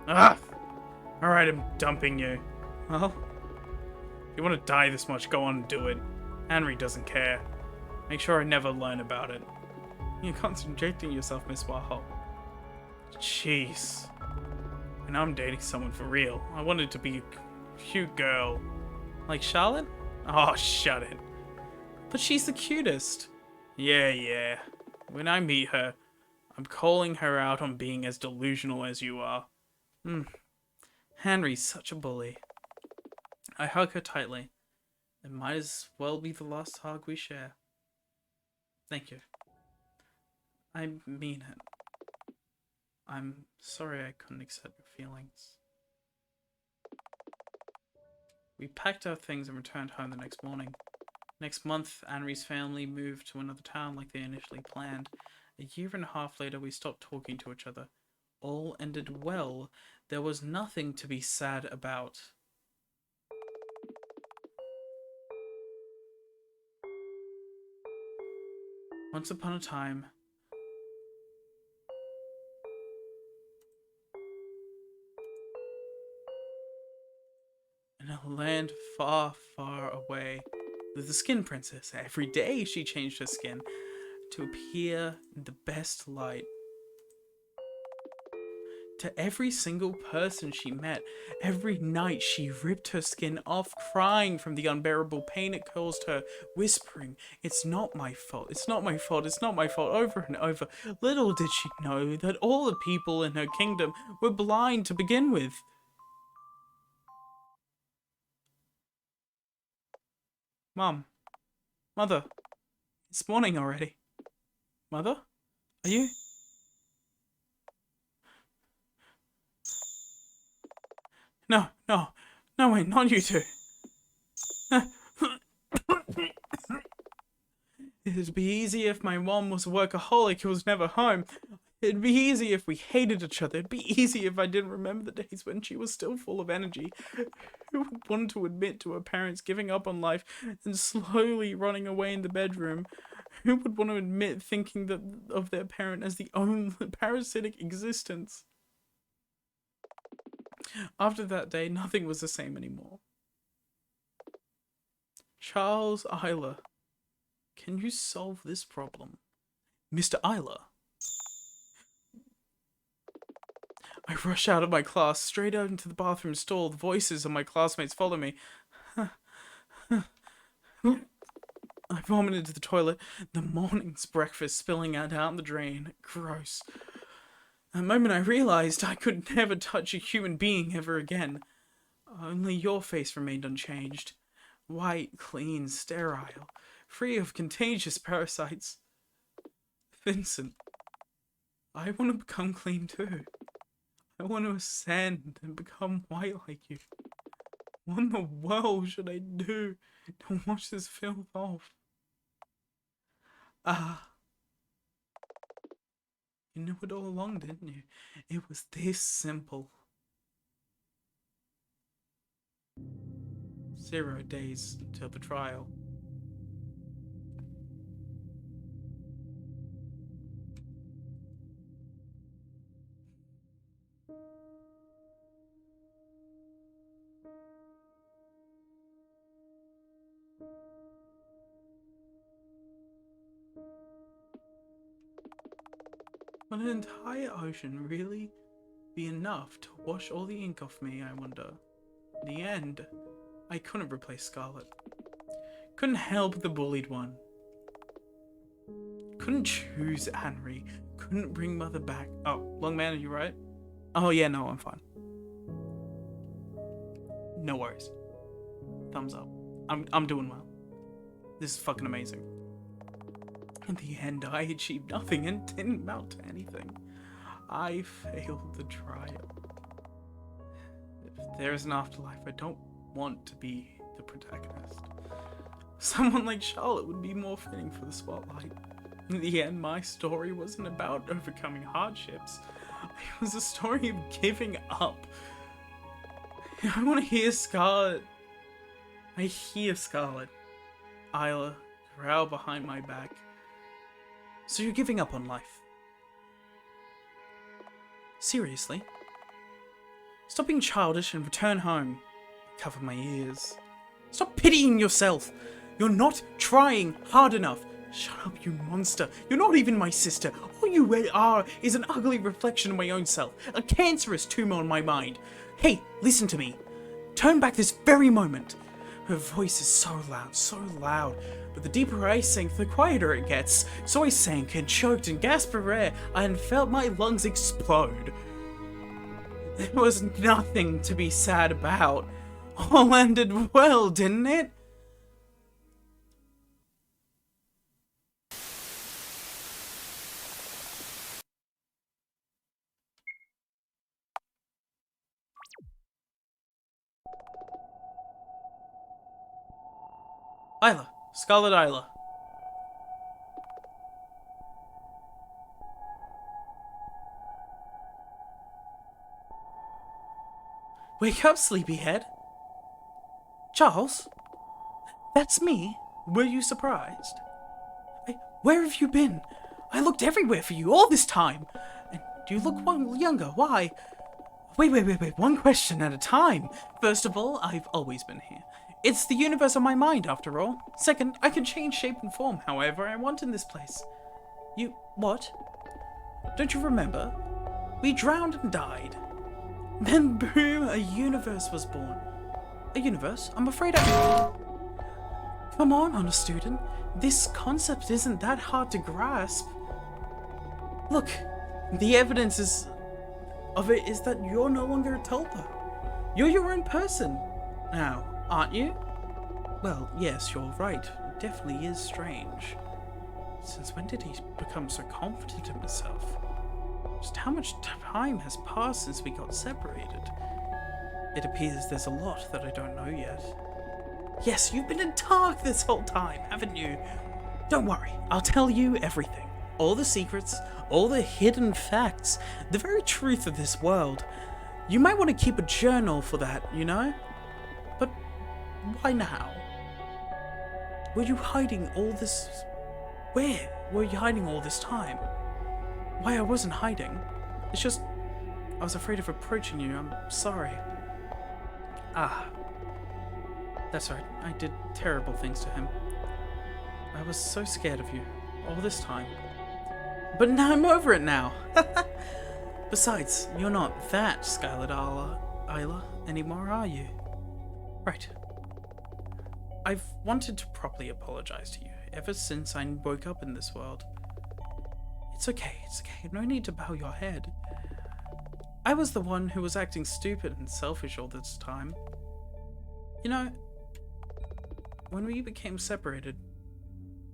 Ah! Alright, I'm dumping you. Well, if you want to die this much, go on and do it. Henry doesn't care. Make sure I never learn about it. You're concentrating yourself, Miss Warhol. Jeez. And I'm dating someone for real. I wanted to be a cute girl. Like Charlotte? Oh, shut it. But she's the cutest. Yeah. When I meet her, I'm calling her out on being as delusional as you are. Henry's such a bully. I hug her tightly. It might as well be the last hug we share. Thank you. I mean it. I'm sorry I couldn't accept your feelings. We packed our things and returned home the next morning. Next month, Henry's family moved to another town like they initially planned. A year and a half later, we stopped talking to each other. All ended well. There was nothing to be sad about. Once upon a time, in a land far, far away, lived the Skin Princess. Every day she changed her skin to appear in the best light. To every single person she met, every night she ripped her skin off, crying from the unbearable pain it caused her, whispering, "It's not my fault, it's not my fault, it's not my fault," over and over. Little did she know that all the people in her kingdom were blind to begin with. Mom. Mother. It's morning already. Mother? Are you? No, wait, not you two. It'd be easy if my mom was a workaholic who was never home. It'd be easy if we hated each other. It'd be easy if I didn't remember the days when she was still full of energy. Who would want to admit to her parents giving up on life and slowly running away in the bedroom? Who would want to admit thinking that of their parent as the only parasitic existence? After that day, nothing was the same anymore. Charles Isla, can you solve this problem? Mr. Isla. I rush out of my class, straight out into the bathroom stall. The voices of my classmates follow me. I vomit into the toilet. The morning's breakfast spilling out down the drain. Gross. The moment I realized I could never touch a human being ever again. Only your face remained unchanged. White, clean, sterile, free of contagious parasites. Vincent, I want to become clean too. I want to ascend and become white like you. What in the world should I do to wash this filth off? You knew it all along, didn't you? It was this simple. 0 days until the trial. Would an entire ocean really be enough to wash all the ink off me, I wonder? In the end, I couldn't replace Scarlet. Couldn't help the bullied one. Couldn't choose Henry. Couldn't bring Mother back. Oh, Long Man, are you right? Oh yeah, no, I'm fine. No worries. Thumbs up. I'm doing well. This is fucking amazing. In the end, I achieved nothing and didn't amount to anything. I failed the trial. If there's an afterlife, I don't want to be the protagonist. Someone like Charlotte would be more fitting for the spotlight. In the end, my story wasn't about overcoming hardships. It was a story of giving up. I want to hear Scarlet. I hear Scarlet. Isla growl behind my back. So you're giving up on life? Seriously? Stop being childish and return home. Cover my ears. Stop pitying yourself. You're not trying hard enough. Shut up, you monster. You're not even my sister. All you are is an ugly reflection of my own self. A cancerous tumor on my mind. Hey, listen to me. Turn back this very moment. Her voice is so loud. But the deeper I sink, the quieter it gets. So I sank and choked and gasped for air and felt my lungs explode. There was nothing to be sad about. All ended well, didn't it? Isla. Scarlet Isla. Wake up, sleepyhead. Charles? That's me. Were you surprised? Where have you been? I looked everywhere for you all this time. And you look younger. Why? Wait. One question at a time. First of all, I've always been here. It's the universe on my mind, after all. Second, I can change shape and form however I want in this place. You... what? Don't you remember? We drowned and died. Then boom, a universe was born. A universe? I'm afraid I... Come on, honest student. This concept isn't that hard to grasp. Look, the evidence of it is that you're no longer a tulpa. You're your own person now, aren't you? Well, yes, you're right. It definitely is strange. Since when did he become so confident in himself? Just how much time has passed since we got separated? It appears there's a lot that I don't know yet. Yes, you've been in dark this whole time, haven't you? Don't worry, I'll tell you everything. All the secrets, all the hidden facts, the very truth of this world. You might want to keep a journal for that, you know? But why now? Were you hiding all this... Where were you hiding all this time? Why, I wasn't hiding. It's just... I was afraid of approaching you. I'm sorry. Ah. That's right. I did terrible things to him. I was so scared of you. All this time. But now I'm over it now. Besides, you're not that Scarlet Isla anymore, are you? Right. I've wanted to properly apologize to you ever since I woke up in this world. It's okay, no need to bow your head. I was the one who was acting stupid and selfish all this time. You know, when we became separated,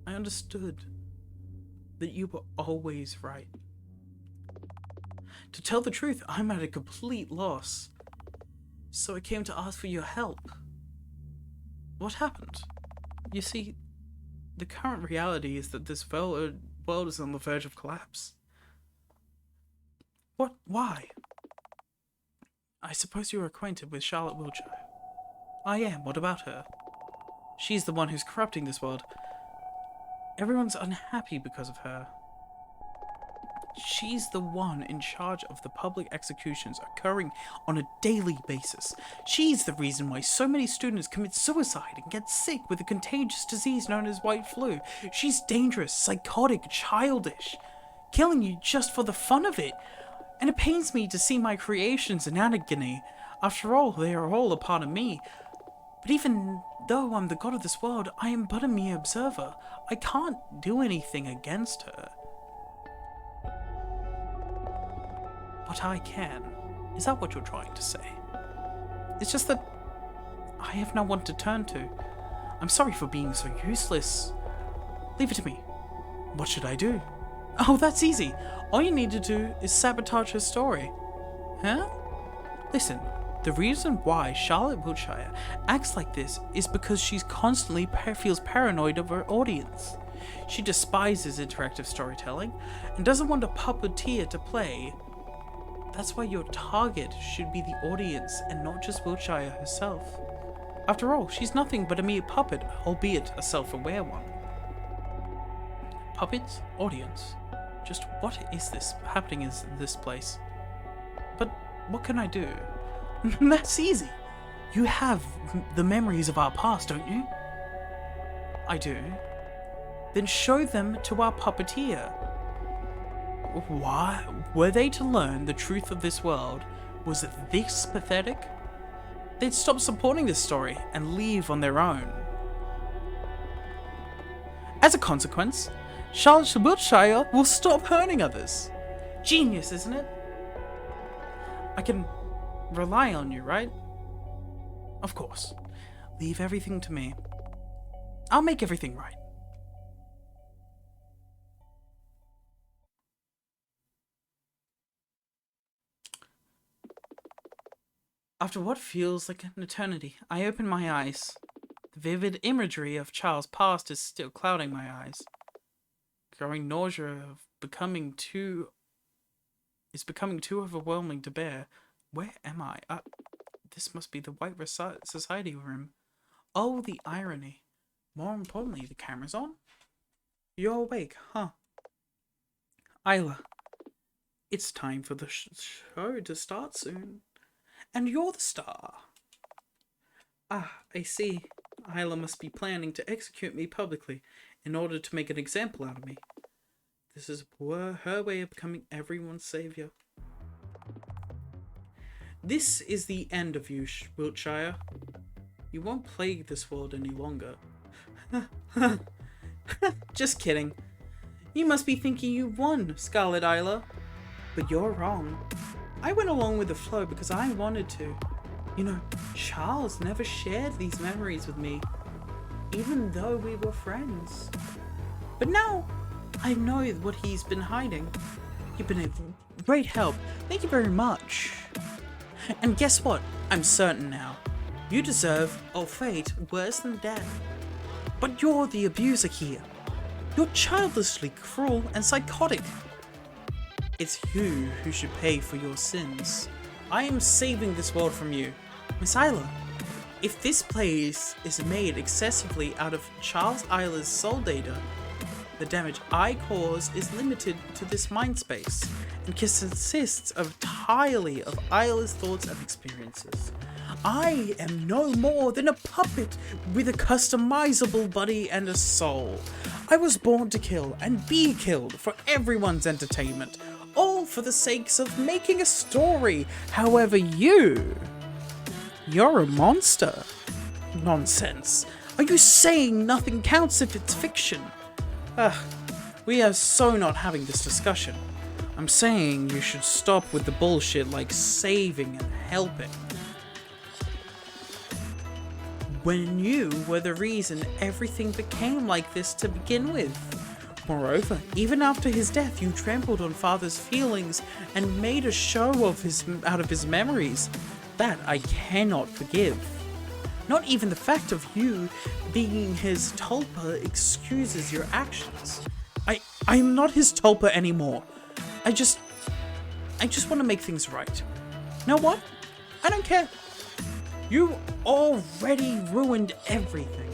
I understood that you were always right. To tell the truth, I'm at a complete loss. So I came to ask for your help. What happened? You see, the current reality is that this world is on the verge of collapse. What? Why? I suppose you're acquainted with Charlotte VOD. I am. What about her? She's the one who's corrupting this world. Everyone's unhappy because of her. She's the one in charge of the public executions occurring on a daily basis. She's the reason why so many students commit suicide and get sick with a contagious disease known as white flu. She's dangerous, psychotic, childish, killing you just for the fun of it. And it pains me to see my creations in agony. After all, they are all a part of me. But even though I'm the god of this world, I am but a mere observer. I can't do anything against her. But I can. Is that what you're trying to say? It's just that I have no one to turn to. I'm sorry for being so useless. Leave it to me. What should I do? Oh, that's easy. All you need to do is sabotage her story. Huh? Listen, the reason why Charlotte VOD acts like this is because she's constantly feels paranoid of her audience. She despises interactive storytelling and doesn't want a puppeteer to play. That's why your target should be the audience and not just Wiltshire herself. After all, she's nothing but a mere puppet, albeit a self-aware one. Puppets? Audience? Just what is this happening in this place? But what can I do? That's easy. You have the memories of our past, don't you? I do. Then show them to our puppeteer. Why? Were they to learn the truth of this world, was it this pathetic? They'd stop supporting this story and leave on their own. As a consequence, Charlotte Wiltshire will stop hurting others. Genius, isn't it? I can rely on you, right? Of course. Leave everything to me. I'll make everything right. After what feels like an eternity, I open my eyes. The vivid imagery of Charles' past is still clouding my eyes. Growing nausea of becoming too overwhelming to bear. Where am I? This must be the White Society room. Oh, the irony. More importantly, the camera's on. You're awake, huh? Isla, it's time for the show to start soon. And you're the star. Ah, I see. Isla must be planning to execute me publicly in order to make an example out of me. This is her way of becoming everyone's savior. This is the end of you, Wiltshire. You won't plague this world any longer. Just kidding. You must be thinking you won, Scarlet Isla. But you're wrong. I went along with the flow because I wanted to. You know, Charles never shared these memories with me, even though we were friends. But now, I know what he's been hiding. You've been a great help. Thank you very much. And guess what? I'm certain now. You deserve a fate worse than death. But you're the abuser here. You're childishly cruel and psychotic. It's you who should pay for your sins. I am saving this world from you. Miss Isla, if this place is made excessively out of Charles Isla's soul data, the damage I cause is limited to this mind space and consists entirely of Isla's thoughts and experiences. I am no more than a puppet with a customizable body and a soul. I was born to kill and be killed for everyone's entertainment, all for the sakes of making a story. However, you're a monster. Nonsense. Are you saying nothing counts if it's fiction? We are so not having this discussion. I'm saying you should stop with the bullshit like saving and helping. When you were the reason everything became like this to begin with. Moreover, even after his death, you trampled on Father's feelings and made a show out of his memories. That I cannot forgive. Not even the fact of you being his tulpa excuses your actions. I am not his tulpa anymore. I just want to make things right. You know what? I don't care. You already ruined everything.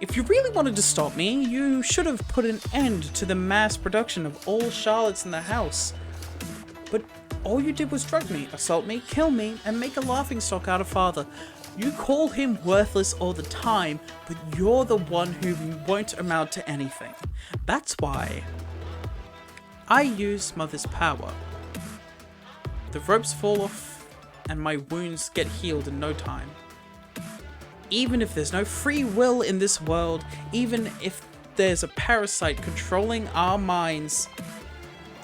If you really wanted to stop me, you should have put an end to the mass production of all Charlottes in the house. But all you did was drug me, assault me, kill me, and make a laughingstock out of Father. You call him worthless all the time, but you're the one who won't amount to anything. That's why I use Mother's power. The ropes fall off, and my wounds get healed in no time. Even if there's no free will in this world, even if there's a parasite controlling our minds,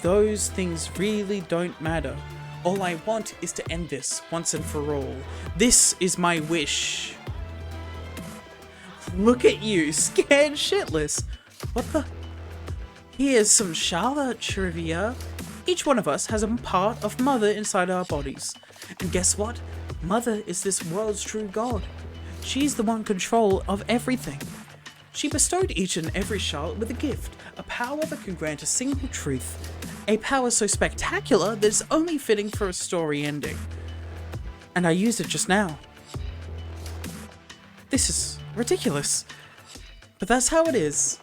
those things really don't matter. All I want is to end this once and for all. This is my wish. Look at you, scared shitless. What the? Here's some Charlotte trivia. Each one of us has a part of Mother inside our bodies. And guess what? Mother is this world's true god. She's the one in control of everything. She bestowed each and every Charlotte with a gift, a power that can grant a single truth. A power so spectacular that it's only fitting for a story ending. And I used it just now. This is ridiculous. But that's how it is.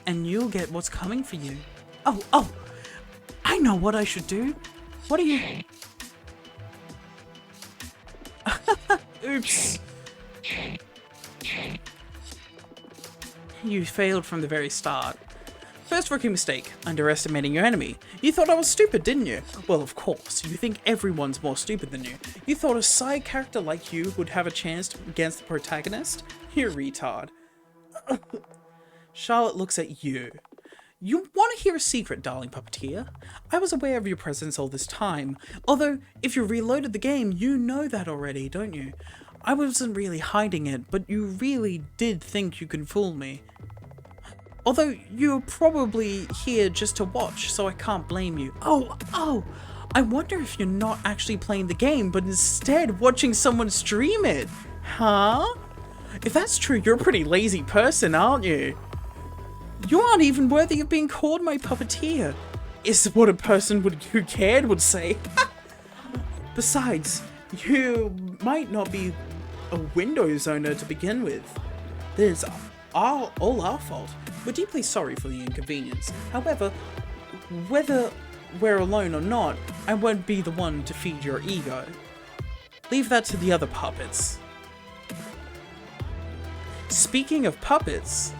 And you'll get what's coming for you. Oh, I know what I should do. What are you... Oops. You failed from the very start. First rookie mistake, underestimating your enemy. You thought I was stupid, didn't you? Well, of course, you think everyone's more stupid than you. You thought a side character like you would have a chance against the protagonist? You retard. Charlotte looks at you. You want to hear a secret, darling puppeteer? I was aware of your presence all this time. Although, if you reloaded the game, you know that already, don't you? I wasn't really hiding it, but you really did think you could fool me. Although, you're probably here just to watch, so I can't blame you. Oh! I wonder if you're not actually playing the game, but instead watching someone stream it. Huh? If that's true, you're a pretty lazy person, aren't you? You aren't even worthy of being called my puppeteer, is what a person who cared would say. Besides, you might not be a Windows owner to begin with. This is all our fault. We're deeply sorry for the inconvenience. However, whether we're alone or not, I won't be the one to feed your ego. Leave that to the other puppets. Speaking of puppets,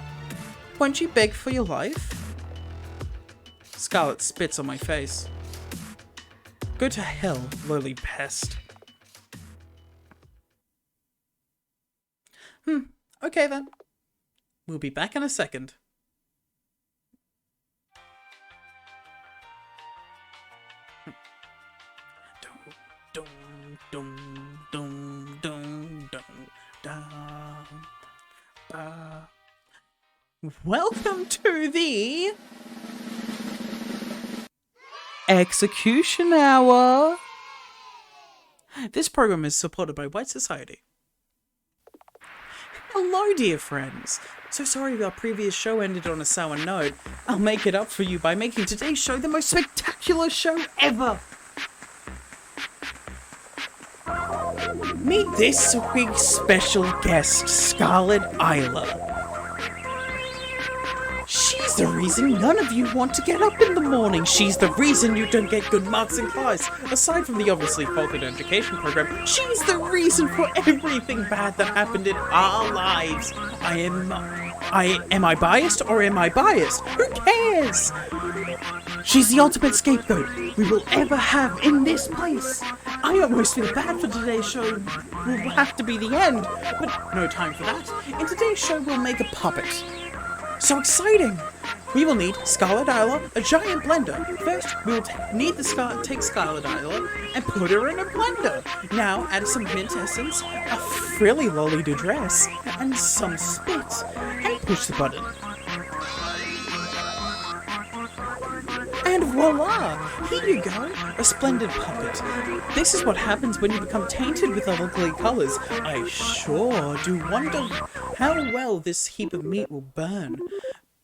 won't you beg for your life? Scarlet spits on my face. Go to hell, lowly pest. Okay then. We'll be back in a second. Welcome to the Execution Hour. This program is supported by White Society. Hello, dear friends. So sorry our previous show ended on a sour note. I'll make it up for you by making today's show the most spectacular show ever. Meet this week's special guest, Charlotte Isla. She's the reason none of you want to get up in the morning. She's the reason you don't get good marks in class. Aside from the obviously faulty education program, she's the reason for everything bad that happened in our lives. Am I biased or am I biased? Who cares? She's the ultimate scapegoat we will ever have in this place. I almost feel bad for today's show. Will have to be the end, but no time for that. In today's show, we'll make a puppet. So exciting! We will need Scarlet Isla, a giant blender. First, we will need to take Scarlet Isla and put her in a blender. Now, add some mint essence, a frilly lolly to dress, and some spit, and push the button. And voila! Here you go, a splendid puppet. This is what happens when you become tainted with ugly colours. I sure do wonder how well this heap of meat will burn.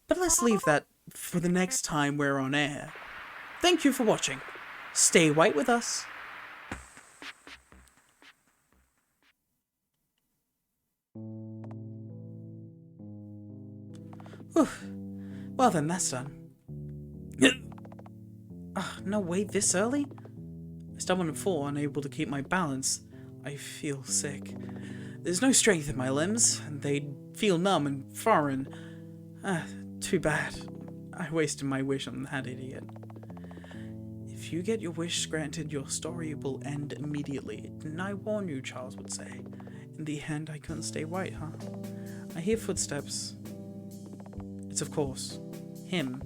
But let's leave that for the next time we're on air. Thank you for watching. Stay white with us. Whew. Well then, that's done. No, wait, this early? I stumbled and fall, unable to keep my balance. I feel sick. There's no strength in my limbs, and they feel numb and foreign. Too bad. I wasted my wish on that idiot. If you get your wish granted, your story will end immediately. Didn't I warn you, Charles would say. In the end, I couldn't stay white, huh? I hear footsteps. It's of course him.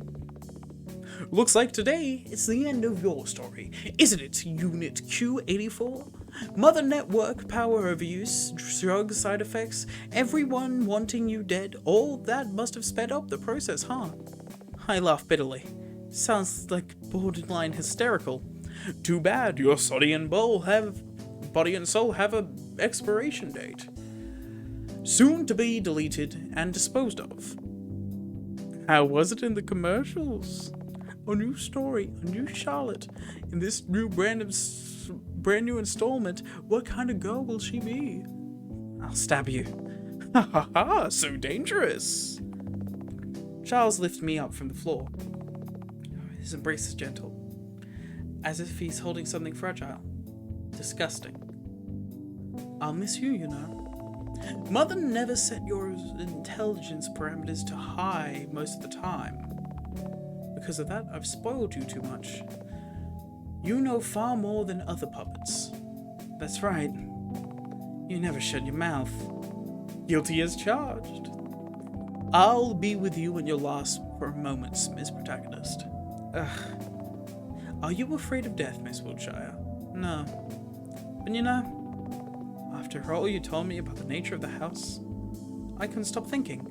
Looks like today it's the end of your story, isn't it, Unit Q84? Mother network, power overuse, drug side effects, everyone wanting you dead, all that must have sped up the process, huh? I laugh bitterly. Sounds like borderline hysterical. Too bad your body and soul have a expiration date. soon to be deleted and disposed of. How was it in the commercials? A new story, a new Charlotte. In this new brand new installment, what kind of girl will she be? I'll stab you. Ha ha ha, so dangerous. Charles lifts me up from the floor. His embrace is gentle, as if he's holding something fragile. Disgusting. I'll miss you, you know. Mother never set your intelligence parameters to high most of the time. Because of that, I've spoiled you too much. You know far more than other puppets. That's right. You never shut your mouth. Guilty as charged. I'll be with you in your last moments, Miss Protagonist. Ugh. Are you afraid of death, Miss Wiltshire? No. But you know, after all you told me about the nature of the house, I couldn't stop thinking.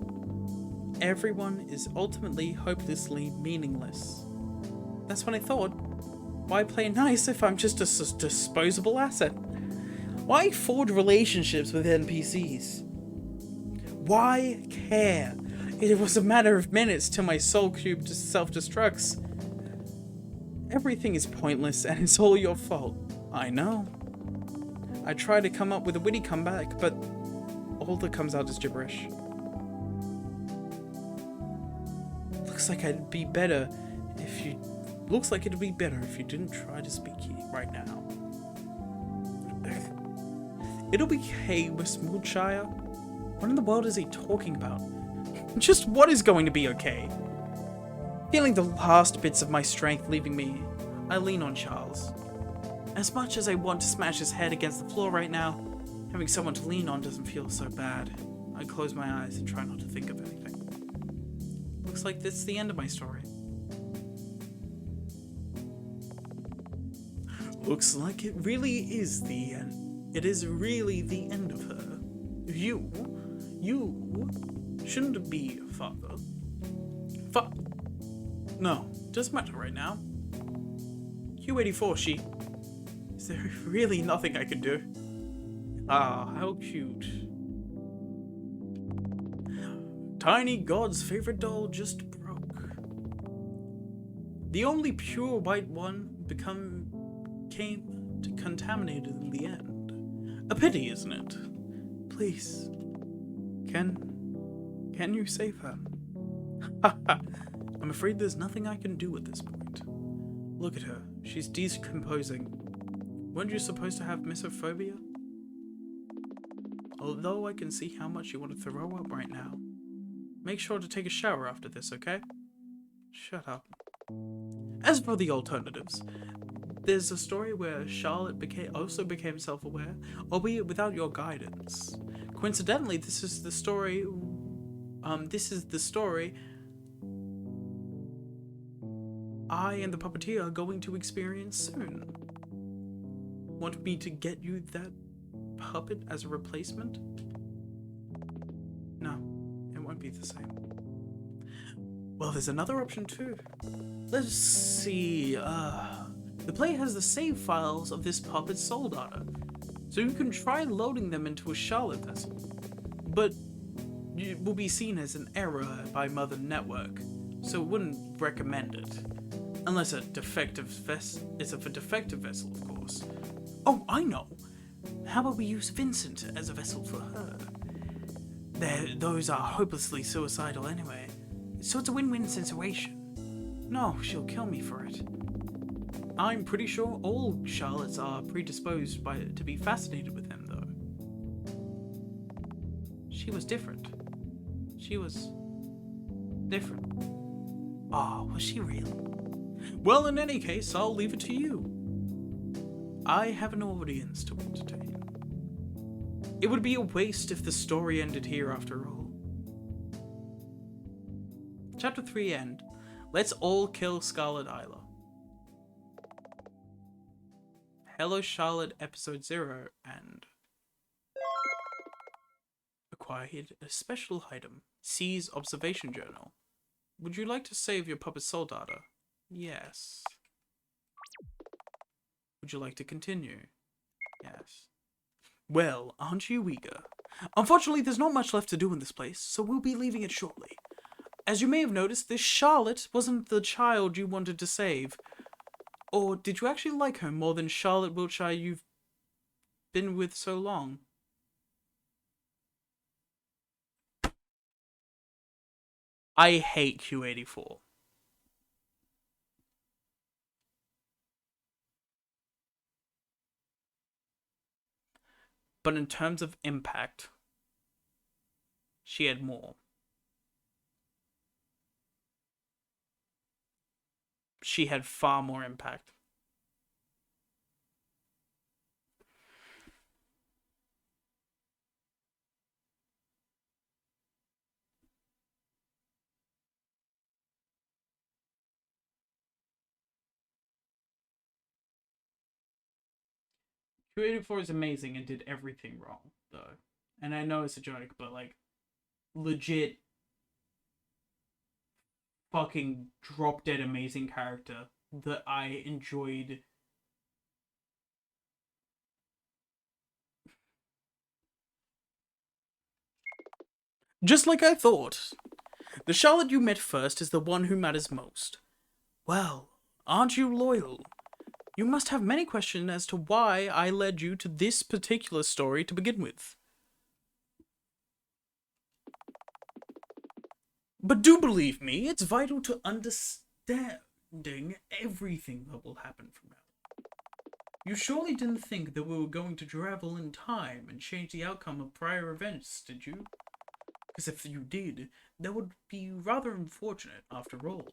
Everyone is ultimately hopelessly meaningless. That's when I thought, why play nice if I'm just a disposable asset? Why forge relationships with NPCs? Why care? It was a matter of minutes till my soul cube just self-destructs. Everything is pointless and it's all your fault. I know. I try to come up with a witty comeback, but all that comes out is gibberish. Looks like it'd be better if you didn't try to speak here right now. It'll be okay, Miss Wiltshire. What in the world is he talking about? Just what is going to be okay? Feeling the last bits of my strength leaving me, I lean on Charles. As much as I want to smash his head against the floor right now, having someone to lean on doesn't feel so bad. I close my eyes and try not to think of anything. Looks like this is the end of my story. Looks like it really is the end. It is really the end of her. You shouldn't be a father. No, doesn't matter right now. Q84, she. Is there really nothing I can do? Ah, how cute. Tiny God's favorite doll just broke. The only pure white one came to contaminated in the end. A pity, isn't it? Please, can you save her? I'm afraid there's nothing I can do at this point. Look at her. She's decomposing. Weren't you supposed to have misophobia? Although I can see how much you want to throw up right now. Make sure to take a shower after this, okay? Shut up. As for the alternatives, there's a story where Charlotte also became self-aware, albeit without your guidance. Coincidentally, this is the story I and the puppeteer are going to experience soon. Want me to get you that puppet as a replacement? No, it won't be the same. Well, there's another option too. Let's see, the player has the save files of this puppet's soul data, so you can try loading them into a Charlotte vessel, but it will be seen as an error by Mother Network, so wouldn't recommend it. Unless it's a defective vessel, of course. Oh, I know! How about we use Vincent as a vessel for her? Those are hopelessly suicidal anyway, so it's a win-win situation. No, she'll kill me for it. I'm pretty sure all Charlottes are predisposed to be fascinated with him, though. She was different. She was different. Oh, was she really? Well, in any case, I'll leave it to you. I have an audience to entertain. It would be a waste if the story ended here after all. Chapter 3 end. Let's all kill Scarlet Isla. Hello Charlotte episode 0 and acquired a special item. C's observation journal. Would you like to save your puppet soul data? Yes. Would you like to continue? Yes. Well, aren't you eager? Unfortunately, there's not much left to do in this place, so we'll be leaving it shortly. As you may have noticed, this Charlotte wasn't the child you wanted to save. Or did you actually like her more than Charlotte Wiltshire you've been with so long? I hate Q84. But in terms of impact, she had more. She had far more impact. Q84 is amazing and did everything wrong, though. And I know it's a joke, but like, legit fucking drop dead amazing character that I enjoyed. Just like I thought. The Charlotte you met first is the one who matters most. Well, aren't you loyal? You must have many questions as to why I led you to this particular story to begin with. But do believe me, it's vital to understanding everything that will happen from now. You surely didn't think that we were going to travel in time and change the outcome of prior events, did you? Because if you did, that would be rather unfortunate after all.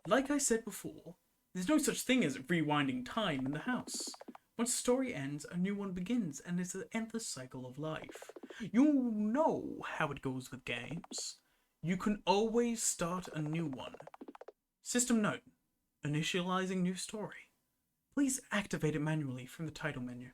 Like I said before, there's no such thing as rewinding time in the house. Once a story ends, a new one begins, and it's an endless cycle of life. You know how it goes with games. You can always start a new one. System note: initializing new story. Please activate it manually from the title menu.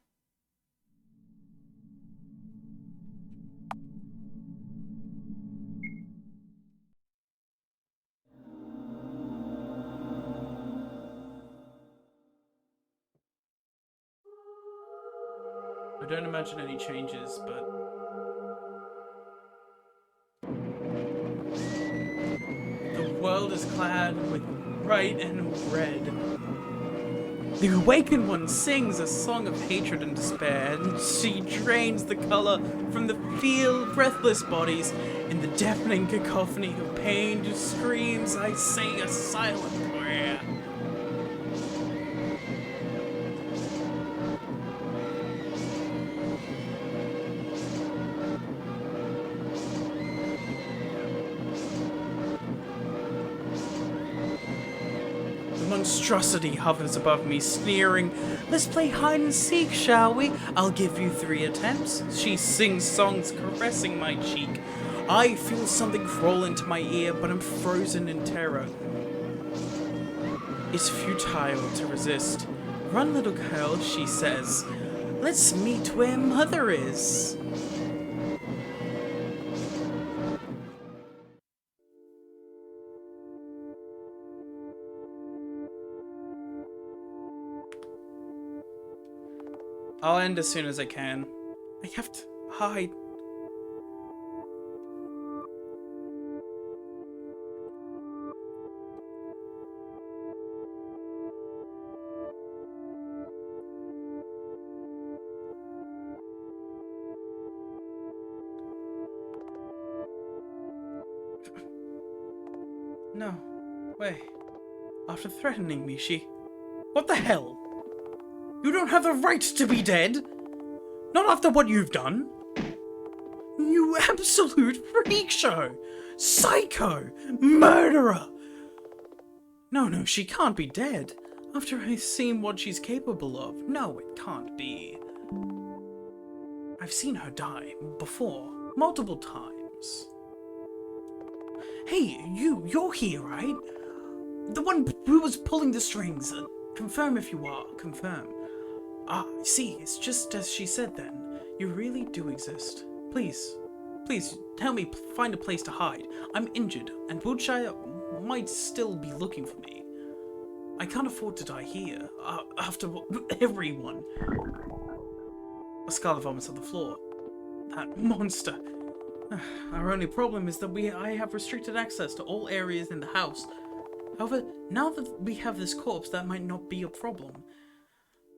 I don't imagine any changes, but the world is clad with bright and red. The awakened one sings a song of hatred and despair, and she drains the color from the breathless bodies. In the deafening cacophony of pained screams, I say a silent prayer. Monstrosity hovers above me, sneering. Let's play hide and seek, shall we? I'll give you 3 attempts. She sings songs, caressing my cheek. I feel something crawl into my ear, but I'm frozen in terror. It's futile to resist. Run, little girl, she says. Let's meet where Mother is. I'll end as soon as I can. I have to hide. No. Wait. After threatening me, she... What the hell? You don't have the right to be dead! Not after what you've done! You absolute freak show! Psycho! Murderer! No, she can't be dead. After I've seen what she's capable of, no, it can't be. I've seen her die before, multiple times. Hey, you're here, right? The one who was pulling the strings. Confirm if you are, confirm. See, it's just as she said then. You really do exist. Please help me find a place to hide. I'm injured, and Wiltshire might still be looking for me. I can't afford to die here, after everyone. A scarlet vomits on the floor. That monster. Our only problem is that I have restricted access to all areas in the house. However, now that we have this corpse, that might not be a problem.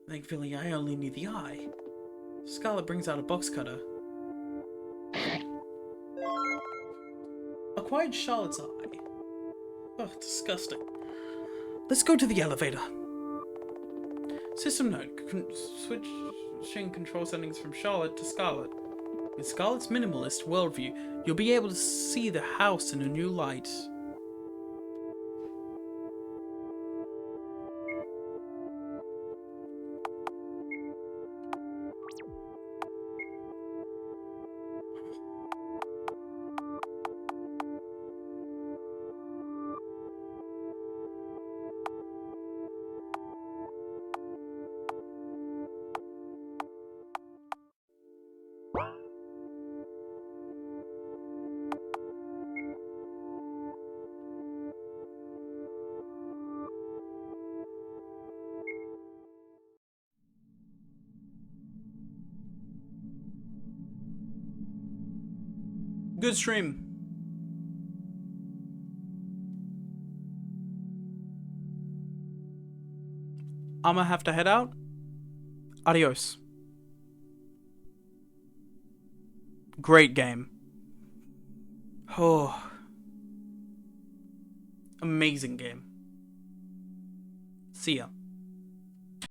Thankfully, I only need the eye. Scarlet brings out a box cutter. Acquired Charlotte's eye. Oh, disgusting. Let's go to the elevator. System note. Switching control settings from Charlotte to Scarlet. With Scarlet's minimalist worldview, you'll be able to see the house in a new light. Good stream. I'ma have to head out. Adios. Great game. Oh. Amazing game. See ya.